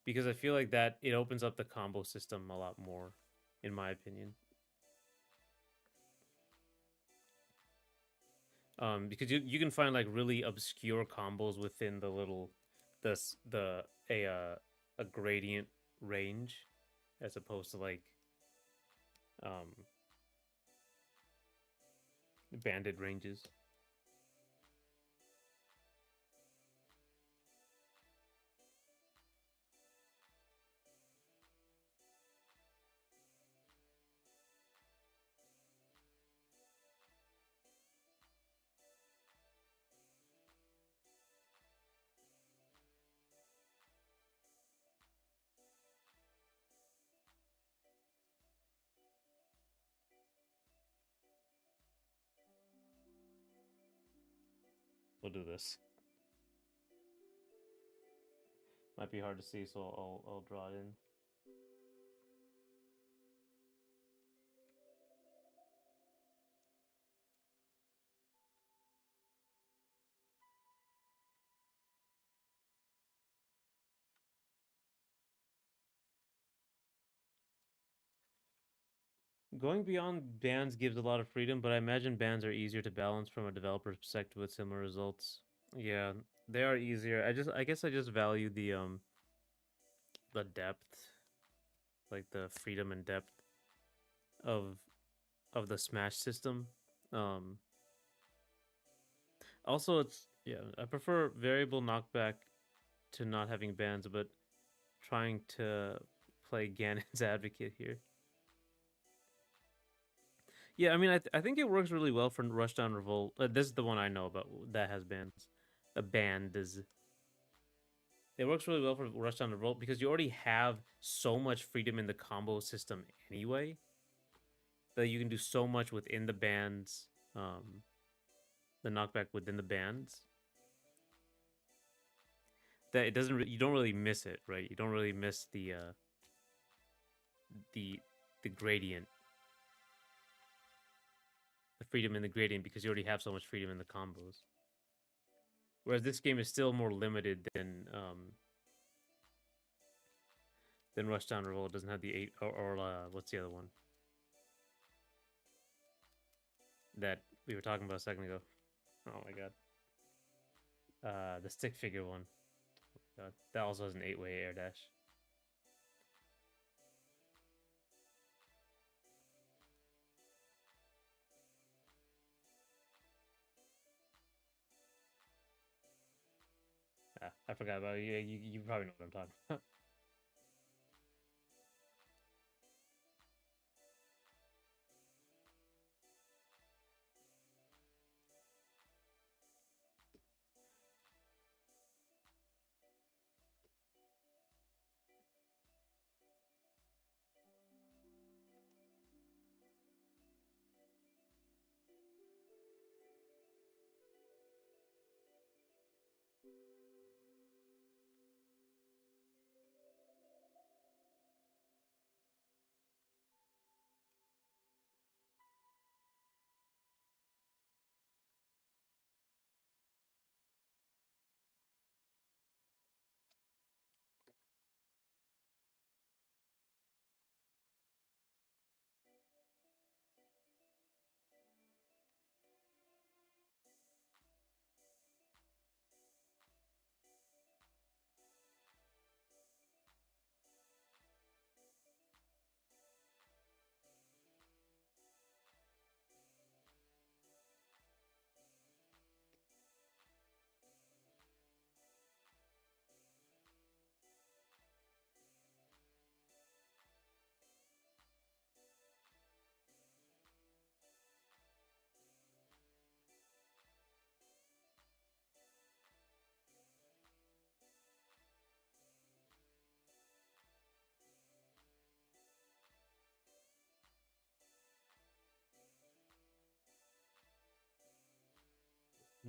Because I feel like that it opens up the combo system a lot more, in my opinion. Because you can find like really obscure combos within the little the a gradient range as opposed to like um banded ranges. We'll do this. Might be hard to see, so I'll draw it in. Going beyond bans gives a lot of freedom, but I imagine bans are easier to balance from a developer's perspective with similar results. Yeah, they are easier. I guess I just value the depth, like the freedom and depth of the Smash system. Um Also, it's yeah, I prefer variable knockback to not having bans, but trying to play Ganon's advocate here. Yeah, I mean, I think it works really well for Rushdown Revolt. This is the one I know about that has bans. A band is. It works really well for Rushdown Revolt because you already have so much freedom in the combo system anyway that you can do so much within the bands, the knockback within the bands that it doesn't. You don't really miss it, right? You don't really miss the the gradient, the freedom in the gradient because you already have so much freedom in the combos. Whereas this game is still more limited than Rushdown Revolt. It doesn't have the 8 or what's the other one that we were talking about a second ago? Oh my god. The stick figure one. God, that also has an 8-way air dash. Ah, I forgot about it. You probably know what I'm talking about.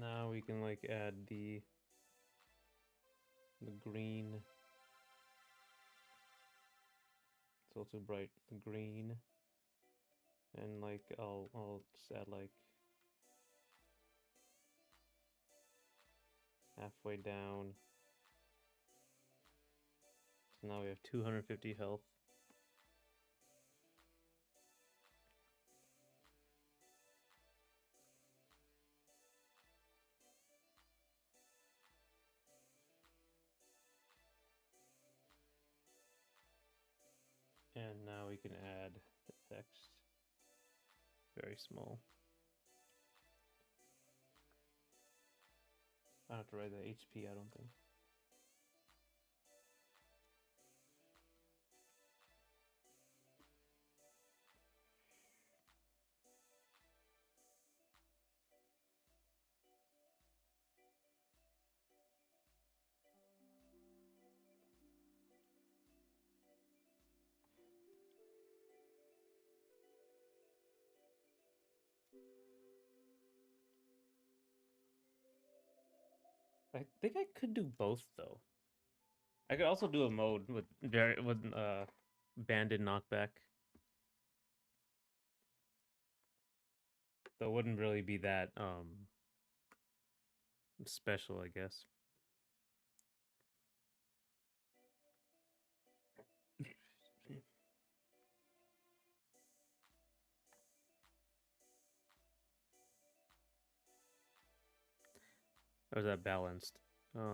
Now we can like add the green. It's also bright. The green, and like I'll just add like halfway down. So now we have 250 health. And now we can add the text. Very small. I don't have to write the HP, I don't think. I think I could do both though. I could also do a mode with banded knockback. That wouldn't really be that special, I guess. Or is that balanced? I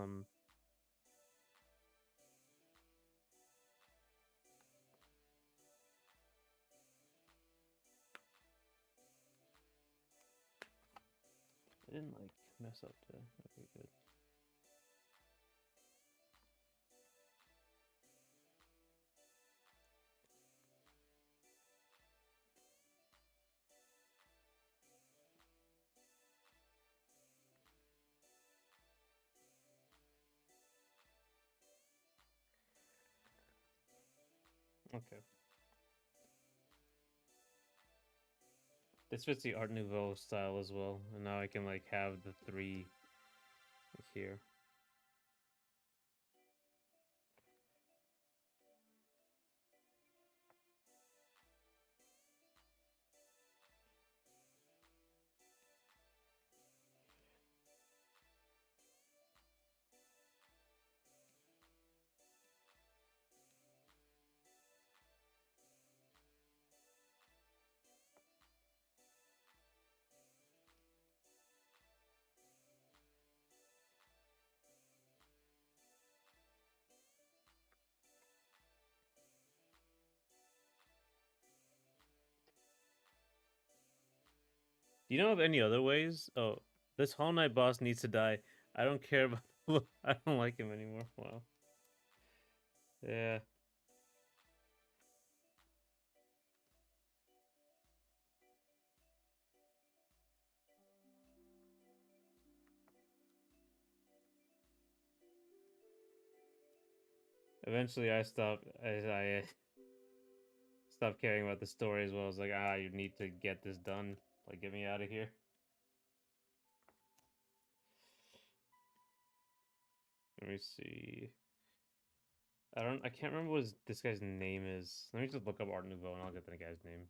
didn't like mess up there. Okay, good. Okay. This fits the Art Nouveau style as well, and now I can like have the three here. Do you know of any other ways? Oh, this Hollow Knight boss needs to die. I don't care about the look. I don't like him anymore. Wow. Yeah. Eventually, I stopped caring about the story as well. I was like, you need to get this done. Like, get me out of here. Let me see. I can't remember what this guy's name is. Let me just look up Art Nouveau and I'll get the guy's name.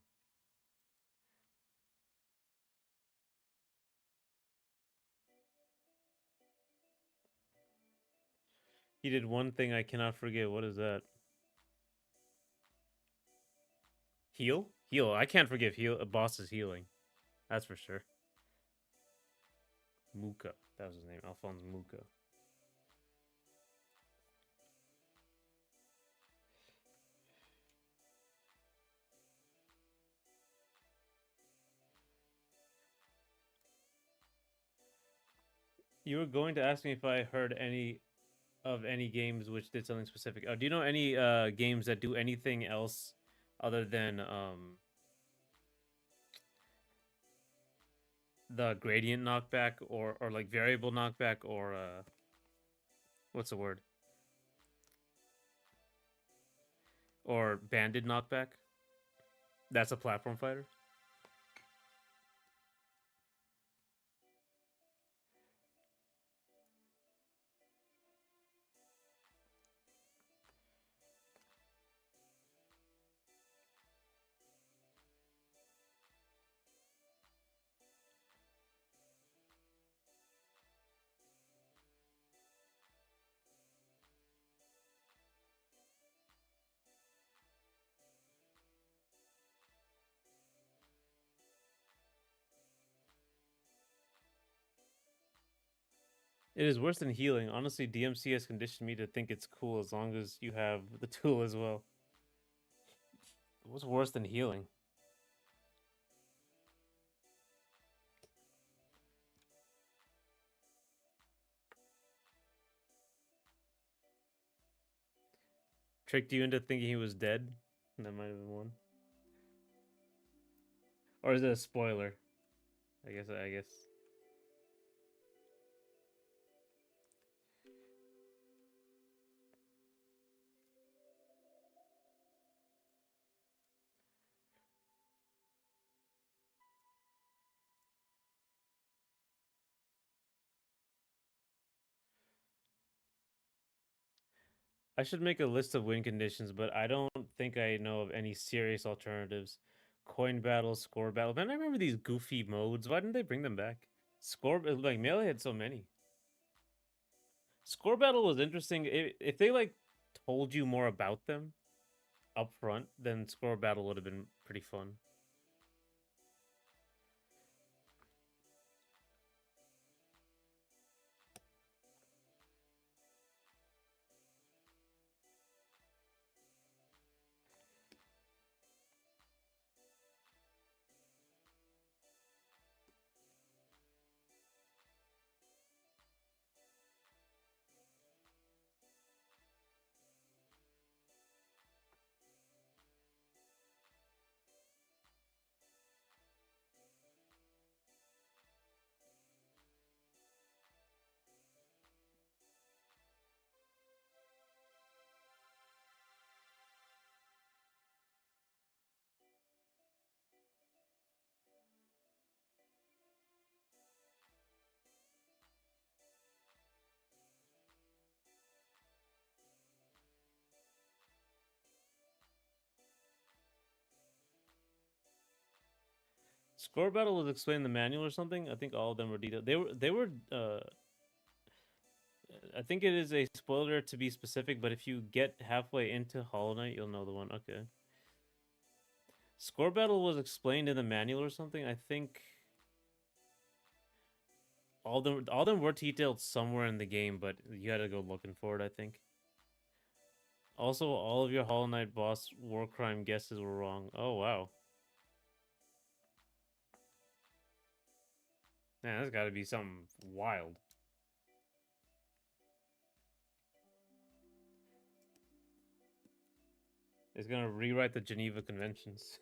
He did one thing I cannot forget. What is that? Heal? Heal. I can't forgive heal. A boss is healing. That's for sure. Muka. That was his name. Alphonse Muka. You were going to ask me if I heard any games which did something specific. Do you know any games that do anything else other than the gradient knockback or like variable knockback or what's the word? Or banded knockback? That's a platform fighter? It is worse than healing. Honestly, DMC has conditioned me to think it's cool as long as you have the tool as well. What's worse than healing? Tricked you into thinking he was dead? That might have been one. Or is it a spoiler? I guess. I should make a list of win conditions, but I don't think I know of any serious alternatives. Coin battle, score battle. Man, I remember these goofy modes. Why didn't they bring them back? Like Melee had so many. Score battle was interesting. If they like told you more about them up front, then score battle would have been pretty fun. Score battle was explained in the manual or something. I think all of them were detailed. They were I think it is a spoiler to be specific, but if you get halfway into Hollow Knight, you'll know the one. Okay. Score battle was explained in the manual or something. I think all them were detailed somewhere in the game, but you had to go looking for it, I think. Also, all of your Hollow Knight boss war crime guesses were wrong. Oh wow. Man, that's gotta be something wild. It's gonna rewrite the Geneva Conventions.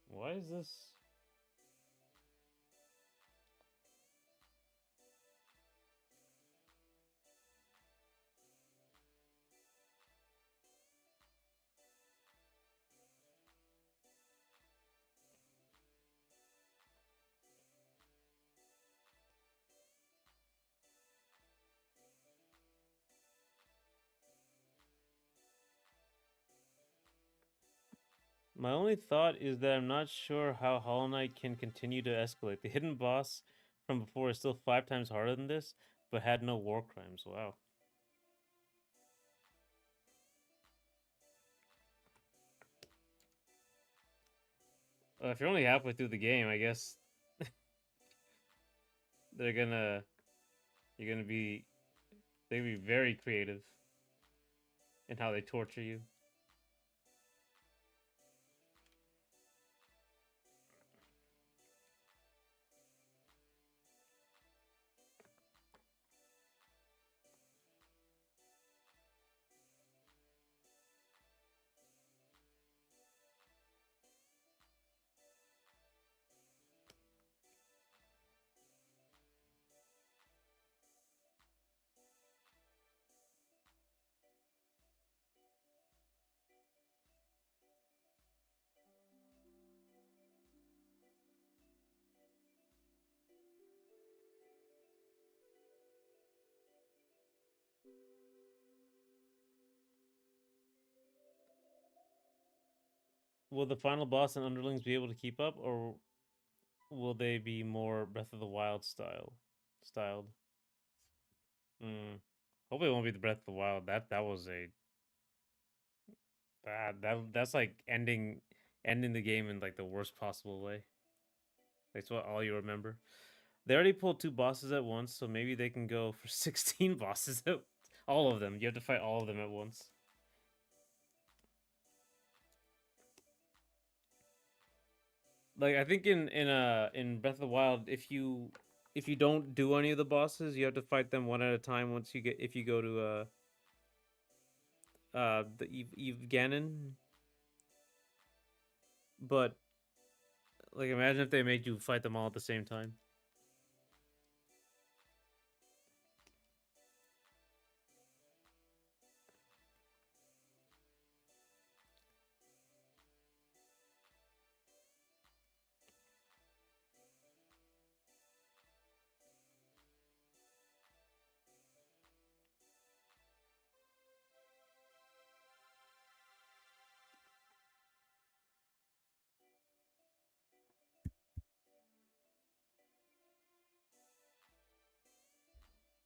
Why is this? My only thought is that I'm not sure how Hollow Knight can continue to escalate. The hidden boss from before is still 5 times harder than this, but had no war crimes. Wow. If you're only halfway through the game, I guess they're gonna you're gonna be they be very creative in how they torture you. Will the final boss and underlings be able to keep up, or will they be more Breath of the Wild styled? Hmm. Hopefully, it won't be the Breath of the Wild. That was a that's like ending the game in like the worst possible way. That's what all you remember. They already pulled 2 bosses at once, so maybe they can go for 16 bosses at all of them. You have to fight all of them at once. Like I think in Breath of the Wild, if you don't do any of the bosses, you have to fight them one at a time once you get if you go to the Eve Ganon. But like imagine if they made you fight them all at the same time.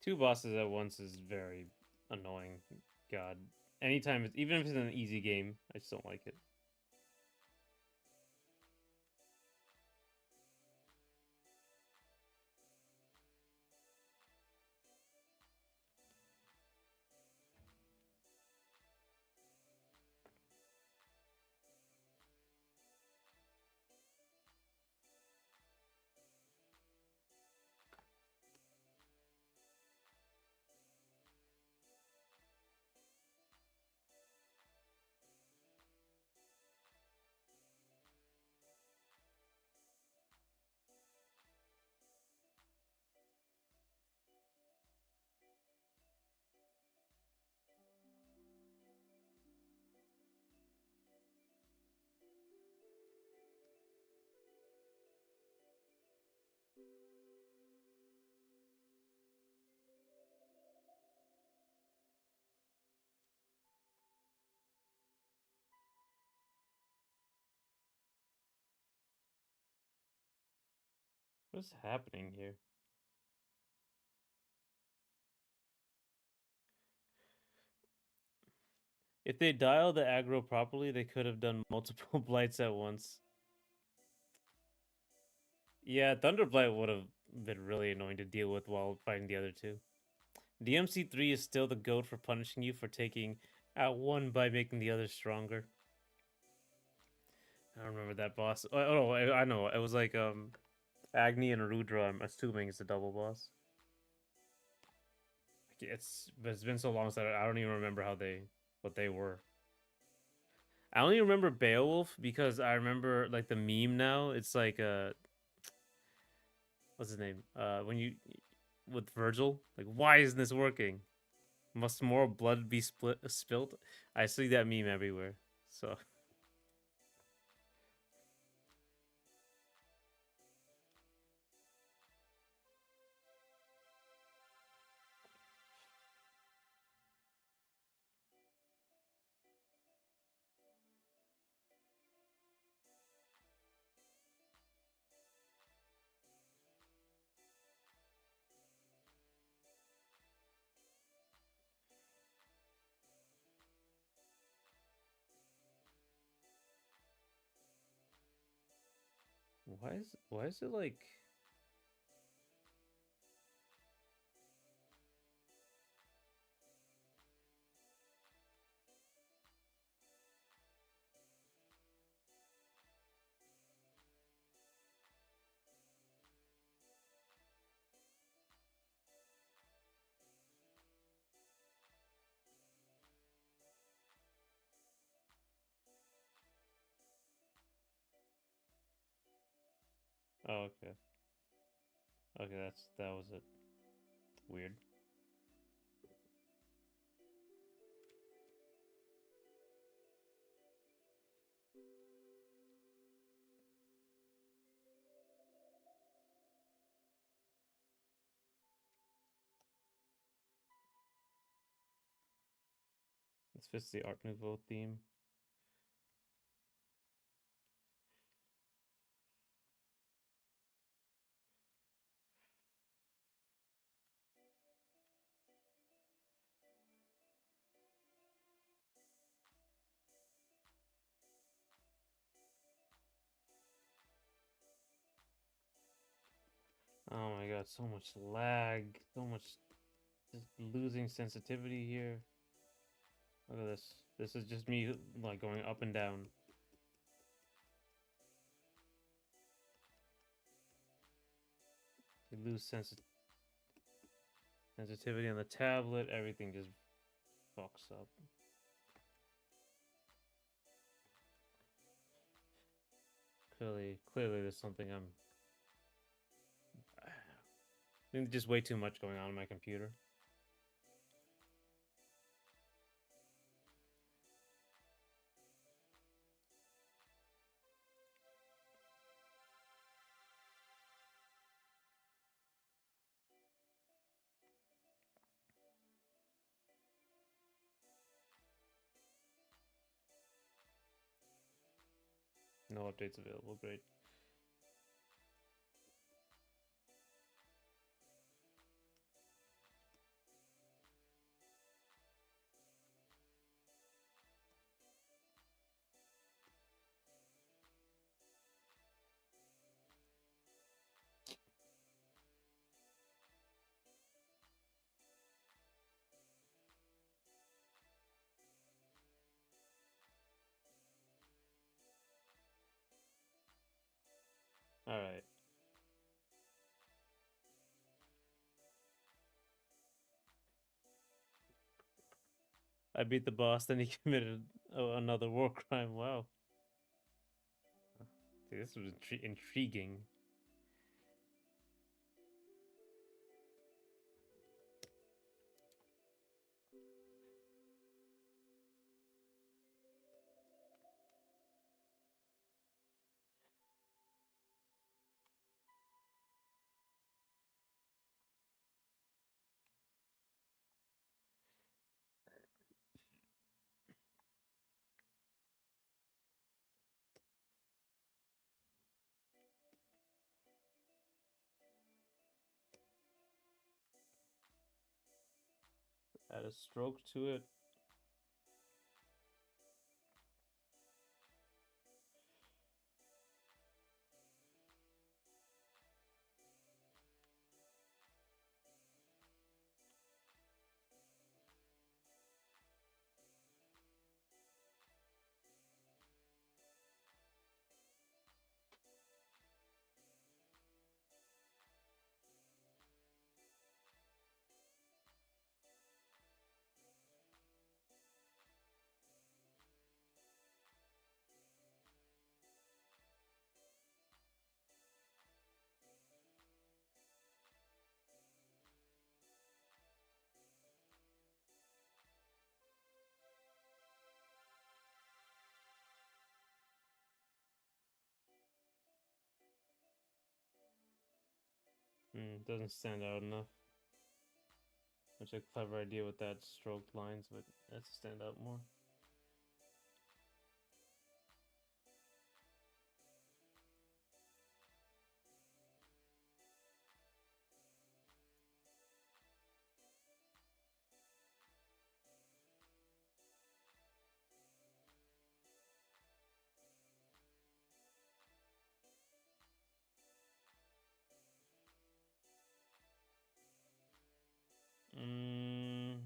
Two bosses at once is very annoying. God. Anytime it's even if it's an easy game, I just don't like it. What's happening here? If they dial the aggro properly, they could have done multiple blights at once. Yeah, Thunderblight would have been really annoying to deal with while fighting the other two. DMC3 is still the goat for punishing you for taking out one by making the other stronger. I don't remember that boss. Oh, I know. It was like Agni and Rudra. I'm assuming it's a double boss. It's been so long since I don't even remember what they were. I only remember Beowulf because I remember like the meme now. It's like what's his name? When you with Virgil, like why isn't this working? Must more blood be spilt? I see that meme everywhere. So why is it like oh okay. Okay, that was it. Weird. This fits the Art Nouveau theme. Oh my god, so much lag, so much just losing sensitivity here. Look at this. This is just me like going up and down. You lose sensitivity on the tablet, everything just fucks up. Clearly there's something I think just way too much going on my computer. No updates available, great. Alright. I beat the boss, then he committed another war crime. Wow. Dude, this was intriguing. Add a stroke to it. Doesn't stand out enough. Which a clever idea with that stroked lines, but that's stand out more. Mm.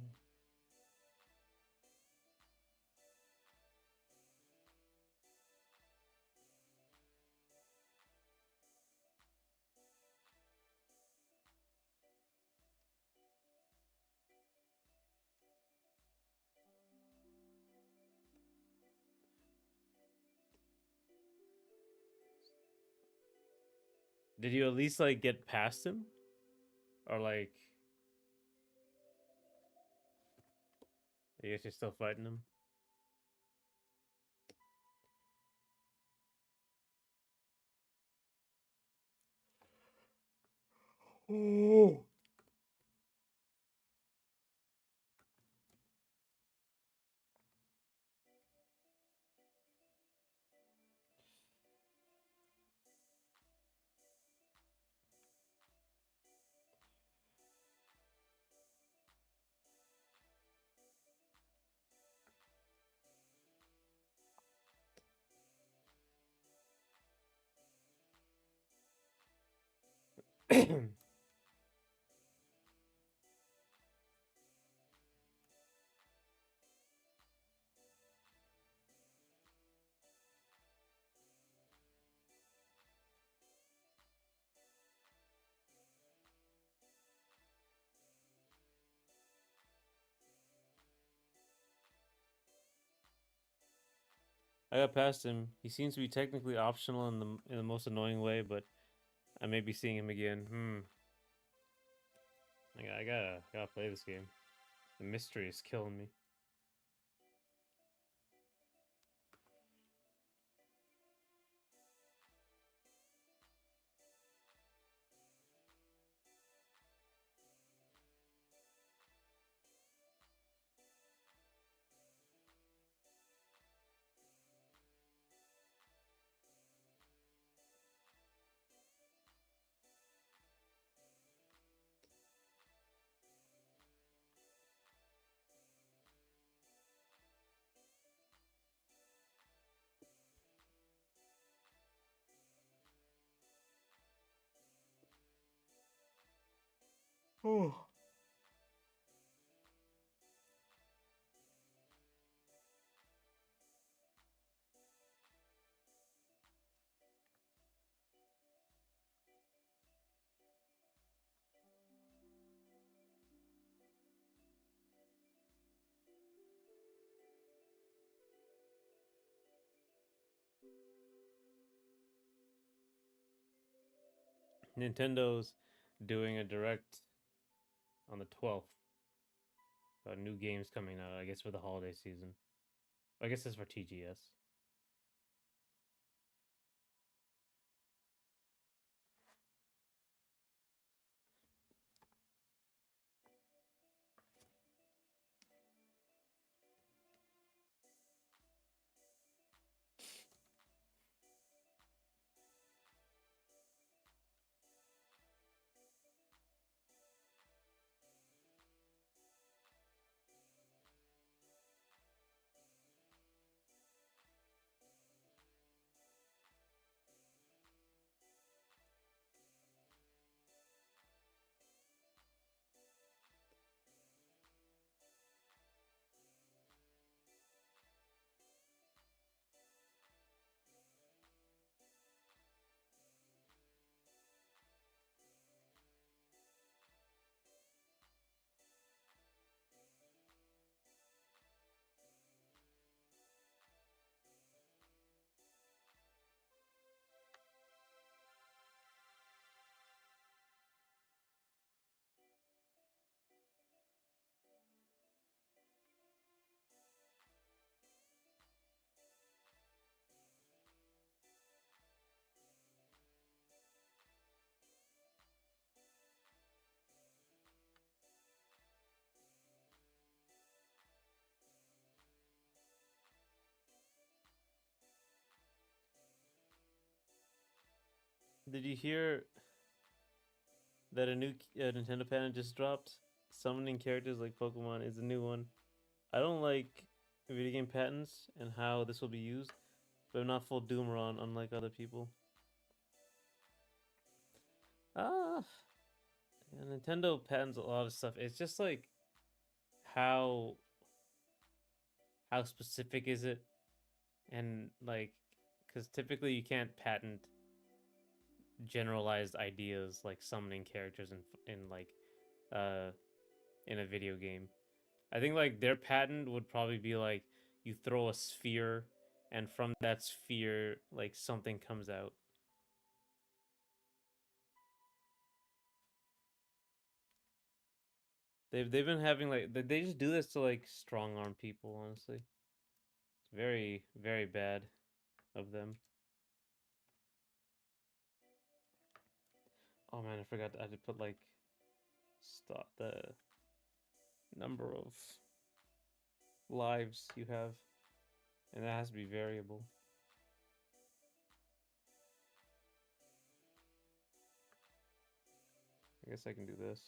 Did you at least like get past him? Or like I guess you're still fighting him? Oh. I got past him. He seems to be technically optional in the most annoying way, but I may be seeing him again. I gotta play this game. The mystery is killing me. Oh. Nintendo's doing a direct on the 12th about new games coming out, I guess, for the holiday season. I guess it's for TGS. Did you hear that a new Nintendo patent just dropped? Summoning characters like Pokemon is a new one. I don't like video game patents and how this will be used, but I'm not full Doomeron, unlike other people. Ah, yeah, Nintendo patents a lot of stuff. It's just like how how specific is it, and like, because typically you can't patent generalized ideas like summoning characters in like uh in a video game. I think like their patent would probably be like you throw a sphere and from that sphere like something comes out. They've been having like they just do this to like strong arm people, honestly. It's very bad of them. Oh man, I forgot I had to put like stop the number of lives you have, and that has to be variable. I guess I can do this.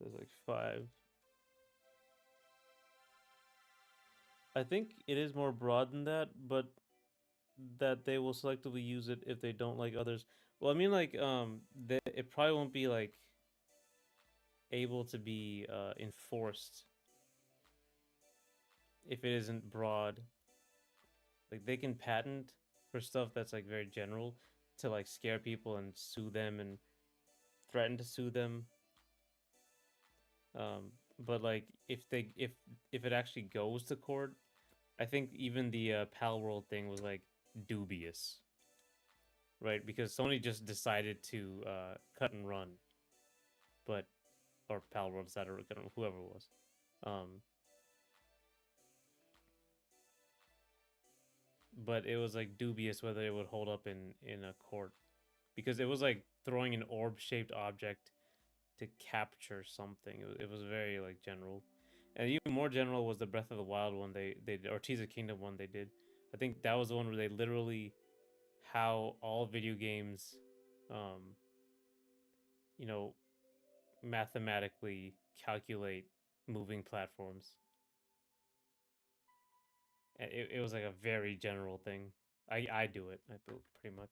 There's like 5. I think it is more broad than that, but that they will selectively use it if they don't like others. Well, I mean, like, it probably won't be like able to be enforced if it isn't broad. Like, they can patent for stuff that's like very general to like scare people and sue them and threaten to sue them. But like, if it actually goes to court, I think even the Pal World thing was like dubious, right? Because Sony just decided to cut and run, but or Pal World decided to cut and whoever it was. Um, but it was like dubious whether it would hold up in a court because it was like throwing an orb-shaped object to capture something. It was very like general, and even more general was the Breath of the Wild one they did, or Tears of Kingdom one they did. I think that was the one where they literally how all video games, um, you know, mathematically calculate moving platforms. It was like a very general thing. I do it. I build pretty much.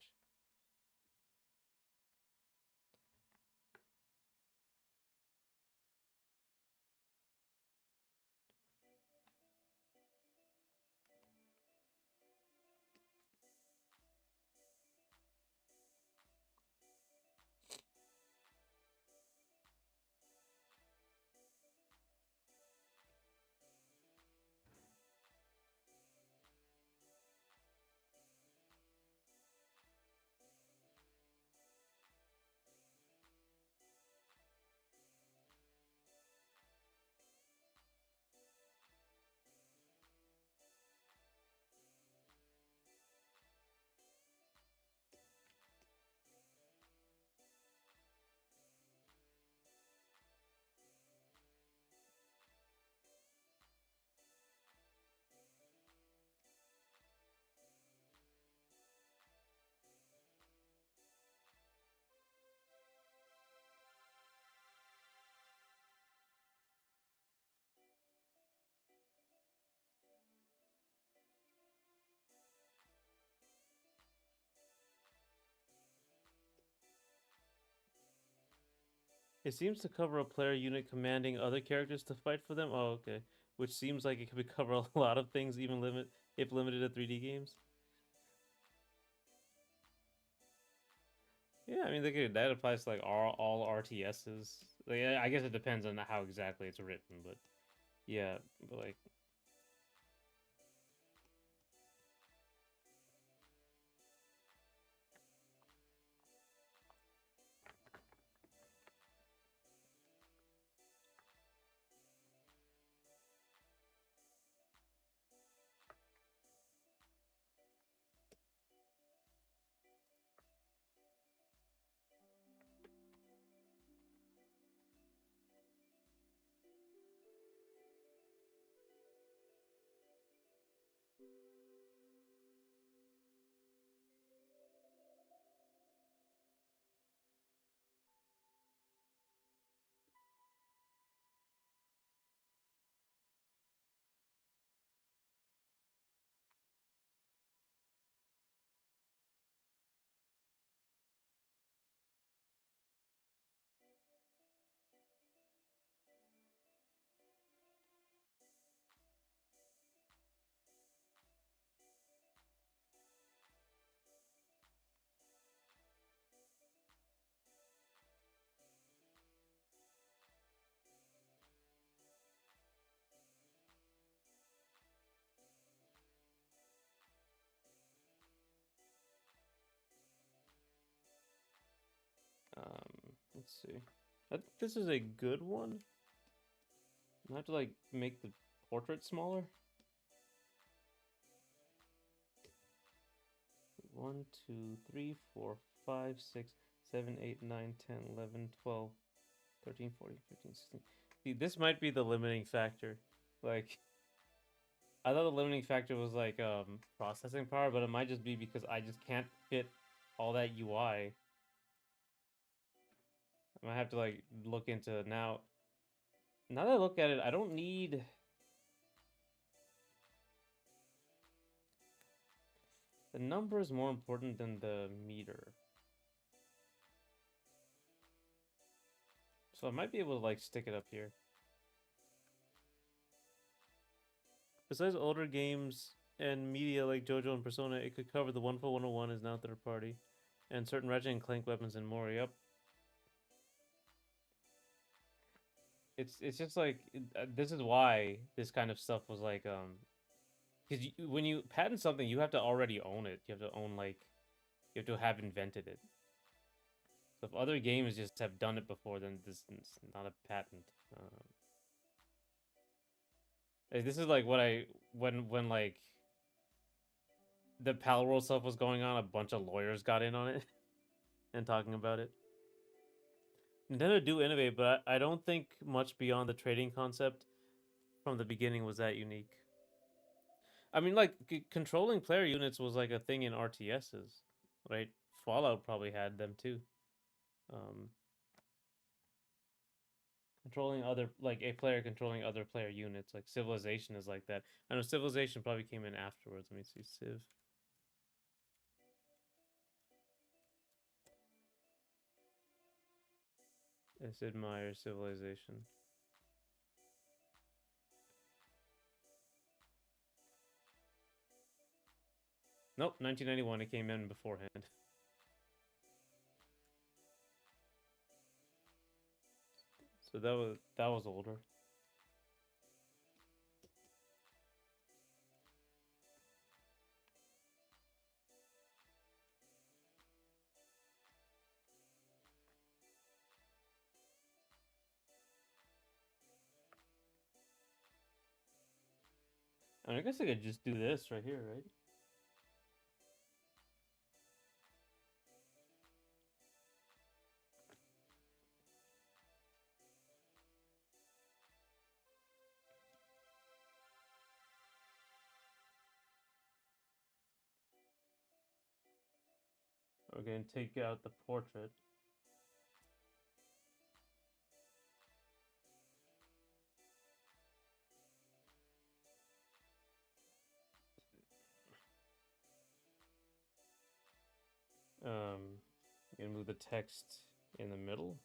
It seems to cover a player unit commanding other characters to fight for them. Oh, okay. Which seems like it could cover a lot of things, even if limited to 3D games. Yeah, I mean, that applies to like all RTSs. Like, I guess it depends on how exactly it's written, but yeah, but like, let's see. I think this is a good one. I have to like make the portrait smaller. 1, 2, 3, 4, 5, 6, 7, 8, 9, 10, 11, 12, 13, 14, 15, 16. See, this might be the limiting factor. Like, I thought the limiting factor was like processing power, but it might just be because I just can't fit all that UI. I might have to like look into now. Now that I look at it, I don't need... The number is more important than the meter. So I might be able to, like, stick it up here. Besides older games and media like JoJo and Persona, it could cover the 14101 is now third party, and certain Ratchet and Clank weapons and more. Yep. It's just like this is why this kind of stuff was like because when you patent something, you have to already own it. You have to own like you have to have invented it. So if other games just have done it before, then this is not a patent. Like, this is like what I when like the Palworld stuff was going on, a bunch of lawyers got in on it and talking about it. Nintendo do innovate, but I don't think much beyond the trading concept from the beginning was that unique. I mean, like controlling player units was like a thing in RTSs, right? Fallout probably had them too. Um, controlling other like a player controlling other player units, like Civilization is like that. I know Civilization probably came in afterwards. Let me see, Civ. Sid Meier Civilization. Nope, 1991. It came in beforehand. So that was older. I mean, I guess I could just do this right here, right? We're going to take out the portrait. Gonna move the text in the middle.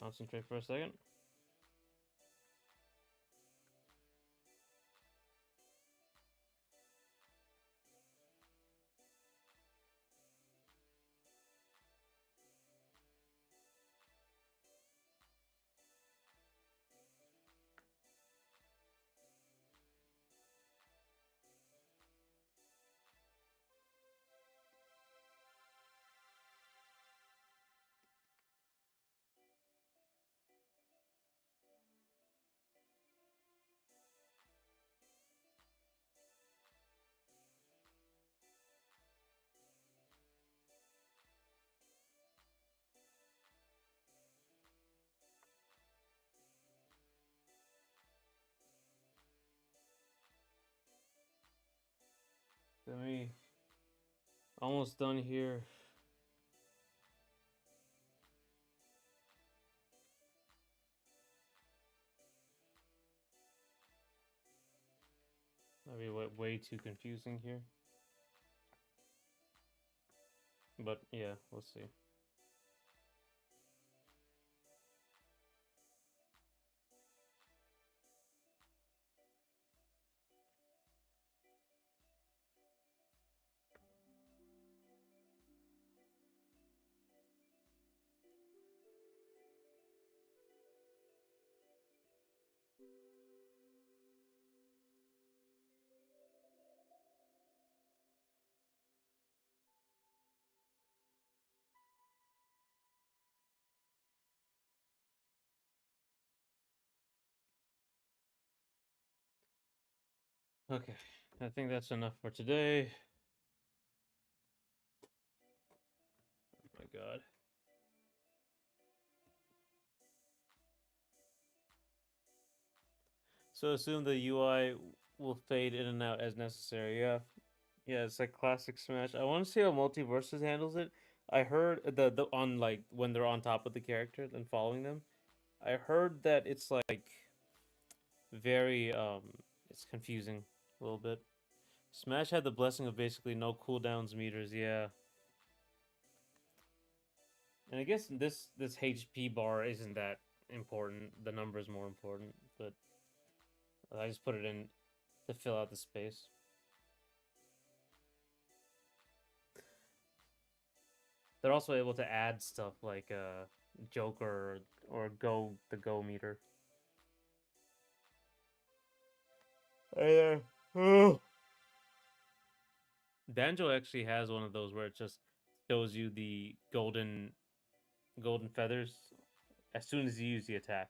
Concentrate for a second. Let me. Almost done here. Might be way too confusing here. But yeah, we'll see. Okay, I think that's enough for today. Oh my god. So assume the UI will fade in and out as necessary. Yeah. Yeah, it's like classic Smash. I want to see how Multiverses handles it. I heard the on like when they're on top of the character and following them. I heard that it's like very it's confusing a little bit. Smash had the blessing of basically no cooldowns meters, yeah. And I guess this HP bar isn't that important. The number is more important, but I just put it in to fill out the space. They're also able to add stuff like Joker or Go meter. Oh. Banjo actually has one of those where it just shows you the golden feathers as soon as you use the attack.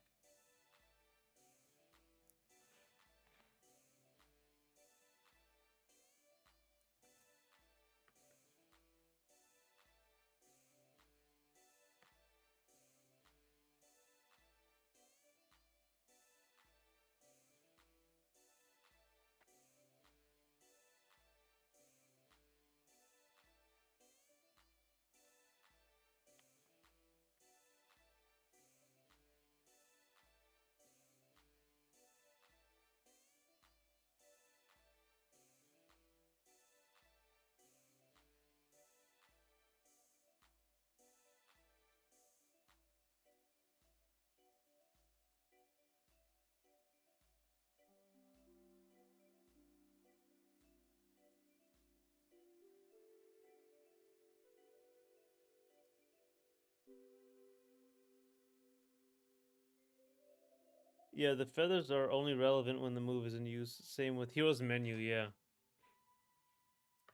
Yeah, the feathers are only relevant when the move is in use. Same with Hero's Menu, yeah.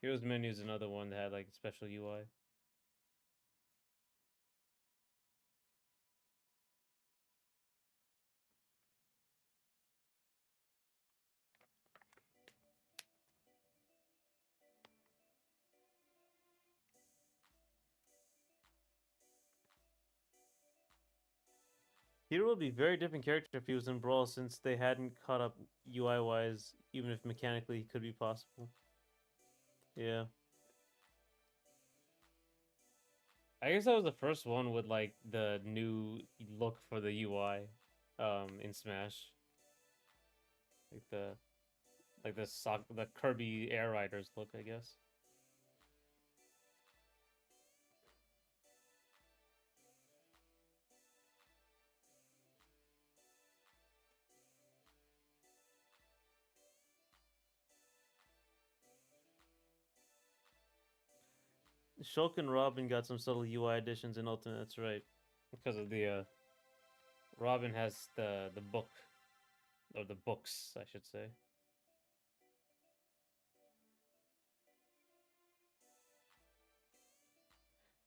Hero's Menu is another one that had like special UI. Hero would be a very different character if he was in Brawl since they hadn't caught up UI wise, even if mechanically he could be possible. Yeah. I guess that was the first one with like the new look for the UI in Smash. Like the Kirby Air Riders look, I guess. Shulk and Robin got some subtle UI additions in Ultimate, that's right. Because of the Robin has the book or the books, I should say.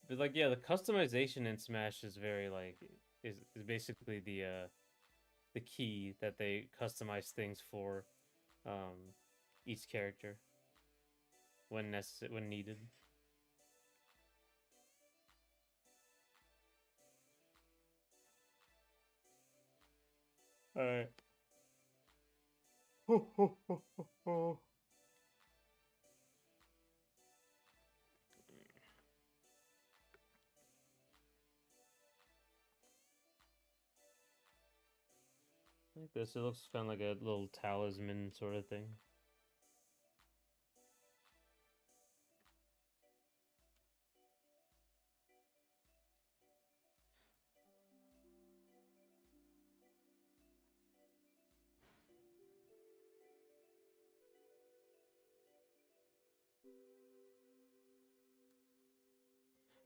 But like yeah, the customization in Smash is very like is basically the key that they customize things for each character when necessary when needed. All right. Like this, it looks kind of like a little talisman sort of thing.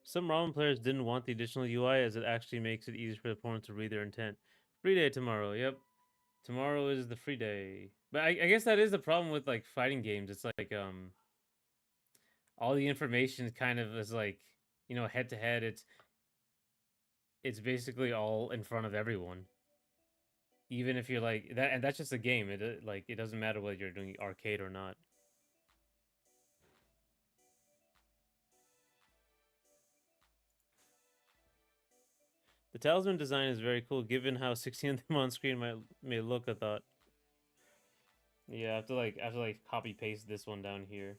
Some ramen players didn't want the additional UI as it actually makes it easier for the opponent to read their intent. Free day tomorrow. Yep. Tomorrow is the free day. But I guess that is the problem with like fighting games. It's like all the information kind of is like, you know, head to head. It's basically all in front of everyone. Even if you're like that, and that's just a game. It like it doesn't matter whether you're doing arcade or not. The talisman design is very cool, given how 16 of them on screen may look. I thought. Yeah, I have to like copy paste this one down here.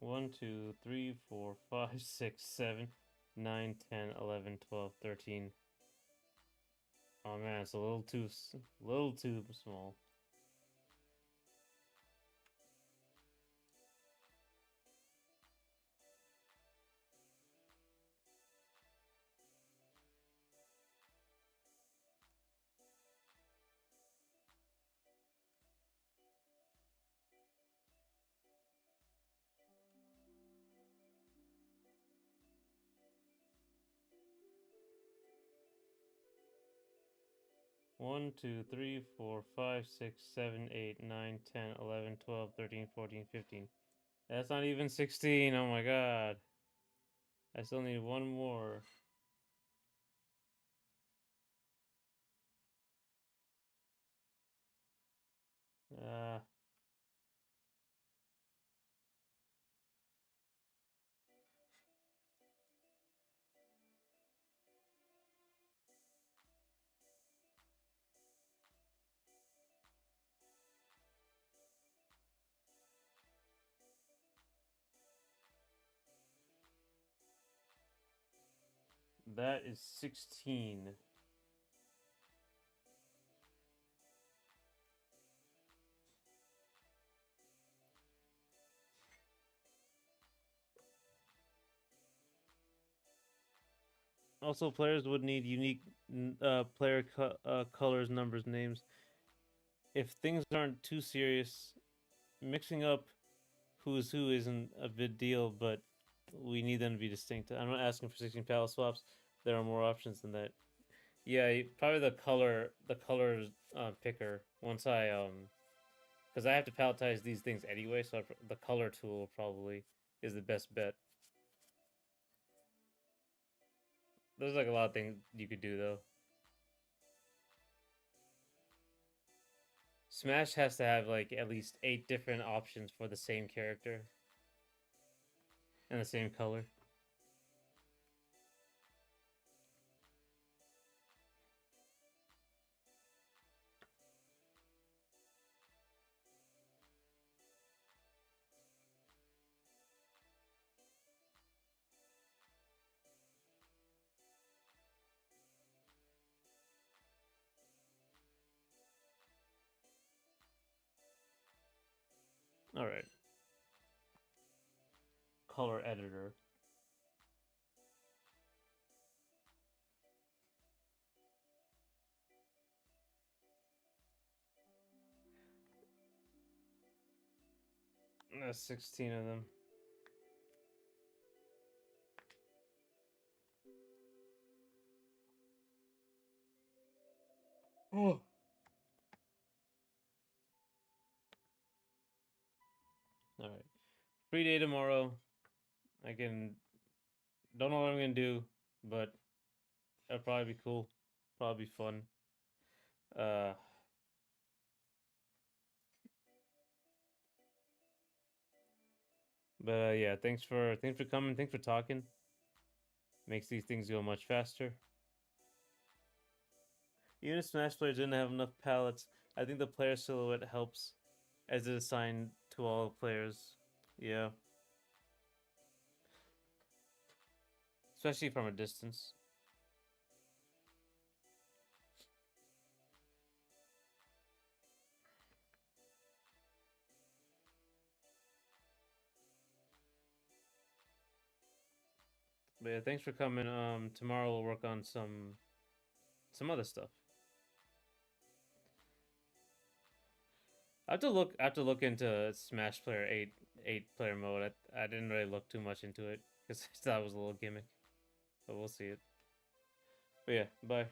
One, 2, 3, 4, 5, 6, 7, 9, 10, 11, 12, 13. Oh man, it's a little too small. One, 2, 3, 4, 5, 6, 7, 8, 9, 10, 11, 12, 13, 14, 15. That's not even 16. Oh my god. I still need one more. Uh, that is 16. Also, players would need unique player colors, numbers, names. If things aren't too serious, mixing up who's who isn't a big deal, but we need them to be distinct. I'm not asking for 16 palette swaps. There are more options than that. Yeah, probably the color picker. Once because I have to palletize these things anyway, so the color tool probably is the best bet. There's like a lot of things you could do though. Smash has to have like at least 8 different options for the same character and the same color. All right. Color editor. That's 16 of them. Oh. All right. Free day tomorrow. I can. Don't know what I'm gonna do, but it'll probably be cool. Probably be fun. Uh. But yeah, thanks for coming. Thanks for talking. Makes these things go much faster. Even if Smash players didn't have enough palettes, I think the player silhouette helps, as it is assigned to all players. Yeah, especially from a distance. But yeah, thanks for coming. Tomorrow we'll work on some other stuff. I have to look into Smash Player 8 player mode. I didn't really look too much into it because I thought it was a little gimmick. But we'll see it. But yeah, bye.